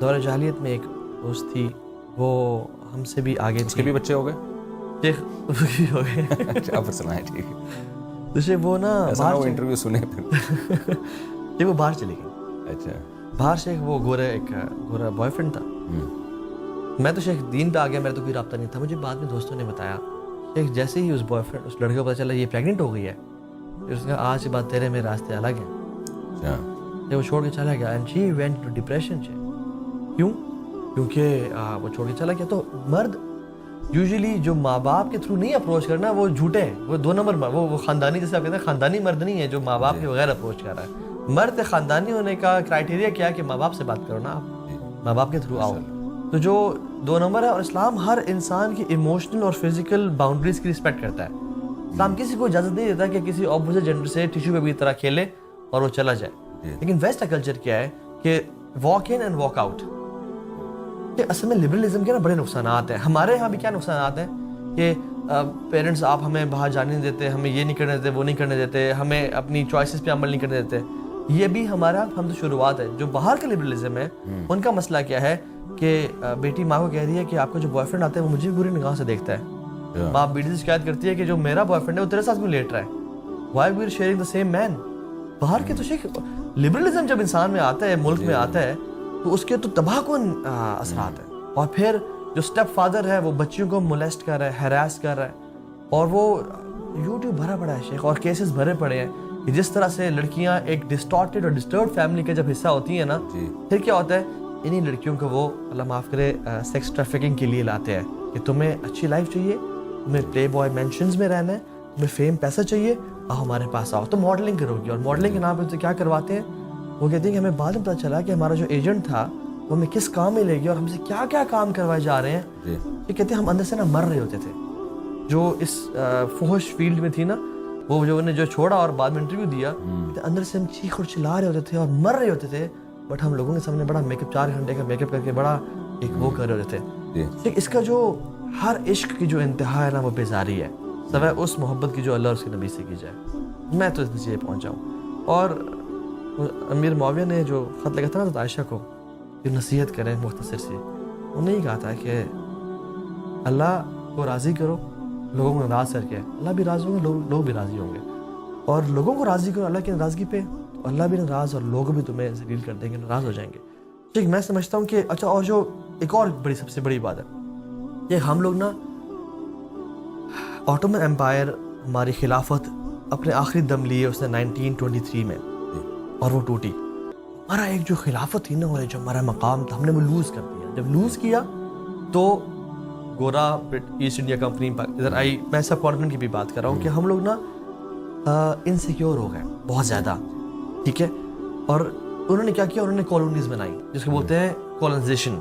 دور جاہلیت میں ایک دوست تھی, وہ ہم سے بھی آگے, اس کے بھی بچے ہو گئے شیخ, ہو گئے. اچھا آپ سنائیں, ٹھیک ہے. تو شیخ وہ نا وہ انٹرویو سنے پھر وہ باہر چلی گئی. اچھا باہر شیخ وہ گورا بوائے فرینڈ تھا. میں تو شیخ دین پہ آ گیا, میرا تو کوئی رابطہ نہیں تھا. مجھے بعد میں دوستوں نے بتایا شیخ جیسے ہی اس بوائے فرینڈ اس لڑکے کو پتہ چلا یہ پریگننٹ ہو گئی ہے, اس نے کہا آج کے بعد تیرے میرے راستے الگ ہیں. وہ چھوڑ کے چلا گیا. And she went to depression. کیوں؟ کیونکہ وہ چھوڑ کے چلا گیا. تو مرد یوزلی جو ماں باپ کے تھرو نہیں اپروچ کرنا, وہ جھوٹے ہیں, وہ 2 نمبر, وہ خاندانی, جیسے آپ کہتے ہیں خاندانی مرد نہیں ہے جو ماں باپ کے بغیر اپروچ کر رہا ہے. مرد خاندانی ہونے کا کرائٹیریا کیا ہے کہ ماں باپ سے بات کرو نا, آپ ماں باپ کے تھرو آؤ. تو جو 2 نمبر ہے, اور اسلام ہر انسان کی ایموشنل اور فزیکل باؤنڈریز کی رسپیکٹ کرتا ہے. اسلام کسی کو اجازت نہیں دیتا کہ کسی اپوزٹ جینڈر سے ٹیشو پیپر کی طرح کھیلے اور وہ چلا جائے. لیکن ویسٹ کا کلچر کیا ہے کہ walk in and walk out. اصل میں لبرلزم کے نا بڑے نقصانات ہیں. ہمارے یہاں بھی کیا نقصانات ہیں کہ پیرنٹس آپ ہمیں باہر جانے نہیں دیتے, ہمیں یہ نہیں کرنے دیتے, وہ نہیں کرنے دیتے, ہمیں اپنی چوائسیز پہ عمل نہیں کرنے دیتے. یہ بھی ہمارا ہم تو شروعات ہے. جو باہر کا لبرلزم ہے ان کا مسئلہ کیا ہے کہ بیٹی ماں کو کہہ رہی ہے کہ آپ کا جو بوائے فرینڈ آتا ہے وہ مجھے بھی بری نگاہ سے دیکھتا ہے. ماں بیٹی سے شکایت کرتی ہے کہ جو میرا بوائے فرینڈ ہے وہ تیرے ساتھ کیوں لیٹ رہا ہے, why we are sharing the same man. باہر کے تو شیخ لبرلزم جب انسان میں آتا ہے, ملک میں آتا ہے, تو اس کے تو تباہ کن اثرات ہیں. اور پھر جو اسٹیپ فادر ہے وہ بچیوں کو مولیسٹ کر رہا ہے, ہیراس کر رہا ہے, اور وہ یوٹیوب بھرا پڑا ہے شیخ, اور کیسز بھرے پڑے ہیں کہ جس طرح سے لڑکیاں ایک ڈسٹارٹیڈ اور ڈسٹربڈ فیملی کا جب حصہ ہوتی ہیں نا, پھر کیا ہوتا ہے, انہی لڑکیوں کو وہ اللہ معاف کرے سیکس ٹریفکنگ کے لیے لاتے ہیں کہ تمہیں اچھی لائف چاہیے, تمہیں پلے بوائے مینشنز میں رہنا ہے, تمہیں فیم پیسہ چاہیے, آؤ ہمارے پاس آؤ, تو ماڈلنگ کرو گی. اور ماڈلنگ کے نام پہ تو کیا کرواتے ہیں, وہ کہتے ہیں کہ ہمیں بعد میں پتہ چلا کہ ہمارا جو ایجنٹ تھا وہ ہمیں کس کام میں لے گیا اور ہم سے کیا کیا کام کروائے جا رہے ہیں. یہ کہتے ہیں ہم اندر سے نا مر رہے ہوتے تھے. جو اس فحش فیلڈ میں تھی نا, وہ جو انہیں جو چھوڑا اور بعد میں انٹرویو دیا, اندر سے ہم چیخ اور چلا رہے ہوتے تھے اور مر رہے ہوتے تھے, بٹ ہم لوگوں کے سامنے بڑا میک اپ 4 گھنٹے کا میک اپ کر کے بڑا ایک وہ کر رہے ہوتے تھے. اس کا جو ہر عشق کی جو انتہا ہے نا وہ بیزاری ہے, سوائے اس محبت کی جو اللہ اور اس کے نبی سے کی جائے. میں تو اس نتیجے پہنچا ہوں. اور امیر معاویہ نے جو خط لکھا تھا نا عائشہ کو کہ نصیحت کریں مختصر سی, انہوں نے یہ کہا تھا کہ اللہ کو راضی کرو, لوگوں کو ناراض کر کے اللہ بھی راضی ہوں گے, لوگ بھی راضی ہوں گے. اور لوگوں کو راضی کرو اللہ کی ناراضگی پہ, تو اللہ بھی ناراض اور لوگ بھی تمہیں ذلیل کر دیں گے, ناراض ہو جائیں گے. ٹھیک, میں سمجھتا ہوں کہ اچھا, اور جو ایک اور بڑی سب سے بڑی بات ہے کہ ہم لوگ نا آٹومن امپائر ہماری خلافت اپنے آخری دم لیے اس نے 1923 میں, اور وہ ٹوٹی. ہمارا ایک جو خلافت تھی نا, اور جو ہمارا مقام تھا, ہم نے وہ لوز کر دیا. جب لوز کیا تو گورا ایسٹ انڈیا کمپنی ادھر آئی. میں سب کانٹیننٹ کی بھی بات کر رہا ہوں کہ ہم لوگ نا انسیکیور ہو گئے بہت زیادہ. ٹھیک ہے, اور انہوں نے کیا کیا, انہوں نے کالونیز بنائی جس کو بولتے ہیں کالونائزیشن.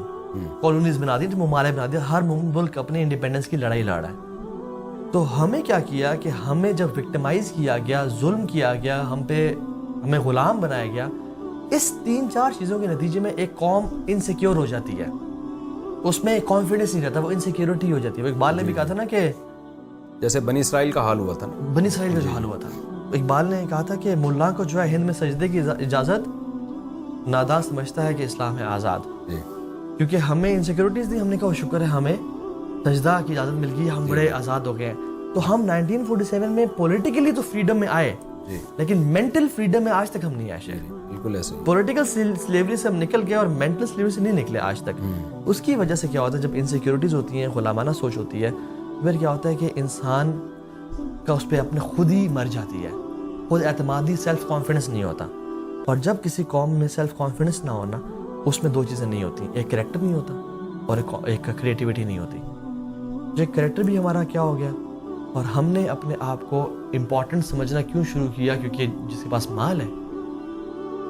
کالونیز بنا دی, ممالک بنا دیا, ہر ملک اپنے انڈیپینڈنس کی لڑائی لڑ رہا ہے. تو ہمیں کیا کیا کہ ہمیں جب وکٹمائز کیا گیا, ظلم کیا گیا, ہمیں غلام بنایا گیا, اس 3-4 چیزوں کے نتیجے میں ایک قوم انسیکیور ہو جاتی ہے, اس میں کانفیڈنس نہیں رہتا, وہ انسیکیورٹی ہو جاتی ہے. اقبال نے بھی کہا تھا نا کہ جیسے بنی اسرائیل کا حال ہوا تھا نا, بنی اسرائیل کا جو حال ہوا تھا, اقبال نے کہا تھا کہ ملا کو جو ہے ہند میں سجدے کی اجازت, ناداں سمجھتا ہے کہ اسلام ہے آزاد. کیونکہ ہمیں انسیکیورٹیز دی, ہم نے کہا شکر ہے ہمیں سجدہ کی اجازت مل گئی, ہم بڑے آزاد ہو گئے ہیں. تو ہم 1947 میں پولیٹیکلی تو فریڈم میں آئے, لیکن مینٹل فریڈم میں آج تک ہم نہیں آئے. بالکل ایسے پولیٹیکل سلیوری سے ہم نکل گئے اور مینٹل سلیوری سے نہیں نکلے آج تک. اس کی وجہ سے کیا ہوتا ہے, جب انسیکیورٹیز ہوتی ہیں, غلامانہ سوچ ہوتی ہے, پھر کیا ہوتا ہے کہ انسان کا اس پہ اپنے خود ہی مر جاتی ہے, خود اعتمادی, سیلف کانفیڈنس نہیں ہوتا. اور جب کسی قوم میں سیلف کانفیڈنس نہ ہونا, اس میں 2 چیزیں نہیں ہوتی, ایک کریکٹر نہیں ہوتا اور ایک کریٹیوٹی نہیں ہوتی. جو کریکٹر بھی ہمارا کیا ہو گیا, اور ہم نے اپنے آپ کو امپورٹنٹ سمجھنا کیوں شروع کیا, کیونکہ جس کے پاس مال ہے.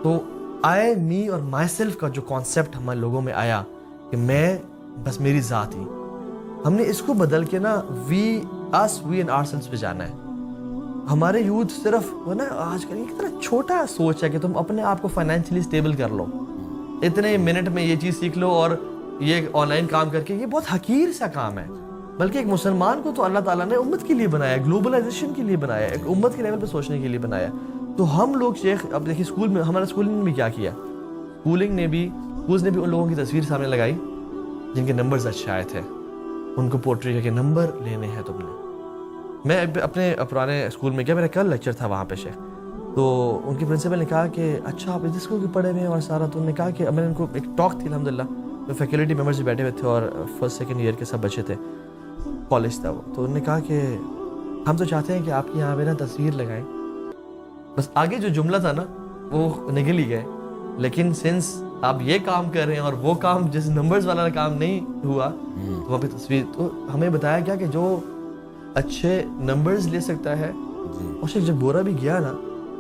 تو آئی, می اور مائی سیلف کا جو کانسیپٹ ہمارے لوگوں میں آیا کہ میں بس میری ذات ہی, ہم نے اس کو بدل کے نا وی اینڈ آر سیلفز پہ جانا ہے. ہمارے یوتھ صرف وہ نا آج کل ایک طرح چھوٹا سوچ ہے کہ تم اپنے آپ کو فائنینشلی اسٹیبل کر لو, اتنے منٹ میں یہ چیز سیکھ لو, اور یہ آن لائن کام کر کے, یہ بہت حقیر سا کام ہے. بلکہ ایک مسلمان کو تو اللہ تعالیٰ نے امت کے لیے بنایا, گلوبلائزیشن کے لیے بنایا, ایک امت کے لیول پہ سوچنے کے لیے بنایا. تو ہم لوگ شیخ, اب دیکھیے اسکول میں ہمارا اسکولنگ نے بھی کیا کیا, اسکولز نے بھی ان لوگوں کی تصویر سامنے لگائی جن کے نمبرز اچھے آئے تھے, ان کو پورٹری کر کے نمبر لینے ہیں تم نے. میں اپنے پرانے اسکول میں گیا, میرا کل لیکچر تھا وہاں پہ شیخ, تو ان کی پرنسپل نے کہا کہ اچھا آپ اس اسکول کے پڑھے ہوئے ہیں اور سارا, تو انہوں نے کہا کہ میں نے ان کو ایک ٹاک تھی الحمدللہ, جو فیکلٹی ممبرز بیٹھے ہوئے تھے اور 1st 2nd ایئر کے سب بچے تھے, کالج تھا وہ. تو انہوں نے کہا کہ ہم تو چاہتے ہیں کہ آپ کی یہاں پہ نا تصویر لگائیں. بس آگے جو جملہ تھا نا وہ نکل ہی گئے, لیکن سنس آپ یہ کام کر رہے ہیں اور وہ کام جس نمبرز والا کام نہیں ہوا, وہاں پہ تصویر. تو ہمیں بتایا گیا کہ جو اچھے نمبرز لے سکتا ہے, اور شیخ جب گورا بھی گیا نا,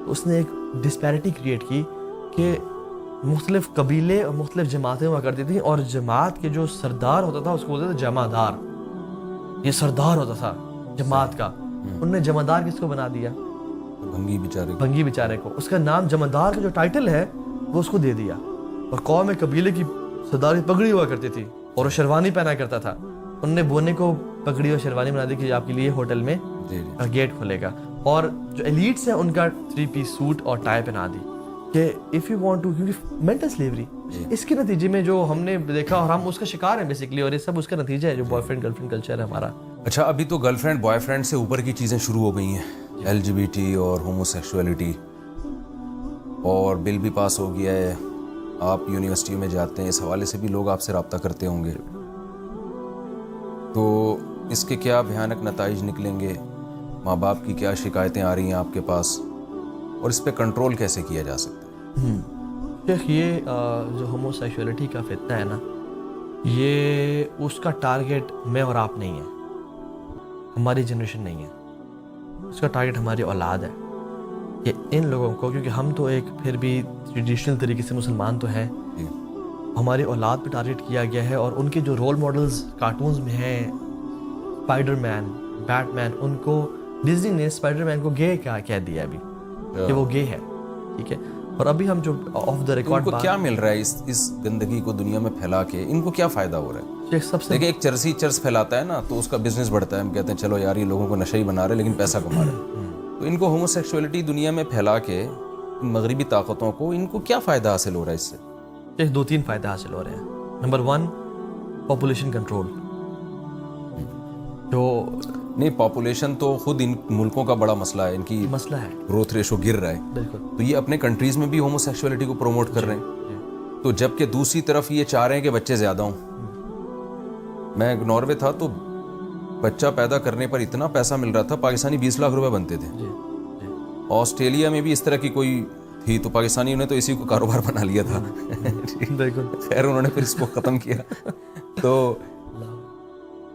اس نے ایک ڈسپیرٹی کریٹ کی کہ مختلف قبیلے اور مختلف جماعتیں ہوا کرتی تھیں, اور جماعت کے جو سردار ہوتا تھا اس کو بولتے تھے جمعدار. یہ سردار ہوتا تھا جماعت کا, انہوں نے جمعدار کس کو بنا دیا, بھنگی بیچارے کو. اس کا نام جمعدار کا جو ٹائٹل ہے وہ اس کو دے دیا. اور قوم قبیلے کی سردار کی پگڑی ہوا کرتی تھی اور وہ شیروانی پہنا کرتا تھا, انہوں نے بونے کو پگڑی اور شیروانی بنا دی کہ آپ کے لیے ہوٹل میں گیٹ کھلے گا. اور جو ایلیٹس ہیں ان کا 3 پیس سوٹ اور ٹائی پہنا دی کہ اف یو وانٹ ٹو, کیونکہ مینٹل سلیوری اس کے نتیجے میں جو ہم نے دیکھا, اور ہم اس کا شکار ہیں بیسکلی, اور یہ سب اس کا نتیجہ ہے جو boy friend girl friend culture ہے ہمارا. اچھا, ابھی تو گرل فرینڈ بوائے فرینڈ سے اوپر کی چیزیں شروع ہو گئی ہیں, LGBT اور ہومو سیکشولیٹی. اور بل بھی پاس ہو گیا ہے, آپ یونیورسٹیوں میں جاتے ہیں, اس حوالے سے بھی لوگ آپ سے رابطہ کرتے ہوں گے, تو اس کے کیا بھیانک نتائج نکلیں گے, ماں باپ کی کیا شکایتیں آ رہی ہیں آپ کے پاس, اور اس پہ کنٹرول کیسے کیا جا سکتا ہے؟ شیخ یہ جو ہومو سیکشولیٹی کا فتنہ ہے نا, یہ اس کا ٹارگیٹ میں اور آپ نہیں ہے, ہماری جنریشن نہیں ہے, اس کا ٹارگیٹ ہماری اولاد ہے. یہ ان لوگوں کو, کیونکہ ہم تو ایک پھر بھی ٹریڈیشنل طریقے سے مسلمان تو ہیں, ہماری اولاد پہ ٹارگیٹ کیا گیا ہے. اور ان کے جو رول ماڈلز کارٹونز میں ہیں, اسپائڈر مین, بیٹ مین, ان کو ڈزنی نے اسپائڈر مین کو گے کہہ دیا ابھی کہ وہ گے ہے, ٹھیک ہے. اور ابھی ہم جو آف دا ریکارڈ, ان کو کیا مل رہا ہے اس گندگی کو دنیا میں پھیلا کے, ان کو کیا فائدہ ہو رہا ہے؟ سب سے دیکھیں, ایک چرسی چرس پھیلاتا ہے نا تو اس کا بزنس بڑھتا ہے, ہم کہتے ہیں چلو یار یہ لوگوں کو نشہ ہی بنا رہے لیکن پیسہ کما رہے. تو ان کو ہومو سیکشولیٹی دنیا میں پھیلا کے ان مغربی طاقتوں کو, ان کو کیا فائدہ حاصل ہو رہا ہے اس سے؟ 2-3 فائدہ حاصل ہو رہے ہیں. Number 1, population control. جو نہیں, پاپولیشن تو خود ان ملکوں کا بڑا مسئلہ ہے, ان کی مسئلہ ہے, گروتھ ریشو گر رہا ہے. بالکل. تو یہ اپنے کنٹریز میں بھی ہومو سیکشولیٹی کو پروموٹ کر رہے ہیں, تو جبکہ دوسری طرف یہ چاہ رہے ہیں کہ بچے زیادہ ہوں. میں ناروے تھا تو بچہ پیدا کرنے پر اتنا پیسہ مل رہا تھا, پاکستانی 20 لاکھ روپے بنتے تھے. آسٹریلیا میں بھی اس طرح کی کوئی تھی تو پاکستانیوں نے تو اسی کو کاروبار بنا لیا تھا. بالکل. خیر انہوں نے پھر اس کو ختم کیا. تو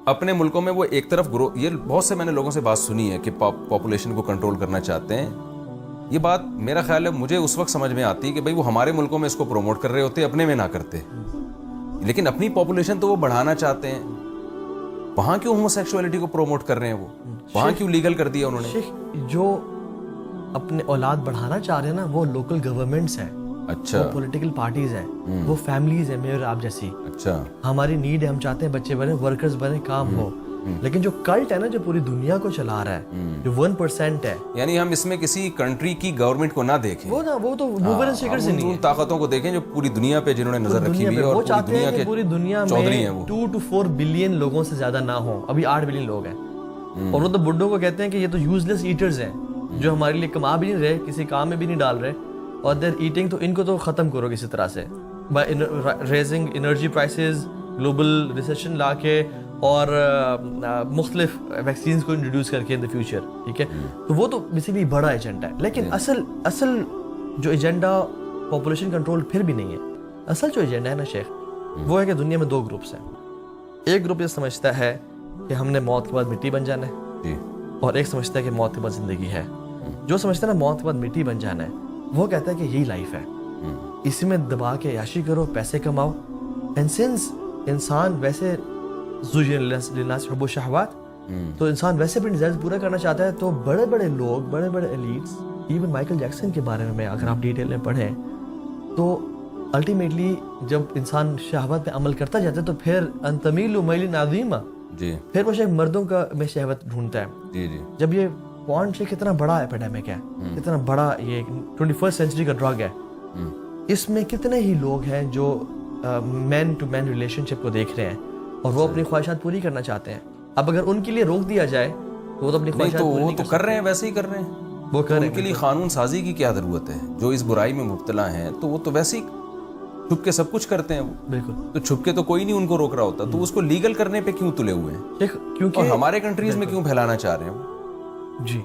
اپنے ملکوں میں وہ ایک طرف یہ بہت سے میں نے لوگوں سے بات سنی ہے کہ پاپولیشن کو کنٹرول کرنا چاہتے ہیں. یہ بات میرا خیال ہے مجھے اس وقت سمجھ میں آتی ہے کہ بھائی وہ ہمارے ملکوں میں اس کو پروموٹ کر رہے ہوتے, اپنے میں نہ کرتے, لیکن اپنی پاپولیشن تو وہ بڑھانا چاہتے ہیں. وہاں کیوں ہومو سیکشولیٹی کو پروموٹ کر رہے ہیں, وہ وہاں کیوں لیگل کر دیا انہوں نے؟ جو اپنے اولاد بڑھانا چاہ رہے ہیں نا, وہ لوکل گورنمنٹس ہیں, اچھا, وہ پولیٹیکل پارٹیز ہیں, وہ فیملیز ہیں میرے آپ جیسی. اچھا, ہماری نیڈ ہے, ہم چاہتے ہیں بچے بنے, ورکرز بنے, کام ہو. لیکن جو کلٹ ہے نا, جو پوری دنیا کو چلا رہا ہے, جو 1% ہے, یعنی ہم اس میں کسی کنٹری کی گورنمنٹ کو نہ دیکھیں, وہ تو موور اینڈ شیکر سے نہیں, ان طاقتوں کو دیکھیں جو پوری دنیا پہ جنہوں نے نظر رکھی ہوئی ہے, اور وہ چاہتے ہیں کہ پوری دنیا میں 2 to 4 بلین لوگوں سے زیادہ نہ ہوں. ابھی 8 بلین لوگ ہیں, اور وہ تو بڈھوں کو کہتے ہیں کہ یہ تو یوزلیس ایٹرز ہیں, جو ہمارے لیے کما بھی نہیں رہے, کسی کام میں بھی نہیں ڈال رہے, اور دیر ایٹنگ, تو ان کو تو ختم کرو کسی طرح سے, by raising energy prices, global recession لا کے, اور مختلف ویکسینز کو انٹروڈیوس کر کے ان دا فیوچر, ٹھیک ہے. تو وہ تو بیسیکلی بڑا ایجنڈا ہے, لیکن اصل جو ایجنڈا پاپولیشن کنٹرول پھر بھی نہیں ہے. اصل جو ایجنڈا ہے نا شیخ, وہ ہے کہ دنیا میں 2 گروپس ہیں. ایک گروپ یہ سمجھتا ہے کہ ہم نے موت کے بعد مٹی بن جانا ہے, اور ایک سمجھتا ہے کہ موت کے بعد زندگی ہے. جو سمجھتا ہے نا موت کے بعد مٹی بن جانا ہے, وہ کہتا ہے کہ یہی لائف ہے, اسی میں دبا کے عیاشی کرو, پیسے کماؤ. اینڈ سنس انسان ویسے حب و شہوات, تو انسان ویسے بھی ڈیزائرز پورا کرنا چاہتا ہے. تو بڑے بڑے لوگ, بڑے بڑے ایلیٹس, ایون مائیکل جیکسن کے بارے میں اگر آپ ڈیٹیل میں پڑھیں, تو الٹیمیٹلی جب انسان شہوت پہ عمل کرتا جاتا ہے تو پھر انتمیل و میل عظیمہ, پھر وہ شاید مردوں کا میں شہوت ڈھونڈتا ہے. جب یہ پورن سے کتنا بڑا ایپیڈیمک ہے, کتنا بڑا یہ 21st سینچری کا ڈرگ ہے, اس میں کتنے ہی لوگ ہیں جو مین ٹو مین ریلیشن شپ کو دیکھ رہے ہیں, اور وہ اپنی خواہشات پوری کرنا چاہتے ہیں. اب اگر ان کے لیے روک دیا جائے تو وہ تو اپنی خواہشات پوری نہیں کر رہے ہیں, ویسے ہی کر رہے ہیں. وہ کر رہے ہیں. ان کے لیے قانون سازی کی کیا ضرورت ہے؟ جو اس برائی میں مبتلا ہیں تو وہ تو ویسے ہی چھپ کے سب کچھ کرتے ہیں. وہ بالکل, تو چھپ کے تو کوئی نہیں ان کو روک رہا ہوتا, تو اس کو لیگل کرنے پہ کیوں تلے ہوئے ہیں؟ کیونکہ ہمارے کنٹریز میں کیوں پھیلانا چاہ رہے ہیں؟ جی,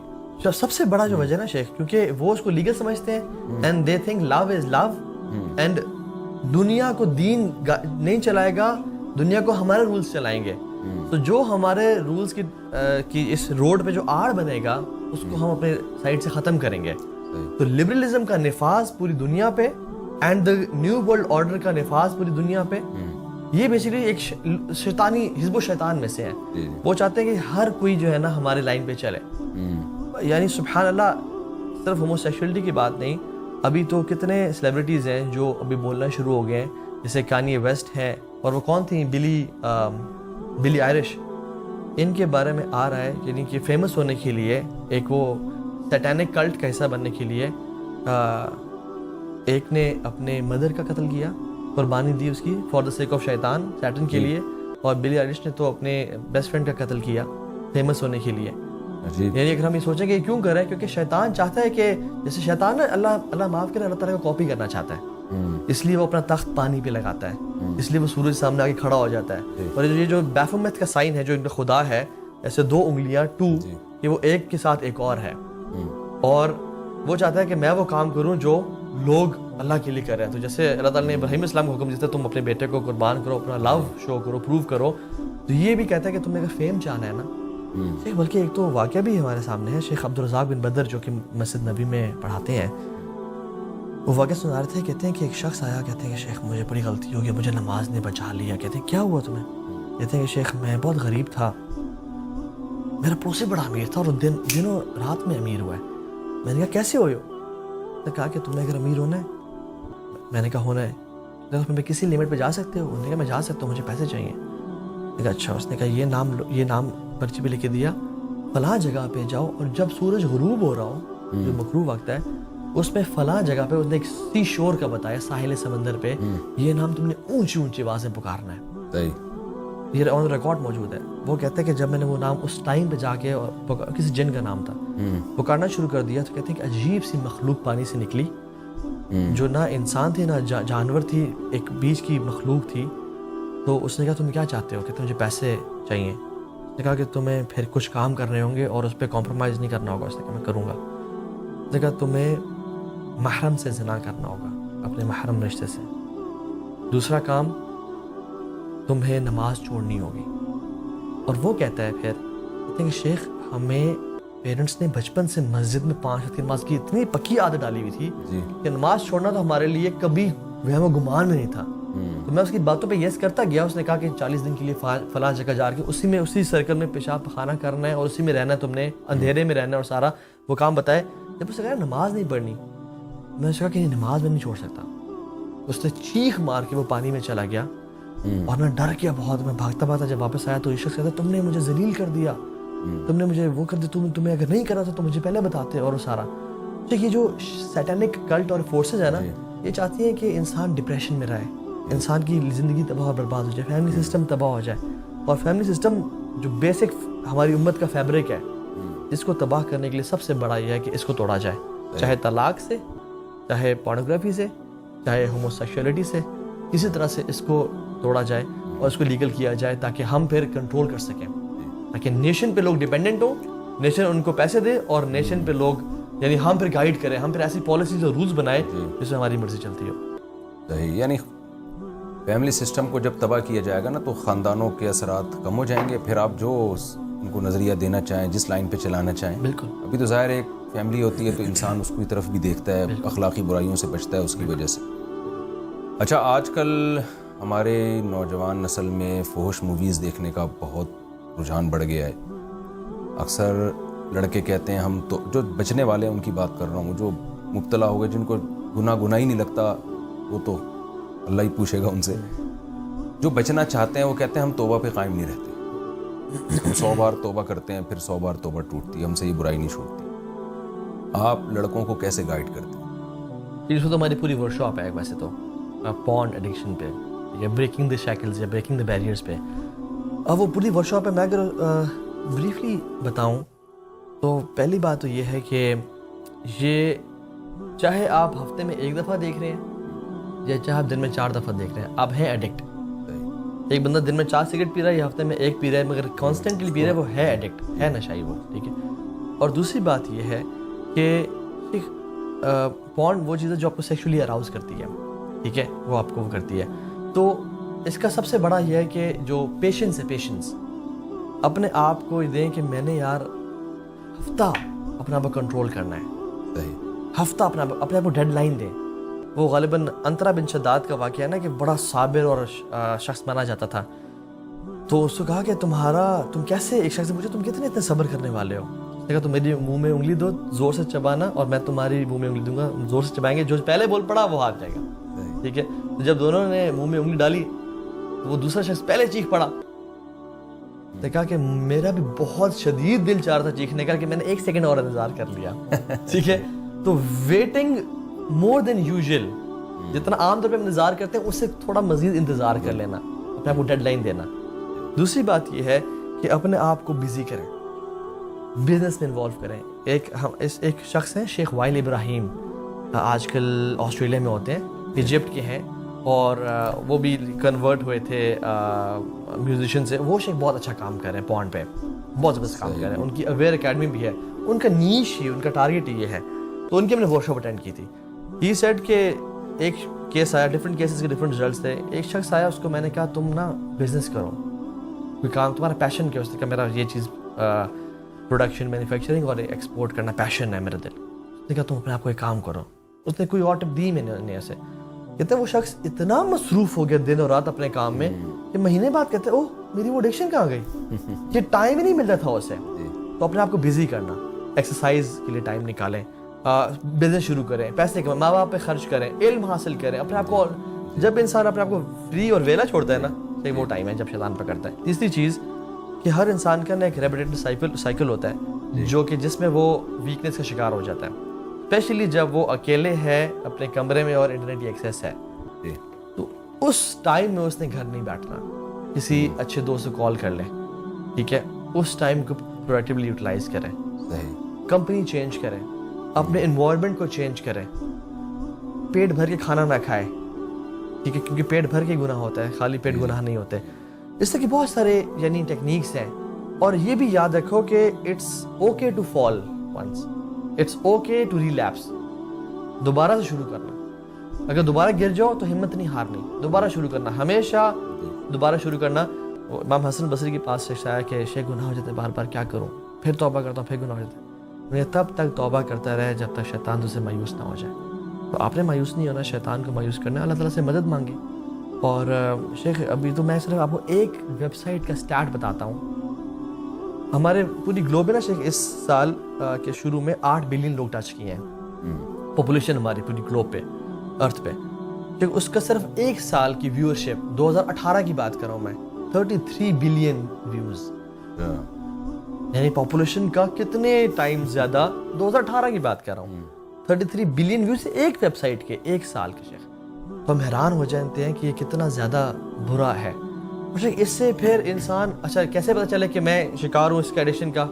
سب سے بڑا جو وجہ نا شیخ, کیونکہ وہ اس کو لیگل سمجھتے ہیں, and they think love is love, and دنیا کو دین نہیں چلائے گا, دنیا کو ہمارے رولز چلائیں گے. تو جو ہمارے رولز کی اس روڈ پہ جو آڑ بنے گا, اس کو ہم اپنے سائڈ سے ختم کریں گے. تو لبرلزم کا نفاذ پوری دنیا پہ, and the new world order کا نفاذ پوری دنیا پہ, یہ بیسیکلی ایک شیطانی حزب و شیطان میں سے ہے. وہ چاہتے ہیں کہ ہر کوئی جو ہے نا ہمارے لائن پہ چلے. یعنی سبحان اللہ, صرف ہومو سیکشولیٹی کی بات نہیں, ابھی تو کتنے سیلیبریٹیز ہیں جو ابھی بولنا شروع ہو گئے ہیں, جیسے کانیے ویسٹ ہیں, اور وہ کون تھیں, بلی آئرش. ان کے بارے میں آ رہا ہے یعنی کہ فیمس ہونے کے لیے, ایک وہ سیٹینک کلٹ کا حصہ بننے کے لیے, ایک نے اپنے مدر کا قتل کیا, قربانی دی اس کی فار دا سیک آف شیطان, سیٹن کے لیے, اور بلی آئرش نے تو اپنے بیسٹ فرینڈ کا قتل کیا فیمس ہونے کے لیے. یعنی اگر ہم یہ سوچیں کہ یہ کیوں کر رہے ہیں، کیونکہ شیطان چاہتا ہے کہ جیسے شیطان اللہ معاف کرے، اللہ تعالیٰ کو کاپی کرنا چاہتا ہے، اس لیے وہ اپنا تخت پانی پہ لگاتا ہے، اس لیے وہ سورج سامنے آ کے کھڑا ہو جاتا ہے. اور یہ جو بیفومیت کا سائن ہے جو ان کا خدا ہے، ایسے 2 انگلیاں 2، کہ وہ ایک کے ساتھ ایک اور ہے، اور وہ چاہتا ہے کہ میں وہ کام کروں جو لوگ اللہ کے لیے کر رہے ہیں. تو جیسے اللہ تعالیٰ نے ابراہیم السلام کو حکم دیا تھا تم اپنے بیٹے کو قربان کرو، اپنا لو شو کرو، پروو کرو، تو یہ بھی کہتا ہے کہ تمہیں اگر فیم چاہنا ہے نا. بلکہ ایک تو واقعہ بھی ہمارے سامنے ہے، شیخ عبدالرزاق بن بدر جو کہ مسجد نبی میں پڑھاتے ہیں، وہ واقعہ سنا رہے تھے. کہتے ہیں کہ ایک شخص آیا، کہتے ہیں کہ شیخ مجھے بڑی غلطی ہو گئی، مجھے نماز نے بچا لیا. کہتے ہیں کیا ہوا تمہیں؟ کہتے ہیں کہ شیخ میں بہت غریب تھا، میرا پڑوسی بڑا امیر تھا اور دنوں رات میں امیر ہوا ہے. میں نے کہا کیسے ہوئے ہو؟ نے کہا کہ تمہیں اگر امیر ہونا ہے. میں نے کہا ہونا ہے. میں کسی لیمٹ پہ جا سکتے ہو؟ انہوں نے کہا میں جا سکتا ہوں، مجھے پیسے چاہیے. میں نے کہا اچھا. اس نے کہا یہ نام پرچی پہ لکھ کے دیا، فلاں جگہ پہ جاؤ اور جب سورج غروب ہو رہا ہو، جو مغروب وقت ہے، اس میں فلاں جگہ پہ اس نے ایک سی شور کا بتایا، ساحل سمندر پہ، یہ نام تم نے اونچی اونچی آواز سے پکارنا ہے. یہ آن ریکارڈ موجود ہے. وہ کہتے ہیں کہ جب میں نے وہ نام اس ٹائم پہ جا کے، کسی جن کا نام تھا، پکارنا شروع کر دیا، تو کہتے ہیں کہ عجیب سی مخلوق پانی سے نکلی، جو نہ انسان تھی نہ جانور تھی، ایک بیچ کی مخلوق تھی. تو اس نے کہا تم کیا چاہتے ہو؟ کہتے ہیں مجھے پیسے چاہیے. اس نے کہا کہ تمہیں پھر کچھ کام کرنے ہوں گے اور اس پہ کمپرومائز نہیں کرنا ہوگا. اس نے کہا میں کروں گا. اس نے کہا تمہیں محرم سے زنا کرنا ہوگا، اپنے محرم رشتے سے. دوسرا کام، تمہیں نماز چھوڑنی ہوگی. اور وہ کہتا ہے پھر کہتے ہیں کہ شیخ ہمیں پیرنٹس نے بچپن سے مسجد میں 5 وقت کی نماز کی اتنی پکی عادت ڈالی ہوئی تھی کہ نماز چھوڑنا تو ہمارے لیے کبھی وہم و گمان میں نہیں تھا. تو میں اس کی باتوں پہ یس کرتا گیا. اس نے کہا کہ 40 دن کے لیے فلاں جگہ جا کے اسی سرکل میں پیشاب پخانہ کرنا ہے اور اسی میں رہنا ہے، تم نے اندھیرے میں رہنا ہے، اور سارا وہ کام بتائے. جب اس نے کہا نماز نہیں پڑھنی، میں نے کہا کہ نماز میں نہیں چھوڑ سکتا. اس نے چیخ مار کے وہ پانی میں چلا گیا اور میں ڈر گیا بہت. میں بھاگتا بھاگتا جب واپس آیا تو یہ شخص کہتا تم نے مجھے ذلیل کر دیا، تم نے مجھے وہ کر دیا، تمہیں اگر نہیں کرا تھا تو مجھے پہلے بتاتے. اور وہ سارا یہ جو سیٹینک کلٹ اور فورسز ہے نا، یہ چاہتی ہیں کہ انسان ڈپریشن میں رہے، انسان کی زندگی تباہ اور برباد ہو جائے، فیملی سسٹم تباہ ہو جائے. اور فیملی سسٹم جو بیسک ہماری امت کا فیبرک ہے، اس کو تباہ کرنے کے لیے سب سے بڑا یہ ہے کہ اس کو توڑا جائے، چاہے طلاق سے، چاہے پورنوگرافی سے، چاہے ہوموسیکشولیٹی سے، کسی طرح سے اس کو توڑا جائے اور اس کو لیگل کیا جائے تاکہ ہم پھر کنٹرول کر سکیں، تاکہ نیشن پہ لوگ ڈیپینڈنٹ ہوں، نیشن ان کو پیسے دے اور نیشن پہ لوگ، یعنی ہم پھر گائیڈ کریں، ہم پھر ایسی پالیسیز اور رولز بنائیں جس سے ہماری مرضی چلتی ہو. صحیح. یعنی فیملی سسٹم کو جب تباہ کیا جائے گا نا تو خاندانوں کے اثرات کم ہو جائیں گے. پھر آپ جو ان کو نظریہ دینا چاہیں، جس لائن پہ چلانا چاہیں، بالکل. ابھی تو ظاہر ہے ایک فیملی ہوتی ہے تو انسان اس کی طرف بھی دیکھتا ہے، اخلاقی برائیوں سے بچتا ہے اس کی وجہ سے. اچھا، آج کل ہمارے نوجوان نسل میں فحش موویز دیکھنے کا بہت رجحان بڑھ گیا ہے. اکثر لڑکے کہتے ہیں ہم تو، جو بچنے والے ہیں ان کی بات کر رہا ہوں، جو مبتلا ہو گئے، جن کو گناہ ہی نہیں لگتا، وہ تو اللہ ہی پوچھے گا ان سے. جو بچنا چاہتے ہیں وہ کہتے ہیں ہم توبہ پہ قائم نہیں رہتے، ہم 100 بار توبہ کرتے ہیں پھر 100 بار توبہ ٹوٹتی ہے، ہم سے یہ برائی نہیں چھوٹتی. آپ لڑکوں کو کیسے گائیڈ کرتے ہیں؟ اس کو تو ہماری پوری ورک شاپ ہے ویسے تو پورن ایڈکشن پہ، یا بریکنگ دی شیکلز یا بریکنگ دی بیریئرز پہ. اب وہ پوری ورک شاپ ہے. میں اگر بریفلی بتاؤں تو پہلی بات تو یہ ہے کہ یہ چاہے آپ ہفتے میں 1 دفعہ دیکھ رہے ہیں یا چاہے آپ دن میں 4 دفعہ دیکھ رہے ہیں، آپ ہیں ایڈکٹ. ایک بندہ دن میں 4 سگریٹ پی رہا ہے یا ہفتے میں 1 پی رہا ہے، مگر کانسٹنٹلی پی رہا ہے، وہ ہے ایڈکٹ، ہے نشائی وہ. ٹھیک ہے. اور دوسری بات یہ ہے کہ پورن وہ چیز ہے جو آپ کو سیکشولی اراؤز کرتی ہے، ٹھیک ہے، وہ آپ کو وہ کرتی ہے. تو اس کا سب سے بڑا یہ ہے کہ جو پیشنس ہے، پیشنس اپنے آپ کو دیں کہ میں نے یار ہفتہ اپنا آپ کو کنٹرول کرنا ہے، ہفتہ اپنے آپ کو ڈیڈ لائن دیں. وہ غالباً انترا بن شداد کا واقعہ ہے نا کہ بڑا صابر اور شخص مانا جاتا تھا. تو اس کو کہا کہ تم کیسے، ایک شخص سے پوچھا تم کتنے اتنے صبر کرنے والے ہو؟ اس نے کہا تم میری منہ میں انگلی دو، زور سے چبانا، اور میں تمہاری منہ میں انگلی دوں گا، زور سے چبائیں گے، جو پہلے بول پڑا وہ ہاتھ جائے گا. ٹھیک ہے. تو جب دونوں نے منہ میں انگلی ڈالی تو وہ دوسرا شخص پہلے چیخ پڑا. نے کہا کہ میرا بھی بہت شدید دل چاہ رہا تھا چیخنے کا کہ میں نے 1 سیکنڈ اور انتظار کر لیا. ٹھیک ہے. تو ویٹنگ مور دین یوزول، جتنا عام طور پہ ہم انتظار کرتے ہیں اس سے تھوڑا مزید انتظار کر لینا، اپنے آپ کو ڈیڈ لائن دینا. دوسری بات یہ ہے کہ اپنے آپ کو بزی کریں. بزنس میں انوالو کریں. ایک شخص ہیں شیخ وائل ابراہیم, آج کل آسٹریلیا میں ہوتے ہیں, ایجپٹ کے ہیں, اور وہ بھی کنورٹ ہوئے تھے میوزیشین سے. وہ شیخ بہت اچھا کام کر رہے ہیں پونڈ پہ, بہت زبردست کام کر رہے ہیں. ان کی اویئر اکیڈمی بھی ہے, ان کا نیش ہی, ان کا ٹارگیٹ ہی یہ ہے. تو ان کی ہم نے ورکشاپ اٹینڈ کی تھی. ہی سیڈ کہ ایک کیس آیا, ڈفرینٹ کیسز کے ڈفرینٹ رزلٹس تھے. ایک شخص آیا, اس کو میں نے کہا تم نا بزنس کرو, کوئی کام, تمہارا پیشن کیا؟ اس نے کہا میرا یہ چیز پروڈکشن, مینوفیکچرنگ اور ایکسپورٹ کرنا پیشن ہے میرا دل. اس نے کہا تم اپنے آپ کو ایک کام کرو. اس نے کوئی اور ٹپ دی میں نے ایسے. کہتے وہ شخص اتنا مصروف ہو گیا دن اور رات اپنے کام میں کہ مہینے بعد کہتے اوہ میری وہ ایڈکشن کہاں گئی, یہ ٹائم ہی نہیں ملتا تھا اسے. تو اپنے آپ کو بزی کرنا, ایکسرسائز کے لیے ٹائم نکالیں, بزنس شروع کریں, پیسے کمائیں, ماں باپ پہ خرچ کریں, علم حاصل کریں اپنے آپ کو. جب انسان اپنے آپ کو فری اور ویلا چھوڑتا ہے نا, وہ ٹائم ہے جب شیطان پکڑتا ہے. تیسری چیز کہ ہر انسان کا نا ایک ریپیٹیٹو سائیکل ہوتا ہے جو کہ جس میں وہ ویکنیس کا شکار ہو جاتا ہے, اسپیشلی جب وہ اکیلے ہے اپنے کمرے میں اور انٹرنیٹ کی ایکسیس ہے. تو اس ٹائم میں اس نے گھر نہیں بیٹھنا, کسی اچھے دوست کو کال کر لیں, ٹھیک ہے, اس ٹائم کو پروڈکٹیولی یوٹیلائز کریں, کمپنی چینج کریں, اپنے انوائرمنٹ کو چینج کریں, پیٹ بھر کے کھانا نہ کھائیں, ٹھیک ہے, کیونکہ پیٹ بھر کے گناہ ہوتا ہے, خالی پیٹ گناہ نہیں ہوتے. اس طرح کے بہت سارے یعنی ٹیکنیکس ہیں. اور یہ بھی یاد رکھو کہ it's okay to fall once, it's okay to relapse. دوبارہ سے شروع کرنا, اگر دوبارہ گر جاؤ تو ہمت نہیں ہارنی, دوبارہ شروع کرنا, ہمیشہ دوبارہ شروع کرنا. امام حسن بصری کے پاس شخص آیا کہ شیخ گناہ ہو جاتے بار بار, کیا کروں, پھر توبہ کرتا ہوں, پھر گناہ ہو جاتے. میں تب تک توبہ کرتا رہے جب تک شیطان تجھ سے مایوس نہ ہو جائے. تو آپ نے مایوس نہیں ہونا, شیطان کو مایوس کرنا, اللہ تعالیٰ سے مدد مانگے. اور شیخ ابھی تو میں صرف آپ کو ایک ویب سائٹ کا اسٹارٹ بتاتا ہوں. ہمارے پوری گلوب میں نا شیخ اس سال کے شروع میں 8 بلین لوگ ٹچ کیے ہیں پاپولیشن ہماری پوری گلوب پہ, ارتھ پہ. کیونکہ اس کا صرف ایک سال کی ویورشپ 2018 کی بات کر رہا ہوں میں, 33 بلین ویوز, یعنی پاپولیشن کا کتنے ٹائم زیادہ, 2018 کی بات کر رہا ہوں, 33 بلین ویوز ایک ویب سائٹ کے ایک سال کے. شیخ تو ہم حیران ہو جاتے ہیں کہ یہ کتنا زیادہ برا ہے. اس سے پھر انسان, اچھا کیسے پتہ چلے کہ میں شکار ہوں اس کے ایڈکشن کا؟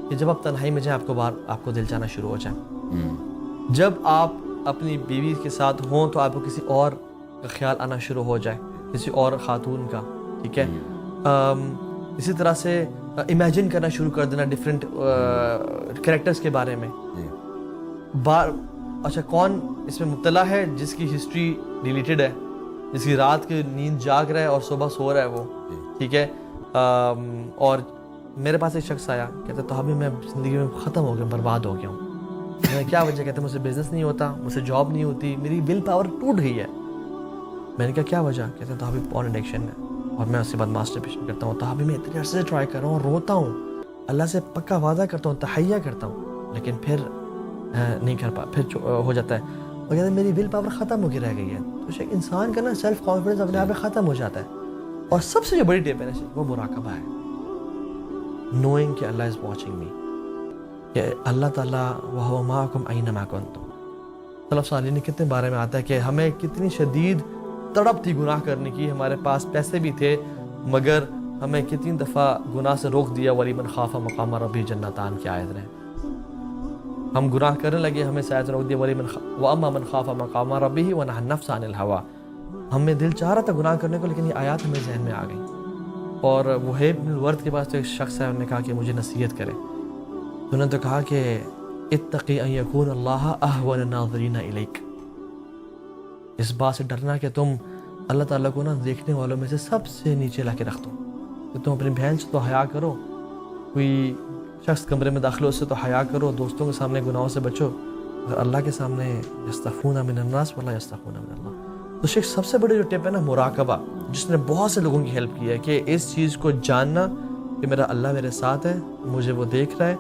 کہ جب آپ تنہائی میں جائیں آپ کو دل چاہنا شروع ہو جائے, جب آپ اپنی بیوی کے ساتھ ہوں تو آپ کو کسی اور کا خیال آنا شروع ہو جائے, کسی اور خاتون کا, ٹھیک ہے. اسی طرح سے امیجن کرنا شروع کر دینا ڈفرینٹ کریکٹرز کے بارے میں. اچھا کون اس میں مبتلا ہے جس کی ہسٹری ڈیلیٹڈ ہے, جس کی رات کی نیند جاگ رہا ہے اور صبح سو رہا ہے وہ, ٹھیک ہے. اور میرے پاس ایک شخص آیا, کہتا تو ابھی میں زندگی میں ختم ہو گیا, برباد ہو گیا ہوں. میں کیا وجہ؟ کہتے مجھ سے بزنس نہیں ہوتا, مجھ سے جاب نہیں ہوتی, میری ول پاور ٹوٹ گئی ہے. میں نے کہا کیا وجہ؟ کہتے ہیں تو ابھی پورن ایڈکشن ہے, اور میں اس کے بعد ماسٹربیشن کرتا ہوں. تو ابھی میں اتنے عرصے سے ٹرائی کر رہا ہوں, روتا ہوں, اللہ سے پکا وعدہ کرتا ہوں, تحیہ کرتا ہوں, لیکن پھر نہیں کر پھر ہو جاتا ہے. اور کہتے ہیں میری ول پاور ختم ہو کے رہ گئی ہے. تو شیخ انسان کا نا سیلف کانفیڈنس اپنے آپ میں ختم ہو جاتا ہے. اور سب سے جو بڑی ٹپ ہے نا شیخ, وہ مراقبہ ہے. نوئنگ کہ اللہ از واچنگ می, کہ اللہ تعالیٰ وَهُوَ مَعَكُمْ أَيْنَمَا كُنْتُمْ. سلف صالحین نے کتنے بارے میں آتا ہے کہ ہمیں کتنی شدید تڑپ تھی گناہ کرنے کی, ہمارے پاس پیسے بھی تھے مگر ہمیں کتنی دفعہ گناہ سے روک دیا. وَلِمَنْ خَافَ مَقَامَ رَبِّهِ جَنَّتَانِ کی آیت رہے, ہم گناہ کرنے لگے, ہمیں شاید روک دیا. وَأَمَّا مَنْ خَافَ مَقَامَ رَبِّهِ وَنَهَى النَّفْسَ عَنِ الْهَوَىٰ. ہمیں دل چاہ رہا تھا گناہ کرنے کو, لیکن یہ آیات ہمیں ذہن میں آ گئی. اور وہیب بن الورد کے پاس ایک شخص ہے, انہوں نے کہا کہ مجھے نصیحت کرے. انہوں نے تو کہا کہ اتقی ان یکون اللہ اہون الناظرین الیک, اس بات سے ڈرنا کہ تم اللہ تعالیٰ کو نا دیکھنے والوں میں سے سب سے نیچے لا کے رکھ دو. کہ تم اپنی بہن سے تو حیا کرو, کوئی شخص کمرے میں داخل ہو اس سے تو حیا کرو, دوستوں کے سامنے گناہوں سے بچو, اگر اللہ کے سامنے یستخفون من الناس ولا یستخفون من اللہ. تو شیخ سب سے بڑی جو ٹپ ہے نا مراقبہ, جس نے بہت سے لوگوں کی ہیلپ کی ہے, کہ اس چیز کو جاننا کہ میرا اللہ میرے ساتھ ہے, مجھے وہ دیکھ رہا ہے,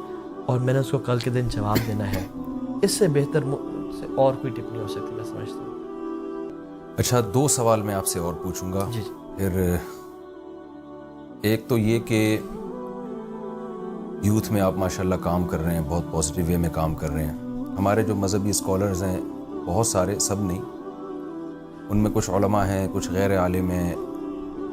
اور میں نے اس کو کل کے دن جواب دینا ہے. اس سے بہتر سے اور کوئی ٹپ نہیں ہو سکتی, میں سمجھتا ہوں. اچھا 2 سوال میں آپ سے اور پوچھوں گا. جی. پھر ایک تو یہ کہ یوتھ میں آپ ماشاءاللہ کام کر رہے ہیں, بہت پازیٹیو وے میں کام کر رہے ہیں. ہمارے جو مذہبی اسکالرز ہیں بہت سارے, سب نہیں, ان میں کچھ علماء ہیں, کچھ غیر عالم ہیں,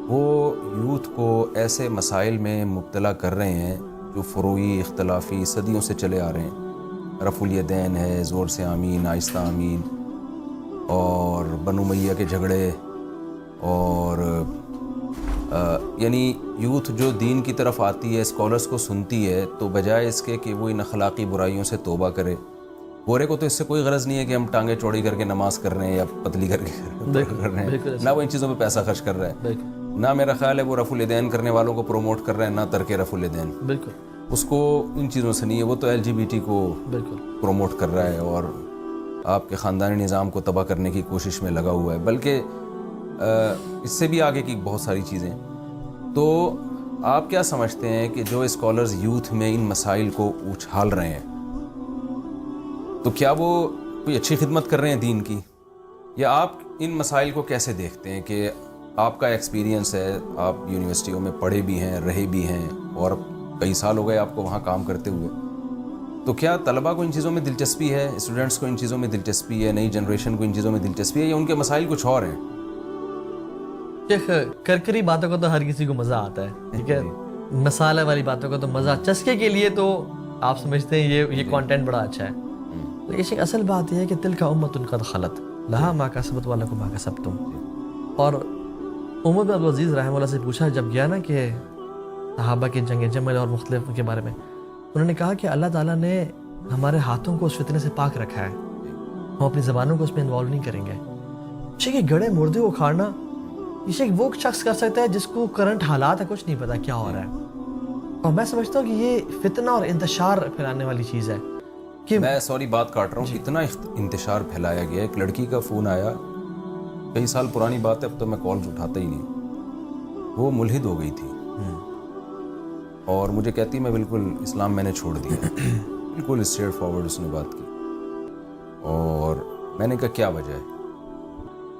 وہ یوتھ کو ایسے مسائل میں مبتلا کر رہے ہیں جو فروعی اختلافی صدیوں سے چلے آ رہے ہیں، رفع الیدین ہے، زور سے آمین، آہستہ آمین، اور بنو امیہ کے جھگڑے، اور یعنی یوتھ جو دین کی طرف آتی ہے، اسکالرس کو سنتی ہے، تو بجائے اس کے کہ وہ ان اخلاقی برائیوں سے توبہ کرے، گورے کو تو اس سے کوئی غرض نہیں ہے کہ ہم ٹانگیں چوڑی کر کے نماز کر رہے ہیں یا پتلی کر کے کر رہے ہیں، نہ وہ ان چیزوں پہ پیسہ خرچ کر رہا ہے، نہ میرا خیال ہے وہ رفع الیدین کرنے والوں کو پروموٹ کر رہا ہے، نہ ترک رفع الیدین، بالکل اس کو ان چیزوں سے نہیں ہے، وہ تو LGBT کو پروموٹ کر رہا ہے اور آپ کے خاندانی نظام کو تباہ کرنے کی کوشش میں لگا ہوا ہے، بلکہ اس سے بھی آگے کی بہت ساری چیزیں۔ تو آپ کیا سمجھتے ہیں کہ جو اسکالرز یوتھ میں ان مسائل کو اچھال رہے ہیں، تو کیا وہ کوئی اچھی خدمت کر رہے ہیں دین کی، یا آپ ان مسائل کو کیسے دیکھتے ہیں کہ آپ کا ایکسپیرینس ہے، آپ یونیورسٹیوں میں پڑھے بھی ہیں، رہے بھی ہیں، اور کئی سال ہو گئے آپ کو وہاں کام کرتے ہوئے، تو کیا طلباء کو ان چیزوں میں دلچسپی ہے، اسٹوڈنٹس کو ان چیزوں میں دلچسپی ہے، نئی جنریشن کو ان چیزوں میں دلچسپی ہے، یا ان کے مسائل کچھ اور ہیں؟ شیخ کرکری باتوں کو تو ہر کسی کو مزہ آتا ہے، ٹھیک ہے، مسالے والی باتوں کو تو مزہ، چسکے کے لیے تو آپ سمجھتے ہیں یہ کانٹینٹ بڑا اچھا ہے، لیکن شیخ اصل بات یہ ہے کہ تلک امۃ قد خلت لہا ما کسبت ولکم ما کسبتم۔ اور عمر بن عبدالعزیز رحمہ اللہ سے پوچھا جب گیا نا کہ صحابہ کی جنگ جمل اور مختلف کے بارے میں، انہوں نے کہا کہ اللہ تعالیٰ نے ہمارے ہاتھوں کو اس فتنے سے پاک رکھا ہے، ہم اپنی زبانوں کو اس میں انوالو نہیں کریں گے۔ شیخ یہ گڑے مردے کو کھاڑنا، یہ شیخ وہ شخص کر سکتا ہے جس کو کرنٹ حالات ہے کچھ نہیں پتا کیا ہو رہا ہے، اور میں سمجھتا ہوں کہ یہ فتنہ اور انتشار پھیلانے والی چیز ہے کہ میں سوری بات کاٹ رہا ہوں، اتنا انتشار پھیلایا گیا، ایک لڑکی کا فون آیا، کئی سال پرانی بات ہے، اب تو میں کالز اٹھاتا ہی نہیں، وہ ملحد ہو گئی تھی اور مجھے کہتی میں بالکل اسلام میں نے چھوڑ دیا، بالکل اسٹریٹ فارورڈ اس نے بات کی، اور میں نے کہا کیا وجہ ہے؟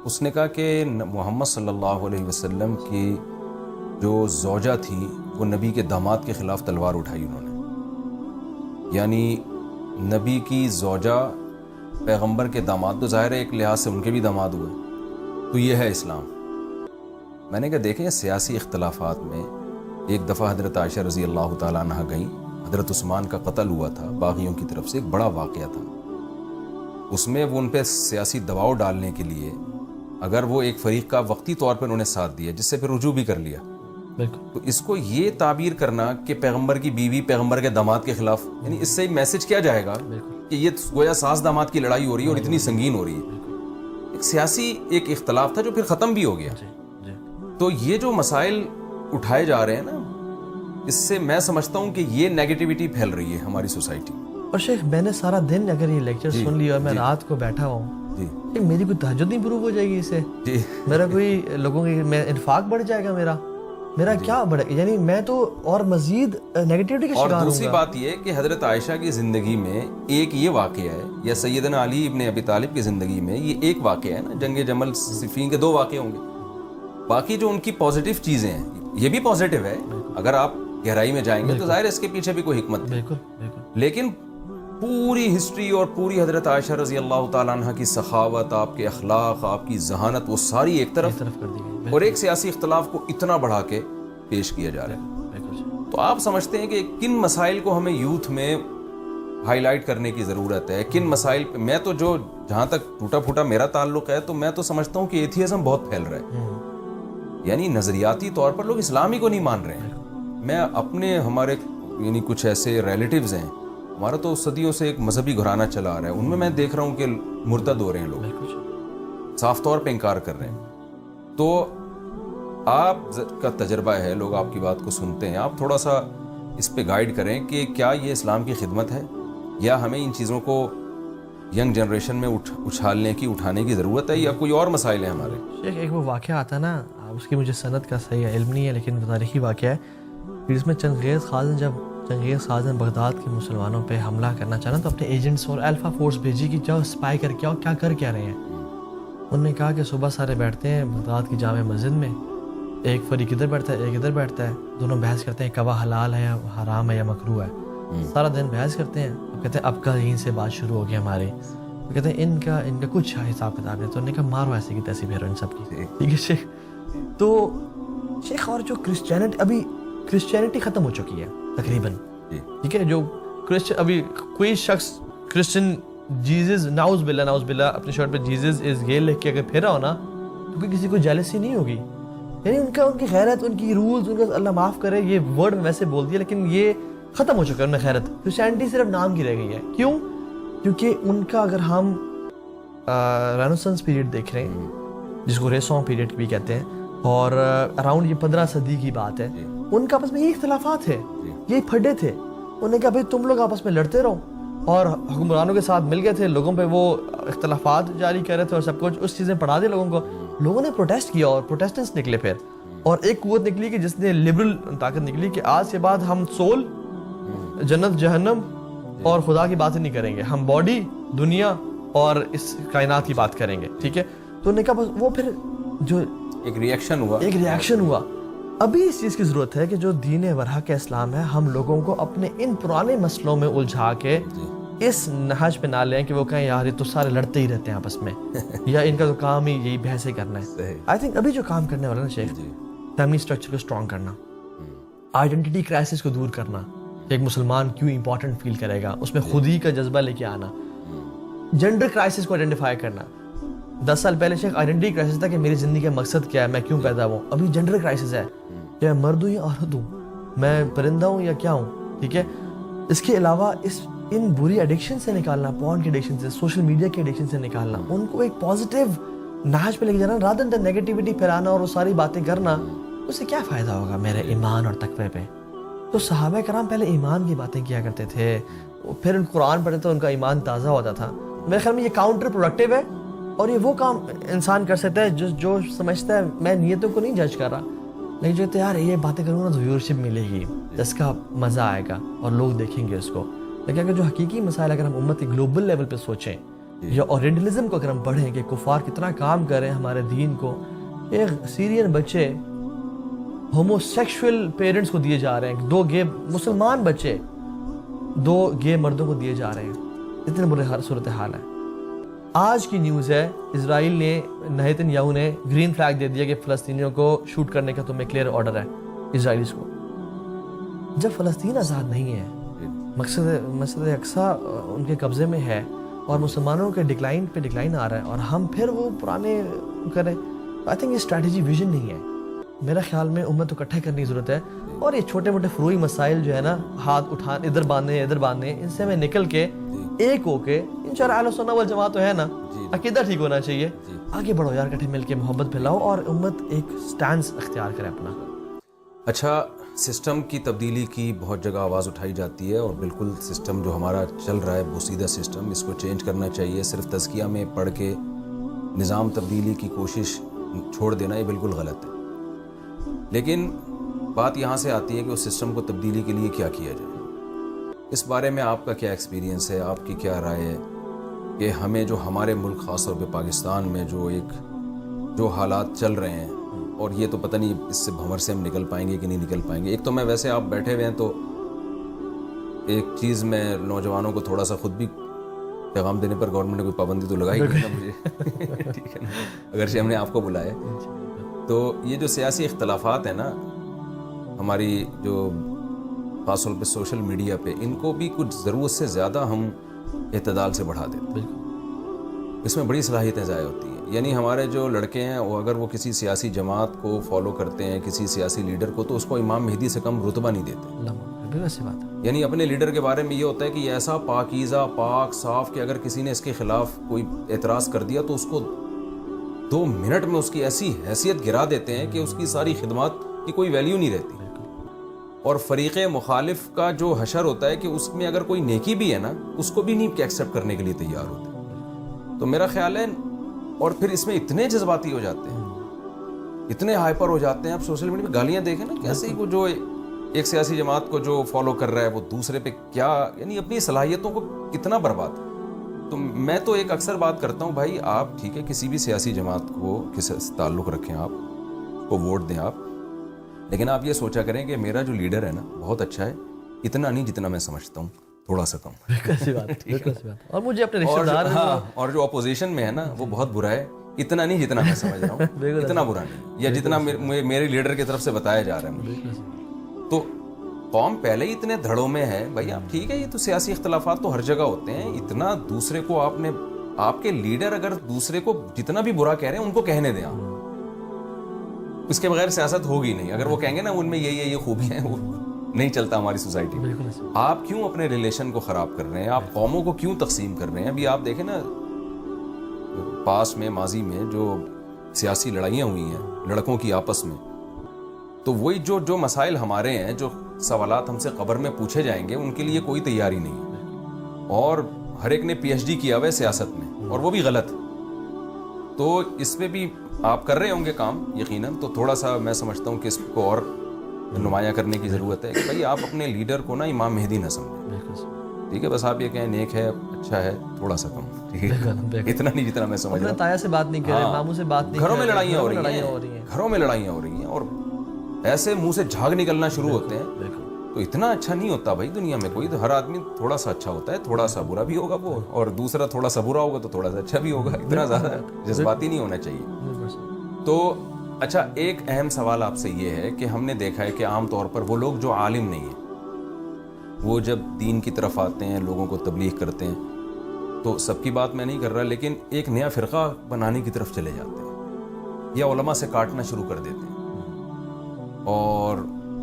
اس نے کہا کہ محمد صلی اللہ علیہ وسلم کی جو زوجہ تھی وہ نبی کے داماد کے خلاف تلوار اٹھائی انہوں نے، یعنی نبی کی زوجہ پیغمبر کے داماد، تو ظاہر ہے ایک لحاظ سے ان کے بھی داماد ہوئے، تو یہ ہے اسلام۔ میں نے کہا دیکھیں سیاسی اختلافات میں ایک دفعہ حضرت عائشہ رضی اللہ تعالیٰ عنہ گئیں، حضرت عثمان کا قتل ہوا تھا باغیوں کی طرف سے، ایک بڑا واقعہ تھا، اس میں وہ ان پہ سیاسی دباؤ ڈالنے کے لیے اگر وہ ایک فریق کا وقتی طور پر انہوں نے ساتھ دیا جس سے پھر رجوع بھی کر لیا، تو اس کو یہ تعبیر کرنا کہ پیغمبر کی بیوی پیغمبر کے داماد کے خلاف، یعنی اس سے میسج کیا جائے گا کہ یہ گویا ساس داماد کی لڑائی ہو رہی ہے اور اتنی سنگین ہو رہی ہے، ایک سیاسی ایک اختلاف تھا جو پھر ختم بھی ہو گیا۔ تو یہ جو مسائل اٹھائے جا رہے ہیں نا، اس سے میں سمجھتا ہوں کہ یہ نیگیٹیوٹی پھیل رہی ہے ہماری سوسائٹی میں۔ اور شیخ میں نے سارا دن اگر یہ لیکچر سن لیا اور میں رات کو بیٹھا ہوں، میری کوئی تہجد نہیں پروف ہو جائے گی اس سے، میرا کوئی لوگوں کی میں انفاق بڑھ جائے گا، میرا کیا بڑھے، یعنی میں تو اور مزید نیگیٹیوٹی کا شکار ہوں گا۔ اور دوسری بات یہ کہ حضرت عائشہ کی زندگی میں ایک یہ واقعہ ہے، یا سیدنا علی ابن ابی طالب کی زندگی میں یہ ایک واقعہ ہے نا، جنگ جمل صفین کے 2 واقعے ہوں گے، باقی جو ان کی پازیٹیو چیزیں ہیں یہ بھی پازیٹیو ہے، اگر آپ گہرائی میں جائیں گے تو ظاہر ہے اس کے پیچھے بھی کوئی حکمت ہے، لیکن پوری ہسٹری اور پوری حضرت عائشہ رضی اللہ تعالیٰ عنہ کی سخاوت، آپ کے اخلاق، آپ کی ذہانت، وہ ساری ایک طرف کر دی گئی، اور ایک سیاسی اختلاف کو اتنا بڑھا کے پیش کیا جا رہا ہے۔ تو آپ سمجھتے ہیں کہ کن مسائل کو ہمیں یوتھ میں ہائی لائٹ کرنے کی ضرورت ہے، کن مسائل پہ؟ میں تو جو جہاں تک ٹوٹا پھوٹا میرا تعلق ہے تو میں تو سمجھتا ہوں کہ ایتھیزم بہت پھیل رہا ہے، یعنی نظریاتی طور پر لوگ اسلام ہی کو نہیں مان رہے ہیں۔ میں اپنے ہمارے یعنی کچھ ایسے ریلیٹیوز ہیں، ہمارا تو صدیوں سے ایک مذہبی گھرانہ چلا آ رہا ہے، ان میں دیکھ رہا ہوں کہ مرتد ہو رہے ہیں لوگ، صاف طور پہ انکار کر رہے ہیں۔ تو آپ کا تجربہ ہے، لوگ آپ کی بات کو سنتے ہیں، آپ تھوڑا سا اس پہ گائیڈ کریں کہ کیا یہ اسلام کی خدمت ہے، یا ہمیں ان چیزوں کو ینگ جنریشن میں اٹھانے کی ضرورت ہے، یا کوئی اور مسائل ہیں ہمارے؟ شیخ ایک وہ واقعہ آتا ہے نا، اس کی مجھے سند کا صحیح علم نہیں ہے لیکن تاریخی واقعہ ہے، جس میں چنگیز خازن بغداد کے مسلمانوں پہ حملہ کرنا چاہنا تو اپنے ایجنٹس اور الفا فورس بھیجی کہ جاؤ اسپائی کر کے آؤ کیا کر کیا رہے ہیں۔ انہوں نے کہا کہ صبح سارے بیٹھتے ہیں بغداد کی جامع مسجد میں، ایک فریق ادھر بیٹھتا ہے ایک ادھر بیٹھتا ہے، دونوں بحث کرتے ہیں کوا حلال ہے یا حرام ہے یا مکروہ ہے، سارا دن بحث کرتے ہیں، اب کہتے ہیں اب کا یہیں سے بات شروع ہو گئی ہماری، وہ کہتے ہیں ان کا کچھ حساب کتاب نہیں، تو انہوں نے کہا مارو ایسے کی تیسی پھیرو ان سب کی، ٹھیک ہے شیخ۔ تو شیخ اور جو کرسچینٹی ختم ہو چکی ہے تقریباً، ٹھیک ہے. جو کرسچن ابھی کوئی شخص کرسچن جیزس ناؤز باللہ اپنی شرٹ پہ جیزس از گے لکھ کے اگر پھیرا ہو نا تو کوئی کسی کو جیلسی نہیں ہوگی. یعنی ان کی غیرت, ان کی رولز, ان کا اللہ معاف کرے یہ ورڈ میں ویسے بول دیا لیکن یہ ختم ہو چکا ہے ان میں غیرت. کرسچینٹی صرف نام کی رہ گئی ہے. کیوں؟ کیونکہ ان کا اگر ہم رینیسانس پیریڈ دیکھ رہے ہیں جس کو ریسون پیریڈ بھی کہتے ہیں اور اراؤنڈ یہ 15 صدی کی بات ہے, ان کا آپس میں یہ اختلافات تھے, یہی پھڈے تھے. انہوں نے کہا بھائی تم لوگ آپس میں لڑتے رہو, اور حکمرانوں کے ساتھ مل گئے تھے, لوگوں پہ وہ اختلافات جاری کر رہے تھے اور سب کچھ اس چیزیں پڑھا دی لوگوں کو. لوگوں نے پروٹیسٹ کیا اور پروٹیسٹنٹس نکلے پھر, اور ایک قوت نکلی کہ جس نے لبرل طاقت نکلی کہ آج کے بعد ہم سول, جنت جہنم اور خدا کی باتیں نہیں کریں گے, ہم باڈی, دنیا اور اس کائنات کی بات کریں گے. ٹھیک ہے, تو انہوں نے کہا وہ پھر جو ایک ریئیکشن ہوا. ابھی اس چیز کی ضرورت ہے کہ جو دین برحق اسلام ہے ہم لوگوں کو اپنے ان پرانے مسئلوں میں الجھا کے اس نہج پہ نہ لیں کہ وہ کہیں یار یہ تو سارے لڑتے ہی رہتے ہیں آپس میں یا ان کا تو کام ہی یہی بحثیں کرنا ہے. آئی تھنک ابھی جو کام کرنے والا نا شیخ, فیملی اسٹرکچر کو اسٹرانگ کرنا, آئیڈینٹی کرائسس کو دور کرنا کہ ایک مسلمان کیوں امپورٹنٹ فیل کرے گا, اس میں خودی کا جذبہ لے کے آنا, جینڈر کرائسس کو آئیڈینٹیفائی کرنا. 10 سال پہلے شیخ آئیڈینٹی کرائسس تھا کہ میری زندگی کا مقصد کیا ہے, میں کیوں پیدا ہوں. ابھی جینڈر کرائسس ہے کہ میں مرد ہوں یا عورت ہوں, میں پرندہ ہوں یا کیا ہوں. ٹھیک ہے, اس کے علاوہ ان بری ایڈکشن سے نکالنا, پورن کی ایڈکشن سے, سوشل میڈیا کی ایڈکشن سے نکالنا, ان کو ایک پازیٹیو نہج پہ لے کے جانا رادر دین نیگیٹیوٹی پھیلانا اور وہ ساری باتیں کرنا. اس سے کیا فائدہ ہوگا میرے ایمان اور تقوی پہ. تو صحابہ کرام پہلے ایمان کی باتیں کیا کرتے تھے, پھر قرآن پڑھتے تو ان کا ایمان تازہ ہوتا تھا. میرے خیال میں یہ کاؤنٹر پروڈکٹیو ہے اور یہ وہ کام انسان کر سکتا ہے جو سمجھتا ہے میں نیتوں کو نہیں جج کر رہا, لیکن جو یار یہ باتیں کروں گا تو ویورشپ ملے گی, جس کا مزہ آئے گا اور لوگ دیکھیں گے اس کو. لیکن اگر جو حقیقی مسائل اگر ہم امت کے گلوبل لیول پہ سوچیں یا اورینٹلزم کو اگر ہم پڑھیں کہ کفار کتنا کام کر رہے ہیں ہمارے دین کو, ایک سیرین بچے ہومو سیکشول پیرنٹس کو دیے جا رہے ہیں, 2 گے مسلمان بچے 2 گے مردوں کو دیے جا رہے ہیں, اتنے برے صورتحال ہے. آج کی نیوز ہے اسرائیل نے, نیتن یاہو نے گرین فلیگ دے دیا کہ فلسطینیوں کو شوٹ کرنے کا تمہیں کلیئر آرڈر ہے اسرائیلیز کو. جب فلسطین آزاد نہیں ہے, مسجد اقصیٰ ان کے قبضے میں ہے اور مسلمانوں کے ڈکلائن پہ ڈکلائن آ رہا ہے, اور ہم پھر وہ پرانے کریں, آئی تھنک یہ اسٹریٹجی ویژن نہیں ہے. میرا خیال میں امت کو اکٹھے کرنے کی ضرورت ہے, اور یہ چھوٹے موٹے فروئی مسائل جو ہے نا, ہاتھ اٹھانے ادھر باندھنے ان سے ہمیں نکل کے ایک ہو کے انشاءاللہ اہل سنت والجماعت تو ہے نا, عقیدہ ٹھیک ہونا چاہیے, آگے بڑھو یار, اکٹھے مل کے محبت پھیلاؤ اور امت ایک سٹانس اختیار کرے اپنا. اچھا, سسٹم کی تبدیلی کی بہت جگہ آواز اٹھائی جاتی ہے, اور بالکل سسٹم جو ہمارا چل رہا ہے بوسیدہ سسٹم, اس کو چینج کرنا چاہیے. صرف تزکیہ میں پڑھ کے نظام تبدیلی کی کوشش چھوڑ دینا یہ بالکل غلط ہے. لیکن بات یہاں سے آتی ہے کہ اس سسٹم کو تبدیلی کے لیے کیا کیا جائے. اس بارے میں آپ کا کیا ایکسپیرینس ہے, آپ کی کیا رائے ہے کہ ہمیں جو ہمارے ملک خاص طور پہ پاکستان میں جو حالات چل رہے ہیں, اور یہ تو پتہ نہیں اس سے بھنور سے ہم نکل پائیں گے کہ نہیں نکل پائیں گے. ایک تو میں ویسے آپ بیٹھے ہوئے ہیں تو ایک چیز میں نوجوانوں کو تھوڑا سا خود بھی پیغام دینے پر گورنمنٹ نے کوئی پابندی تو لگائی نہیں نا مجھے, ٹھیک ہے نا, اگرچہ ہم نے آپ کو بلایا. تو یہ جو سیاسی اختلافات ہیں نا ہماری, جو خاص طور پہ سوشل میڈیا پہ, ان کو بھی کچھ ضرورت سے زیادہ ہم اعتدال سے بڑھا دیتے ہیں. اس میں بڑی صلاحیتیں ضائع ہوتی ہیں. یعنی ہمارے جو لڑکے ہیں وہ اگر وہ کسی سیاسی جماعت کو فالو کرتے ہیں, کسی سیاسی لیڈر کو, تو اس کو امام مہدی سے کم رتبہ نہیں دیتے. ویسی بات ہے. یعنی اپنے لیڈر کے بارے میں یہ ہوتا ہے کہ یہ ایسا پاکیزہ, پاک, صاف کہ اگر کسی نے اس کے خلاف کوئی اعتراض کر دیا تو اس کو 2 منٹ میں اس کی ایسی حیثیت گرا دیتے ہیں کہ اس کی ساری خدمات کی کوئی ویلیو نہیں رہتی. اور فریق مخالف کا جو حشر ہوتا ہے کہ اس میں اگر کوئی نیکی بھی ہے نا, اس کو بھی نہیں ایکسیپٹ کرنے کے لیے تیار ہوتے. تو میرا خیال ہے, اور پھر اس میں اتنے جذباتی ہو جاتے ہیں, اتنے ہائپر ہو جاتے ہیں. آپ سوشل میڈیا پہ گالیاں دیکھیں نا, کیسے ہی جو ایک سیاسی جماعت کو جو فالو کر رہا ہے وہ دوسرے پہ کیا, یعنی اپنی صلاحیتوں کو کتنا برباد. تو میں تو ایک اکثر بات کرتا ہوں, بھائی آپ ٹھیک ہے کسی بھی سیاسی جماعت کو کس تعلق رکھیں, آپ کو ووٹ دیں آپ, لیکن آپ یہ سوچا کریں کہ میرا جو لیڈر ہے نا بہت اچھا ہے, اتنا نہیں جتنا میں سمجھتا ہوں, تھوڑا سا کم. اور مجھے اپنے رشتہ دار, اور جو اپوزیشن میں ہے نا وہ بہت برا ہے, اتنا نہیں جتنا میں سمجھ رہا ہوں, اتنا برا نہیں, یا جتنا میرے لیڈر کی طرف سے بتایا جا رہا ہے. تو قوم پہلے ہی اتنے دھڑوں میں ہے بھائی. آپ ٹھیک ہے یہ تو سیاسی اختلافات تو ہر جگہ ہوتے ہیں, اتنا دوسرے کو آپ کے لیڈر اگر دوسرے کو جتنا بھی برا کہہ رہے ہیں ان کو کہنے دیں آپ, اس کے بغیر سیاست ہوگی نہیں. اگر وہ کہیں گے نا ان میں یہ خوبیاں ہیں, وہ نہیں چلتا ہماری سوسائٹی میں. آپ کیوں اپنے ریلیشن کو خراب کر رہے ہیں, آپ قوموں کو کیوں تقسیم کر رہے ہیں؟ ابھی آپ دیکھیں نا پاس میں ماضی میں جو سیاسی لڑائیاں ہوئی ہیں لڑکوں کی آپس میں, تو وہی جو مسائل ہمارے ہیں, جو سوالات ہم سے قبر میں پوچھے جائیں گے, ان کے لیے کوئی تیاری نہیں ہے. اور ہر ایک نے پی ایچ ڈی کیا ہوا ہے سیاست میں, اور وہ بھی غلط. تو اس میں بھی آپ کر رہے ہوں گے کام یقیناً, تو تھوڑا سا میں سمجھتا ہوں کہ اس کو اور نمایاں کرنے کی ضرورت ہے کہ بھائی آپ اپنے لیڈر کو نا امام مہدی نہ سمجھیں. ٹھیک ہے, بس آپ یہ کہیں نیک ہے, اچھا ہے, تھوڑا سا کم, ٹھیک ہے, اتنا نہیں جتنا میں سمجھ رہا ہوں. تایا سے بات نہیں کر رہے, ماموں سے بات نہیں, گھروں میں لڑائیاں ہو رہی ہیں, گھروں میں لڑائیاں ہو رہی ہیں, اور ایسے منہ سے جھاگ نکلنا شروع ہوتے ہیں. تو اتنا اچھا نہیں ہوتا بھائی دنیا میں کوئی, تو ہر آدمی تھوڑا سا اچھا ہوتا ہے, تھوڑا سا برا بھی ہوگا وہ, اور دوسرا تھوڑا سا برا ہوگا تو تھوڑا سا اچھا بھی ہوگا. اتنا زیادہ جذباتی نہیں ہونا چاہیے. تو اچھا, ایک اہم سوال آپ سے یہ ہے کہ ہم نے دیکھا ہے کہ عام طور پر وہ لوگ جو عالم نہیں ہیں, وہ جب دین کی طرف آتے ہیں, لوگوں کو تبلیغ کرتے ہیں, تو سب کی بات میں نہیں کر رہا, لیکن ایک نیا فرقہ بنانے کی طرف چلے جاتے ہیں, یا علماء سے کاٹنا شروع کر دیتے ہیں, اور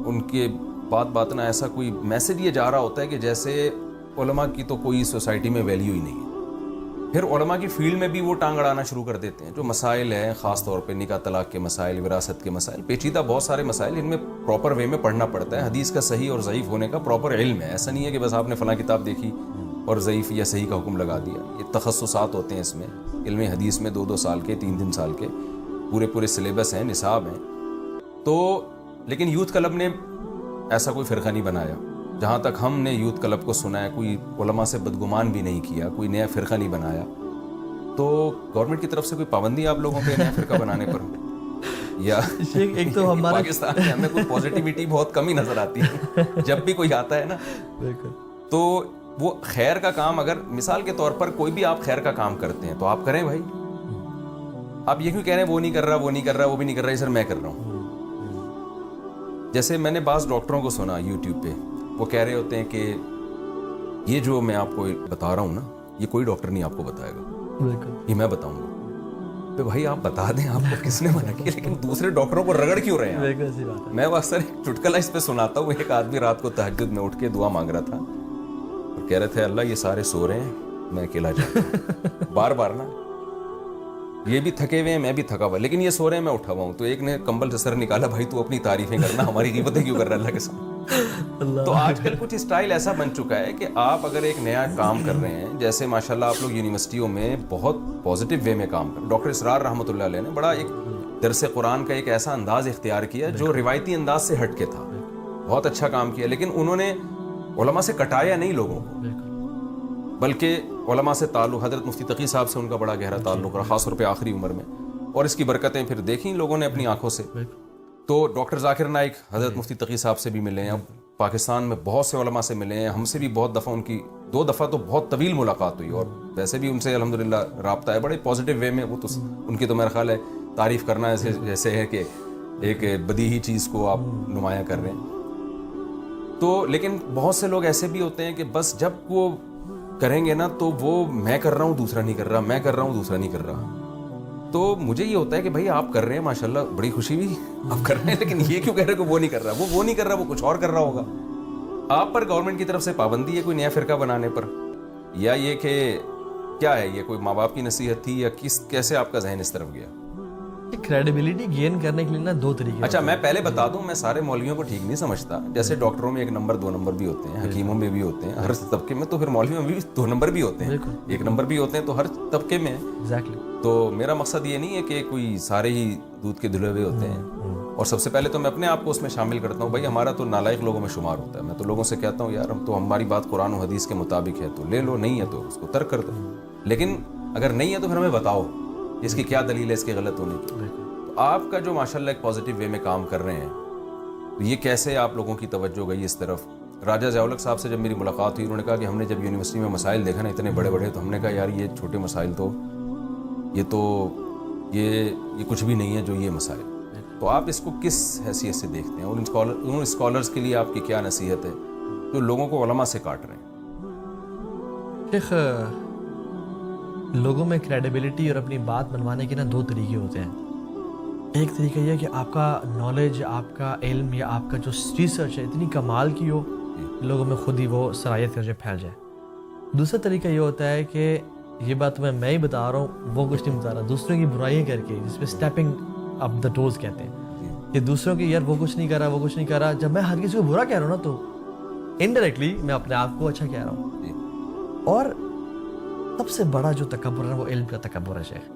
ان کے بات نہ ایسا کوئی میسج یہ جا رہا ہوتا ہے کہ جیسے علماء کی تو کوئی سوسائٹی میں ویلیو ہی نہیں ہے. پھر علماء کی فیلڈ میں بھی وہ ٹانگ اڑانا شروع کر دیتے ہیں. جو مسائل ہیں, خاص طور پہ نکاح طلاق کے مسائل, وراثت کے مسائل, پیچیدہ بہت سارے مسائل, ان میں پراپر وے میں پڑھنا پڑتا ہے. حدیث کا صحیح اور ضعیف ہونے کا پراپر علم ہے. ایسا نہیں ہے کہ بس آپ نے فلاں کتاب دیکھی اور ضعیف یا صحیح کا حکم لگا دیا. یہ تخصصات ہوتے ہیں اس میں, علم حدیث میں 2 سال کے, 3 سال کے پورے سلیبس ہیں, نصاب ہیں. تو لیکن یوتھ کلب نے ایسا کوئی فرقہ نہیں بنایا. جہاں تک ہم نے یوتھ کلب کو سنا ہے, کوئی علماء سے بدگمان بھی نہیں کیا, کوئی نیا فرقہ نہیں بنایا. تو گورنمنٹ کی طرف سے کوئی پابندی آپ لوگوں پہ نیا فرقہ بنانے پر, یا ایک تو ہمارا پاکستان میں ہمیں کوئی پازیٹیوٹی بہت کم ہی نظر آتی ہے جب بھی کوئی آتا ہے نا, تو وہ خیر کا کام, اگر مثال کے طور پر کوئی بھی آپ خیر کا کام کرتے ہیں تو آپ کریں بھائی. آپ یہ کیوں کہہ رہے ہیں وہ نہیں کر رہا, وہ نہیں کر رہا, وہ بھی نہیں کر رہا, سر میں کر رہا ہوں. جیسے میں نے بعض ڈاکٹروں کو سنا یوٹیوب پہ, وہ کہہ رہے ہوتے ہیں کہ یہ جو میں آپ کو بتا رہا ہوں نا, یہ کوئی ڈاکٹر نہیں آپ کو بتائے گا, یہ میں بتاؤں گا. تو بھائی آپ بتا دیں, آپ کو کس نے منع کیا, لیکن دوسرے ڈاکٹروں کو رگڑ کیوں رہے ہیں؟ میں وہ اکثر ایک چٹکلا اس پہ سناتا ہوں. ایک آدمی رات کو تہجد میں اٹھ کے دعا مانگ رہا تھا اور کہہ رہے تھے اللہ یہ سارے سو رہے ہیں, میں اکیلا جاتا ہوں. بار بار نا, یہ بھی تھکے ہوئے ہیں, میں بھی تھکا ہوا, لیکن یہ سو رہے ہیں, میں اٹھا ہوا ہوں. تو ایک نے کمبل سے سر نکالا, بھائی تو اپنی تعریفیں کرنا, ہماری غیبتیں کیوں کر رہا ہے اللہ کے سامنے. تو آج کل کچھ اسٹائل ایسا بن چکا ہے کہ آپ اگر ایک نیا کام کر رہے ہیں, جیسے ماشاءاللہ آپ لوگ یونیورسٹیوں میں بہت پازیٹیو وے میں کام کر, ڈاکٹر اسرار رحمۃ اللہ علیہ نے بڑا ایک درس قرآن کا ایک ایسا انداز اختیار کیا جو روایتی انداز سے ہٹ کے تھا, بہت اچھا کام کیا. لیکن انہوں نے علماء سے کٹایا نہیں لوگوں کو, بلکہ علماء سے تعلق, حضرت مفتی تقی صاحب سے ان کا بڑا گہرا تعلق رہا, خاص طور پہ آخری عمر میں, اور اس کی برکتیں پھر دیکھیں لوگوں نے اپنی آنکھوں سے. تو ڈاکٹر ذاکر نائک حضرت مفتی تقی صاحب سے بھی ملے ہیں, پاکستان میں بہت سے علماء سے ملے ہیں, ہم سے بھی بہت دفعہ, ان کی 2 دفعہ تو بہت طویل ملاقات ہوئی, اور ویسے بھی ان سے الحمدللہ رابطہ ہے بڑے پازیٹیو وے میں. وہ تو ان کی تو میرا خیال ہے تعریف کرنا ایسے ہے کہ ایک بدیہی چیز کو آپ نمایاں کر رہے ہیں. تو لیکن بہت سے لوگ ایسے بھی ہوتے ہیں کہ بس جب وہ کریں گے نا تو وہ میں کر رہا ہوں دوسرا نہیں کر رہا, میں کر رہا ہوں دوسرا نہیں کر رہا. تو مجھے یہ ہوتا ہے کہ بھائی آپ کر رہے ہیں ماشاءاللہ, بڑی خوشی بھی آپ کر رہے ہیں, لیکن یہ کیوں کہہ رہے ہیں کہ وہ نہیں کر رہا, وہ نہیں کر رہا, وہ کچھ اور کر رہا ہوگا. آپ پر گورنمنٹ کی طرف سے پابندی ہے کوئی نیا فرقہ بنانے پر, یا یہ کہ کیا ہے, یہ کوئی ماں باپ کی نصیحت تھی, یا کیسے آپ کا ذہن اس طرف گیا؟ کریڈیبلٹی گین کرنے کے لیے نا 2 طریقے. اچھا میں پہلے بتا دوں, میں سارے مولویوں کو ٹھیک نہیں سمجھتا. جیسے ڈاکٹروں میں 1 نمبر 2 نمبر بھی ہوتے ہیں, حکیموں میں بھی ہوتے ہیں, ہر طبقے میں, تو پھر مولویوں میں بھی 2 نمبر بھی ہوتے ہیں, 1 نمبر بھی ہوتے ہیں, تو ہر طبقے میں. تو میرا مقصد یہ نہیں ہے کہ کوئی سارے ہی دودھ کے دھلے ہوئے ہوتے ہیں. اور سب سے پہلے تو میں اپنے آپ کو اس میں شامل کرتا ہوں, بھائی ہمارا تو نالائق لوگوں میں شمار ہوتا ہے. میں تو لوگوں سے کہتا ہوں یار ہم تو, ہماری بات قرآن و حدیث کے مطابق ہے تو لے لو, نہیں ہے تو اس کو ترک کر دو. لیکن اگر نہیں ہے تو پھر ہمیں بتاؤ اس کی کیا دلیل ہے اس کے غلط ہونے کی. تو آپ کا جو ماشاءاللہ ایک پازیٹیو وے میں کام کر رہے ہیں, تو یہ کیسے آپ لوگوں کی توجہ گئی اس طرف؟ راجہ ضیاء-ال-حق صاحب سے جب میری ملاقات ہوئی, انہوں نے کہا کہ ہم نے جب یونیورسٹی میں مسائل دیکھا نا اتنے بڑے بڑے, تو ہم نے کہا یار یہ چھوٹے مسائل تو یہ کچھ بھی نہیں ہے جو یہ مسائل. تو آپ اس کو کس حیثیت سے دیکھتے ہیں؟ ان اسکالرس کے لیے آپ کی کیا نصیحت ہے جو لوگوں کو علماء سے کاٹ رہے ہیں؟ شیخ، لوگوں میں کریڈیبلٹی اور اپنی بات منوانے کے نا دو طریقے ہوتے ہیں. ایک طریقہ یہ ہے کہ آپ کا نالج، آپ کا علم یا آپ کا جو ریسرچ ہے اتنی کمال کی ہو لوگوں میں خود ہی وہ صلاحیت کر پھیل جائے. دوسرا طریقہ یہ ہوتا ہے کہ یہ بات تمہیں میں ہی بتا رہا ہوں، وہ کچھ نہیں بتا رہا، دوسروں کی برائیاں کر کے، جس پہ اسٹیپنگ اپ دا ٹوز کہتے ہیں کہ دوسروں کی یار وہ کچھ نہیں کر رہا، وہ کچھ نہیں کر رہا. جب میں ہر کسی کو برا کہہ رہا ہوں نا تو انڈائریکٹلی میں اپنے آپ کو اچھا کہہ رہا ہوں. اور سب سے بڑا جو تکبر ہے وہ علم کا تکبر ہے شیخ.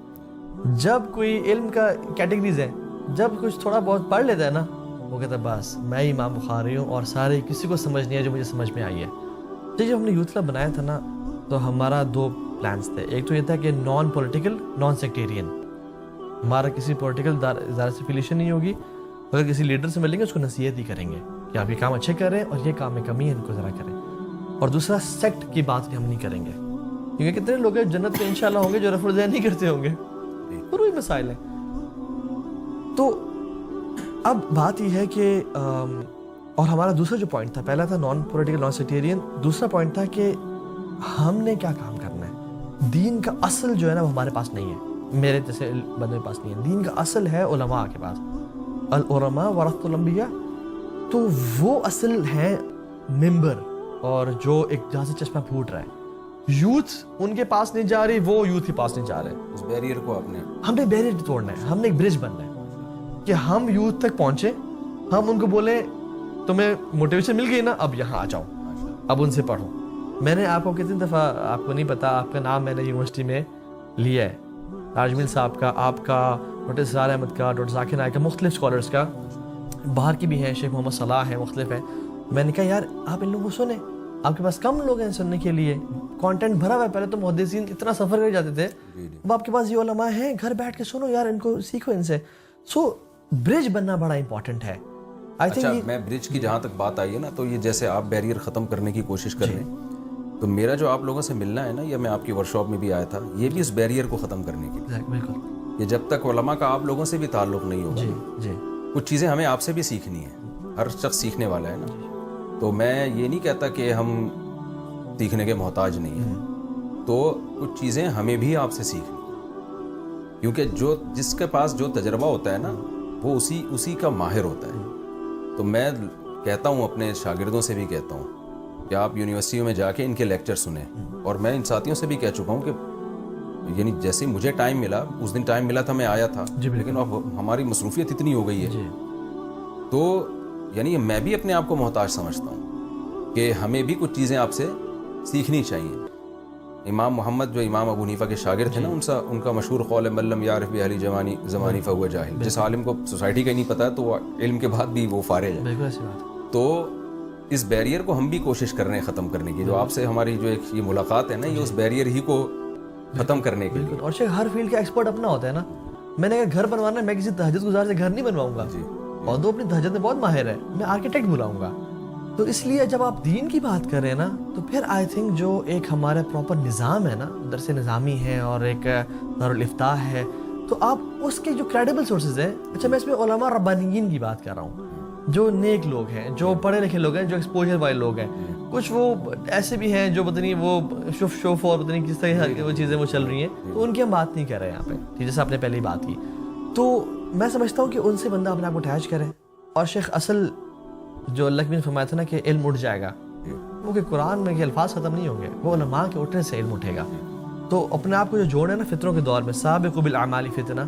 جب کوئی علم کا کیٹیگریز ہے، جب کچھ تھوڑا بہت پڑھ لیتا ہے نا، وہ کہتا ہے بس میں امام بخاری ہوں اور سارے کسی کو سمجھ نہیں ہے جو مجھے سمجھ میں آئی ہے. تو جب ہم نے یوتھ کلب بنایا تھا نا تو ہمارا دو پلانس تھے. ایک تو یہ تھا کہ نان پولیٹیکل، نان سیکٹیرین. ہمارا کسی پولیٹیکل ادارے سے افیلیشن نہیں ہوگی. اگر کسی لیڈر سے ملیں گے اس کو نصیحت ہی کریں گے کہ آپ یہ کام اچھے کر رہے ہیں اور یہ کام میں کمی ہے، ان کو ذرا کریں. اور دوسرا سیکٹ کی بات بھی ہم نہیں کریں گے، کیونکہ کتنے لوگ ہیں جنت میں انشاءاللہ ہوں گے جو رفع الذہن نہیں کرتے ہوں گے. اور وہی مسائل ہیں. تو اب بات یہ ہے کہ اور ہمارا دوسرا جو پوائنٹ تھا، پہلا تھا نان پولیٹیکل، نان سیکٹیرین. دوسرا پوائنٹ تھا کہ ہم نے کیا کام کرنا ہے. دین کا اصل جو ہے نا وہ ہمارے پاس نہیں ہے، میرے جیسے بندے کے پاس نہیں ہے. دین کا اصل ہے علماء کے پاس. العلماء ورثۃ الانبیاء. تو وہ اصل ہے ممبر اور جو ایک جہاں سے چشمہ پھوٹ رہا ہے. یوتھ ان کے پاس نہیں جا رہی، وہ یوتھ کے پاس نہیں جا رہے. اس بیریئر کو ہم نے بیریئر توڑنا ہے. ہم نے ایک برج بننا ہے کہ ہم یوتھ تک پہنچے، ہم ان کو بولیں تمہیں موٹیویشن مل گئی نا، اب یہاں آ جاؤ، اب ان سے پڑھو. میں نے آپ کو کتنی دفعہ، آپ کو نہیں پتا، آپ کا نام میں نے یونیورسٹی میں لیا ہے، راجمیل صاحب کا، آپ کا، ڈاکٹر اسرار احمد کا، ڈاکٹر ذاکر نائک کا، مختلف اسکالرس کا، باہر کی بھی ہیں، شیخ محمد صلاح ہیں، مختلف ہیں. میں نے کہا یار آپ ان لوگوں کو سنیں، آپ کے پاس کم لوگ ہیں سننے کے لیے، کانٹینٹ بھرا ہوا ہے. پہلے تو محدثین اتنا سفر کر جاتے تھے، اب آپ کے پاس یہ علماء ہیں، گھر بیٹھ کے سنو یار، ان کو سیکھو ان سے. سو برج بننا بڑا امپورٹنٹ ہے. اچھا، میں برج کی جہاں تک بات آئی ہے نا، تو یہ جیسے آپ بیریئر ختم کرنے کی کوشش کر رہے ہیں، تو میرا جو آپ لوگوں سے ملنا ہے نا، یا میں آپ کی ورکشاپ میں بھی آیا تھا، یہ بھی اس بیریئر کو ختم کرنے کے لیے. بالکل. یہ جب تک علماء کا آپ لوگوں سے بھی تعلق نہیں ہوگا، کچھ چیزیں ہمیں آپ سے بھی سیکھنی ہیں. ہر شخص سیکھنے والا ہے نا. تو میں یہ نہیں کہتا کہ ہم سیکھنے کے محتاج نہیں ہیں، تو کچھ چیزیں ہمیں بھی آپ سے سیکھنی، کیونکہ جس کے پاس جو تجربہ ہوتا ہے نا وہ اسی کا ماہر ہوتا ہے. تو میں کہتا ہوں، اپنے شاگردوں سے بھی کہتا ہوں کہ آپ یونیورسٹیوں میں جا کے ان کے لیکچر سنیں. اور میں ان ساتھیوں سے بھی کہہ چکا ہوں کہ یعنی جیسے مجھے ٹائم ملا، اس دن ٹائم ملا تھا، میں آیا تھا، لیکن اب ہماری مصروفیت اتنی ہو گئی ہے، تو یعنی میں بھی اپنے آپ کو محتاج سمجھتا ہوں کہ ہمیں بھی کچھ چیزیں آپ سے سیکھنی چاہیے. امام محمد جو امام ابو حنیفہ کے شاگرد تھے نا، ان کا مشہور قول ہے من لم یعرف باہل زمانی فہو جاہل. جس عالم کو سوسائٹی کا ہی نہیں پتا ہے تو وہ علم کے بعد بھی وہ فارغ ہے. تو اس بیریئر کو ہم بھی کوشش کر رہے ہیں ختم کرنے کی. جو آپ سے ہماری جو ایک یہ ملاقات ہے نا، یہ اس بیریئر ہی کو ختم کرنے کے لیے. اور شیخ ہر فیلڈ کا ایکسپرٹ اپنا ہوتا ہے نا. میں نے اگر گھر بنوانا ہے، میں کسی تہجد گزار سے گھر نہیں بنواؤں گا، اور دو اپنی تہجد میں بہت ماہر ہے، میں آرکیٹیکٹ بلاؤں گا. تو اس لیے جب آپ دین کی بات کر رہے ہیں نا، تو پھر آئی تھنک جو ایک ہمارا پراپر نظام ہے نا، درس نظامی ہے اور ایک دارالافتاء ہے، تو آپ اس کے جو کریڈیبل سورسز ہیں. اچھا، میں اس میں علماء ربانیین کی بات کر رہا ہوں، جو نیک لوگ ہیں، جو پڑھے لکھے لوگ ہیں، جو ایکسپوجر والے لوگ ہیں. کچھ وہ ایسے بھی ہیں جو پتہ نہیں وہ شوف اور پتہ نہیں کس طرح وہ چیزیں وہ چل رہی ہیں، تو ان کی ہم بات نہیں کر رہے ہیں یہاں پہ، جیسے آپ نے پہلے ہی بات کی. تو میں سمجھتا ہوں کہ ان سے بندہ اپنے آپ کو اٹیچ کرے. اور شیخ اصل جو اللہ نے فرمایا تھا نا کہ علم اٹھ جائے گا، وہ کہ قرآن میں کہ الفاظ ختم نہیں ہوں گے، وہ علماء کے اٹھنے سے علم اٹھے گا. تو اپنے آپ کو جو جوڑے نا فطروں کے دور میں، سابقوا بالاعمال فتنہ،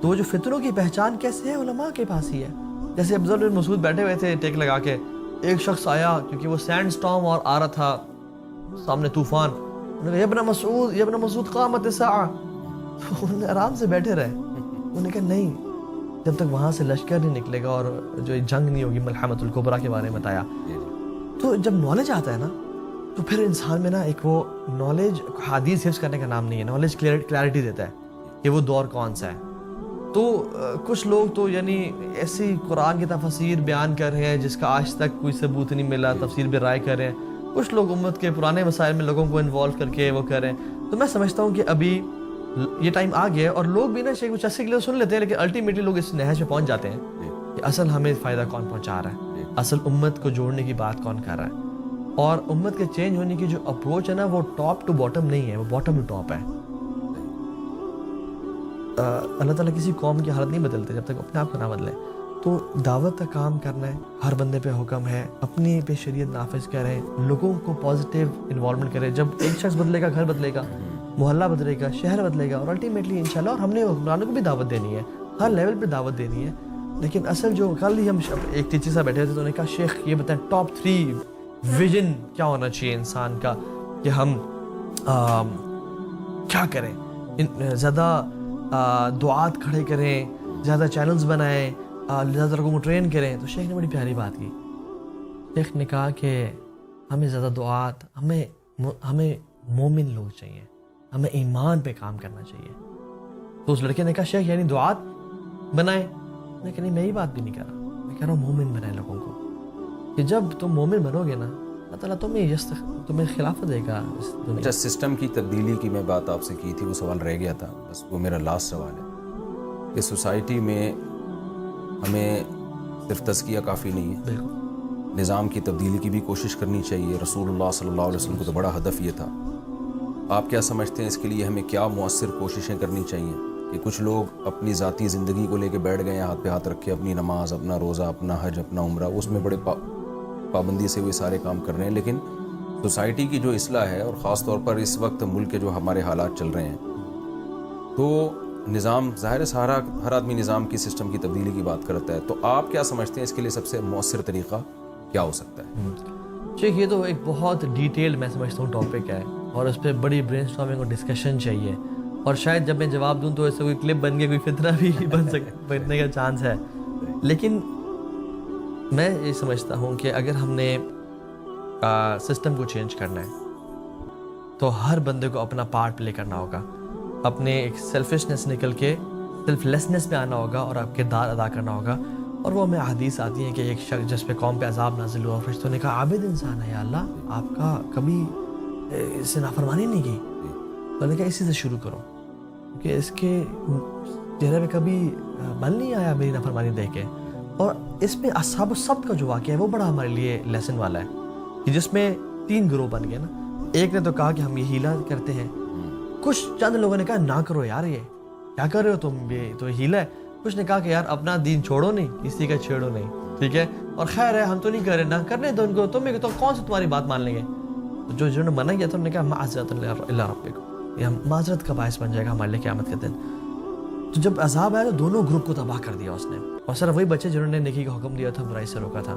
تو وہ جو فطروں کی پہچان کیسے ہے، علماء کے پاس ہی ہے. جیسے عبداللہ بن مسعود بیٹھے ہوئے تھے ٹیک لگا کے، ایک شخص آیا کیونکہ وہ سینڈ سٹارم اور آ رہا تھا سامنے طوفان، انہوں نے کہا یا ابن مسعود قامت الساعہ. انہوں نے آرام سے بیٹھے رہے. انہوں نے کہا نہیں، جب تک وہاں سے لشکر نہیں نکلے گا اور جو جنگ نہیں ہوگی، ملحمۃ الکبریٰ کے بارے میں بتایا. تو جب نالج آتا ہے نا، تو پھر انسان میں نا ایک وہ نالج، حدیث حفظ کرنے کا نام نہیں ہے، نالج کلیئرٹی دیتا ہے کہ وہ دور کون سا ہے. تو کچھ لوگ تو یعنی ایسی قرآن کی تفسیر بیان کر رہے ہیں جس کا آج تک کوئی ثبوت نہیں ملا، تفسیر بے رائے کر رہے ہیں. کچھ لوگ امت کے پرانے مسائل میں لوگوں کو انوالو کر کے وہ کر رہے ہیں. تو میں سمجھتا ہوں کہ ابھی یہ ٹائم آ گیا ہے اور لوگ بھی نا شیخ چسکے کے لیے سن لیتے ہیں لیکن الٹیمیٹلی لوگ اس نہج پہ پہنچ جاتے ہیں کہ اصل ہمیں فائدہ کون پہنچا رہا ہے, اصل امت کو جوڑنے کی بات کون کر رہا ہے. اور امت کے چینج ہونے کی جو اپروچ ہے نا وہ ٹاپ ٹو باٹم نہیں ہے, وہ باٹم ٹو ٹاپ ہے. اللہ تعالیٰ کسی قوم کی حالت نہیں بدلتے جب تک اپنے آپ کو نہ بدلے. تو دعوت کا کام کرنا ہے, ہر بندے پہ حکم ہے, اپنی پہ شریعت نافذ کریں, لوگوں کو پازیٹیو انوالومنٹ کریں. جب ایک شخص بدلے گا گھر بدلے گا, محلہ بدلے گا, شہر بدلے گا, اور الٹیمیٹلی انشاءاللہ. اور ہم نے حکمرانوں کو بھی دعوت دینی ہے, ہر لیول پہ دعوت دینی ہے. لیکن اصل جو کل ہی ہم ایک ٹیچر صاحب بیٹھے تھے تو انہوں نے کہا شیخ یہ بتائیں ٹاپ 3 ویژن کیا ہونا چاہیے انسان کا کہ ہم کیا کریں. زیادہ دعات کھڑے کریں, زیادہ چینلز بنائیں, زیادہ لوگوں کو ٹرین کریں. تو شیخ نے بڑی پیاری بات کی. شیخ نے کہا کہ ہمیں زیادہ دعات, ہمیں مومن لوگ چاہیے, ہمیں ایمان پہ کام کرنا چاہیے. تو اس لڑکے نے کہا شیخ یعنی دعات بنائیں. میں کہ نہیں, میں یہ بات بھی نہیں کر رہا, میں کہہ رہا ہوں مومن بنائیں لوگوں کو, کہ جب تم مومن بنو گے نا اللہ تعالیٰ تمہیں خلافت دے گا اس دنیا. اچھا, سسٹم کی تبدیلی کی میں بات آپ سے کی تھی, وہ سوال رہ گیا تھا, بس وہ میرا لاسٹ سوال ہے کہ سوسائٹی میں ہمیں صرف تزکیہ کافی نہیں ہے, بالکل نظام کی تبدیلی کی بھی کوشش کرنی چاہیے. رسول اللہ صلی اللہ علیہ وسلم کو تو بڑا ہدف یہ تھا. آپ کیا سمجھتے ہیں اس کے لیے ہمیں کیا مؤثر کوششیں کرنی چاہیے کہ کچھ لوگ اپنی ذاتی زندگی کو لے کے بیٹھ گئے ہیں, ہاتھ پہ ہاتھ رکھے, اپنی نماز, اپنا روزہ, اپنا حج, اپنا عمرہ, اس میں بڑے پابندی سے وہ سارے کام کر رہے ہیں, لیکن سوسائٹی کی جو اصلاح ہے, اور خاص طور پر اس وقت ملک کے جو ہمارے حالات چل رہے ہیں, تو نظام ظاہر ہے ہر آدمی نظام کی سسٹم کی تبدیلی کی بات کرتا ہے. تو آپ کیا سمجھتے ہیں اس کے لیے سب سے مؤثر طریقہ کیا ہو سکتا ہے؟ شیخ یہ تو ایک بہت ڈیٹیلڈ میں سمجھتا ہوں ٹاپک ہے, اور اس پہ بڑی برین اسٹارمنگ اور ڈسکشن چاہیے. اور شاید جب میں جواب دوں تو ایسے کوئی کلپ بن کے کوئی فتنہ بھی بننے کا چانس ہے. لیکن میں یہ سمجھتا ہوں کہ اگر ہم نے سسٹم کو چینج کرنا ہے تو ہر بندے کو اپنا پارٹ پلے کرنا ہوگا, اپنے ایک سیلفشنس نکل کے سیلف لیسنس پہ آنا ہوگا اور آپ کردار ادا کرنا ہوگا. اور وہ ہمیں حدیث آتی ہیں کہ ایک شخص جس پہ قوم پہ عذاب نازل ہوا, فرشتوں نے کہا عابد انسان ہے یا اللہ, آپ کا کبھی اس سے نافرمانی نہیں کی. تو نے کہا اسی سے شروع کرو کہ اس کے چہرے پہ کبھی بل نہیں آیا میری نافرمانی دیکھ کے. اور اس میں اصحاب السبت کا جو واقعہ ہے وہ بڑا ہمارے لیے لیسن والا ہے, کہ جس میں 3 گروہ بن گئے نا. ایک نے تو کہا کہ ہم یہ ہیلا کرتے ہیں, کچھ چند لوگوں نے کہا نہ کرو یار, یہ کیا کر رہے ہو تم, یہ تو ہیلا ہے. کچھ نے کہا کہ یار اپنا دین چھوڑو نہیں, کسی کا چھیڑو نہیں, ٹھیک ہے, اور خیر ہے ہم تو نہیں کر رہے, نہ کرنے دو ان کو, تمہیں تو کون سے تمہاری بات مان لیں گے. جو جنہوں نے منع کیا تھا انہوں نے کہا معذرت اللہ ربکم, یہ معذرت کا باعث بن جائے گا ہمارے لیے قیامت کے دن. تو جب عذاب آیا تو دونوں گروپ کو تباہ کر دیا اس نے, اور صرف وہی بچے جنہوں نے نیکی کا حکم دیا تھا, برائی سے روکا تھا.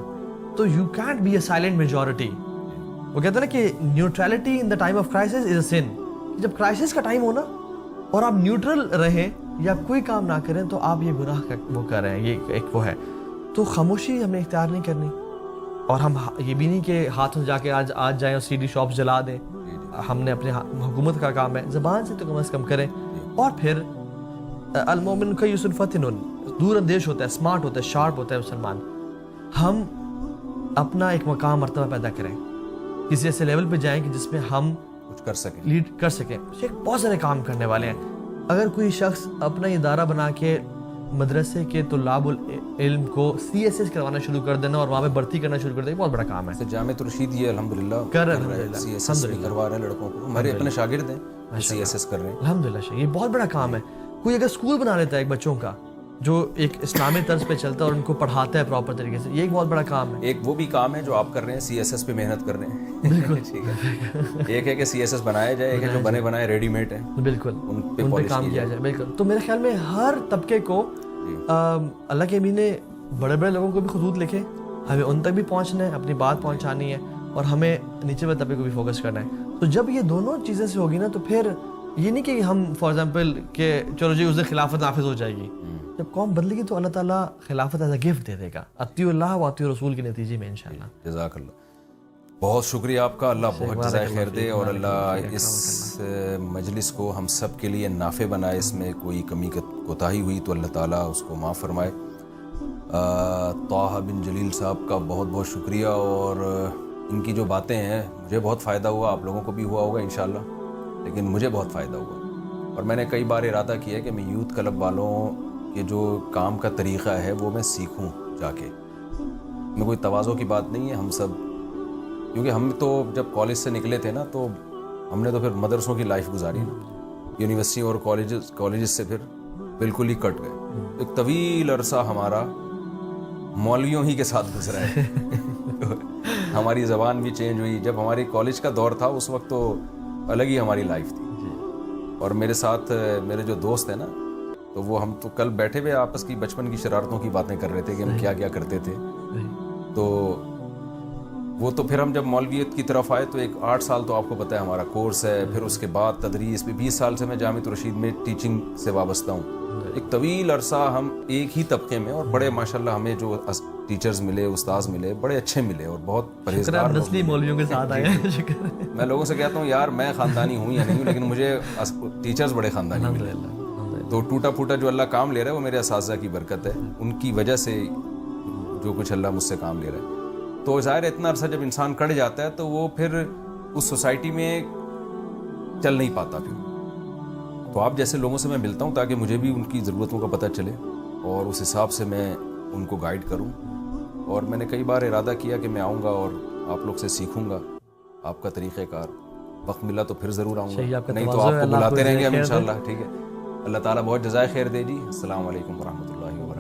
تو you can't be a silent majority. وہ کہتے ہیں نا کہ neutrality in the time of crisis is a sin. جب کرائسس کا ٹائم ہونا اور آپ نیوٹرل رہیں یا کوئی کام نہ کریں تو آپ یہ گناہ وہ کر رہے ہیں, یہ ایک وہ ہے. تو خاموشی ہمیں اختیار نہیں کرنی, اور ہم یہ بھی نہیں کہ ہاتھوں جا کے آج جائیں اور CD شاپس جلا دیں. ہم نے اپنے حکومت کا کام ہے, زبان سے تو کم از کم کریں. اور پھر المومن کیس فتن, دور اندیش ہوتا ہے, اسمارٹ ہوتا ہے, شارپ ہوتا ہے مسلمان. ہم اپنا ایک مقام مرتبہ پیدا کریں, کسی ایسے لیول پہ جائیں کہ جس میں ہم کچھ کر سکیں, لیڈ کر سکیں. بہت سارے کام کرنے والے ہیں. اگر کوئی شخص اپنا ادارہ بنا کے مدرسے کے طلاب العلم کو CSS کروانا شروع کر دینا اور وہاں پہ بھرتی کرنا شروع کر دینا, بہت بڑا کام ہے. جامع رشید یہ الحمدللہ کر رہے ہیں, CSS کروا رہے ہیں لڑکوں کو, ہمارے اپنے شاگرد ہیں CSS کر رہے ہیں الحمدللہ. یہ بہت بڑا کام ہے. کوئی اگر اسکول بنا لیتا ہے ایک بچوں کا جو ایک اسلامی طرز پہ چلتا ہے اور ان کو پڑھاتا ہے پراپر طریقے سے, یہ ایک بہت بڑا کام ہے. ایک وہ بھی کام ہے جو آپ کر رہے ہیں, CSS پہ محنت کر رہے ہیں. بالکل ٹھیک ہے. ایک ہے کہ CSS بنایا جائے, ایک ہے جو بنے بنائے ریڈی میڈ ہیں, بالکل ان پہ کام کیا جائے. بالکل. تو میرے خیال میں ہر طبقے کو اللہ کے امین نے بڑے بڑے لوگوں کو بھی خطوط لکھے, ہمیں ان تک بھی پہنچنا ہے, اپنی بات پہنچانی ہے, اور ہمیں نیچے والے طبقے کو بھی فوکس کرنا ہے. تو جب یہ دونوں چیزیں سے ہوگی نا تو پھر یہ نہیں کہ ہم فار ایگزامپل کہ چلو جی اس دن خلافت نافذ ہو جائے گی. جب قوم بدلے گی تو اللہ تعالیٰ خلافت ایز اے گفٹ دے دے گا, اطیعوا اللہ و اطیعوا رسول کے نتیجے میں انشاءاللہ. جزاک اللہ, بہت شکریہ آپ کا, اللہ بہت جزائے خیر دے, اور اللہ اس مجلس کو ہم سب کے لیے نافع بنائے. اس میں کوئی کمی کوتاہی ہوئی تو اللہ تعالیٰ اس کو معاف فرمائے. طٰہٰ بن جلیل صاحب کا بہت بہت شکریہ, اور ان کی جو باتیں ہیں مجھے بہت فائدہ ہوا, آپ لوگوں کو بھی ہوا ہوگا انشاءاللہ, لیکن مجھے بہت فائدہ ہوا. اور میں نے کئی بار ارادہ کیا کہ میں یوتھ کلب والوں کے جو کام کا طریقہ ہے وہ میں سیکھوں جا کے. میں کوئی تواضع کی بات نہیں ہے, ہم سب, کیونکہ ہم تو جب کالج سے نکلے تھے نا تو ہم نے تو پھر مدرسوں کی لائف گزاری نا, یونیورسٹی اور کالجز سے پھر بالکل ہی کٹ گئے. ایک طویل عرصہ ہمارا مولویوں ہی کے ساتھ گزرا ہے. ہماری زبان بھی چینج ہوئی. جب ہماری کالج کا دور تھا اس وقت تو الگ ہی ہماری لائف تھی. اور میرے ساتھ میرے جو دوست ہیں نا, تو وہ ہم تو کل بیٹھے ہوئے آپس کی بچپن کی شرارتوں کی باتیں کر رہے تھے کہ ہم کیا کیا کرتے تھے. تو وہ تو پھر ہم جب مولویت کی طرف آئے تو ایک 8 سال تو آپ کو پتہ ہے ہمارا کورس ہے, پھر اس کے بعد تدریس بھی. 20 سال سے میں جامعۃ الرشید میں ٹیچنگ سے وابستہ ہوں. ایک طویل عرصہ ہم ایک ہی طبقے میں, اور بڑے ماشاءاللہ ہمیں جو ٹیچرز ملے, استاذ ملے, بڑے اچھے ملے اور بہت پرہیزگار. نسلی مولویوں کے ساتھ آئے ہیں. شکر ہے. میں لوگوں سے کہتا ہوں یار میں خاندانی ہوں یا نہیں ہوں, لیکن مجھے ٹیچرز بڑے خاندانی ملے. تو ٹوٹا پھوٹا جو اللہ کام لے رہا ہے وہ میرے اساتذہ کی برکت ہے, ان کی وجہ سے جو کچھ اللہ مجھ سے کام لے رہا ہے. تو ظاہر اتنا عرصہ جب انسان کٹ جاتا ہے تو وہ پھر اس سوسائٹی میں چل نہیں پاتا. پھر تو آپ جیسے لوگوں سے میں ملتا ہوں تاکہ مجھے بھی ان کی ضرورتوں کا پتہ چلے اور اس حساب سے میں ان کو گائیڈ کروں. اور میں نے کئی بار ارادہ کیا کہ میں آؤں گا اور آپ لوگ سے سیکھوں گا آپ کا طریقہ کار. وقت ملا تو پھر ضرور آؤں گا, نہیں تو آپ کو بلاتے رہیں گے ہم انشاءاللہ. ٹھیک ہے, اللہ تعالیٰ بہت جزائے خیر دے جی. السلام علیکم ورحمۃ اللہ وبرکاتہ.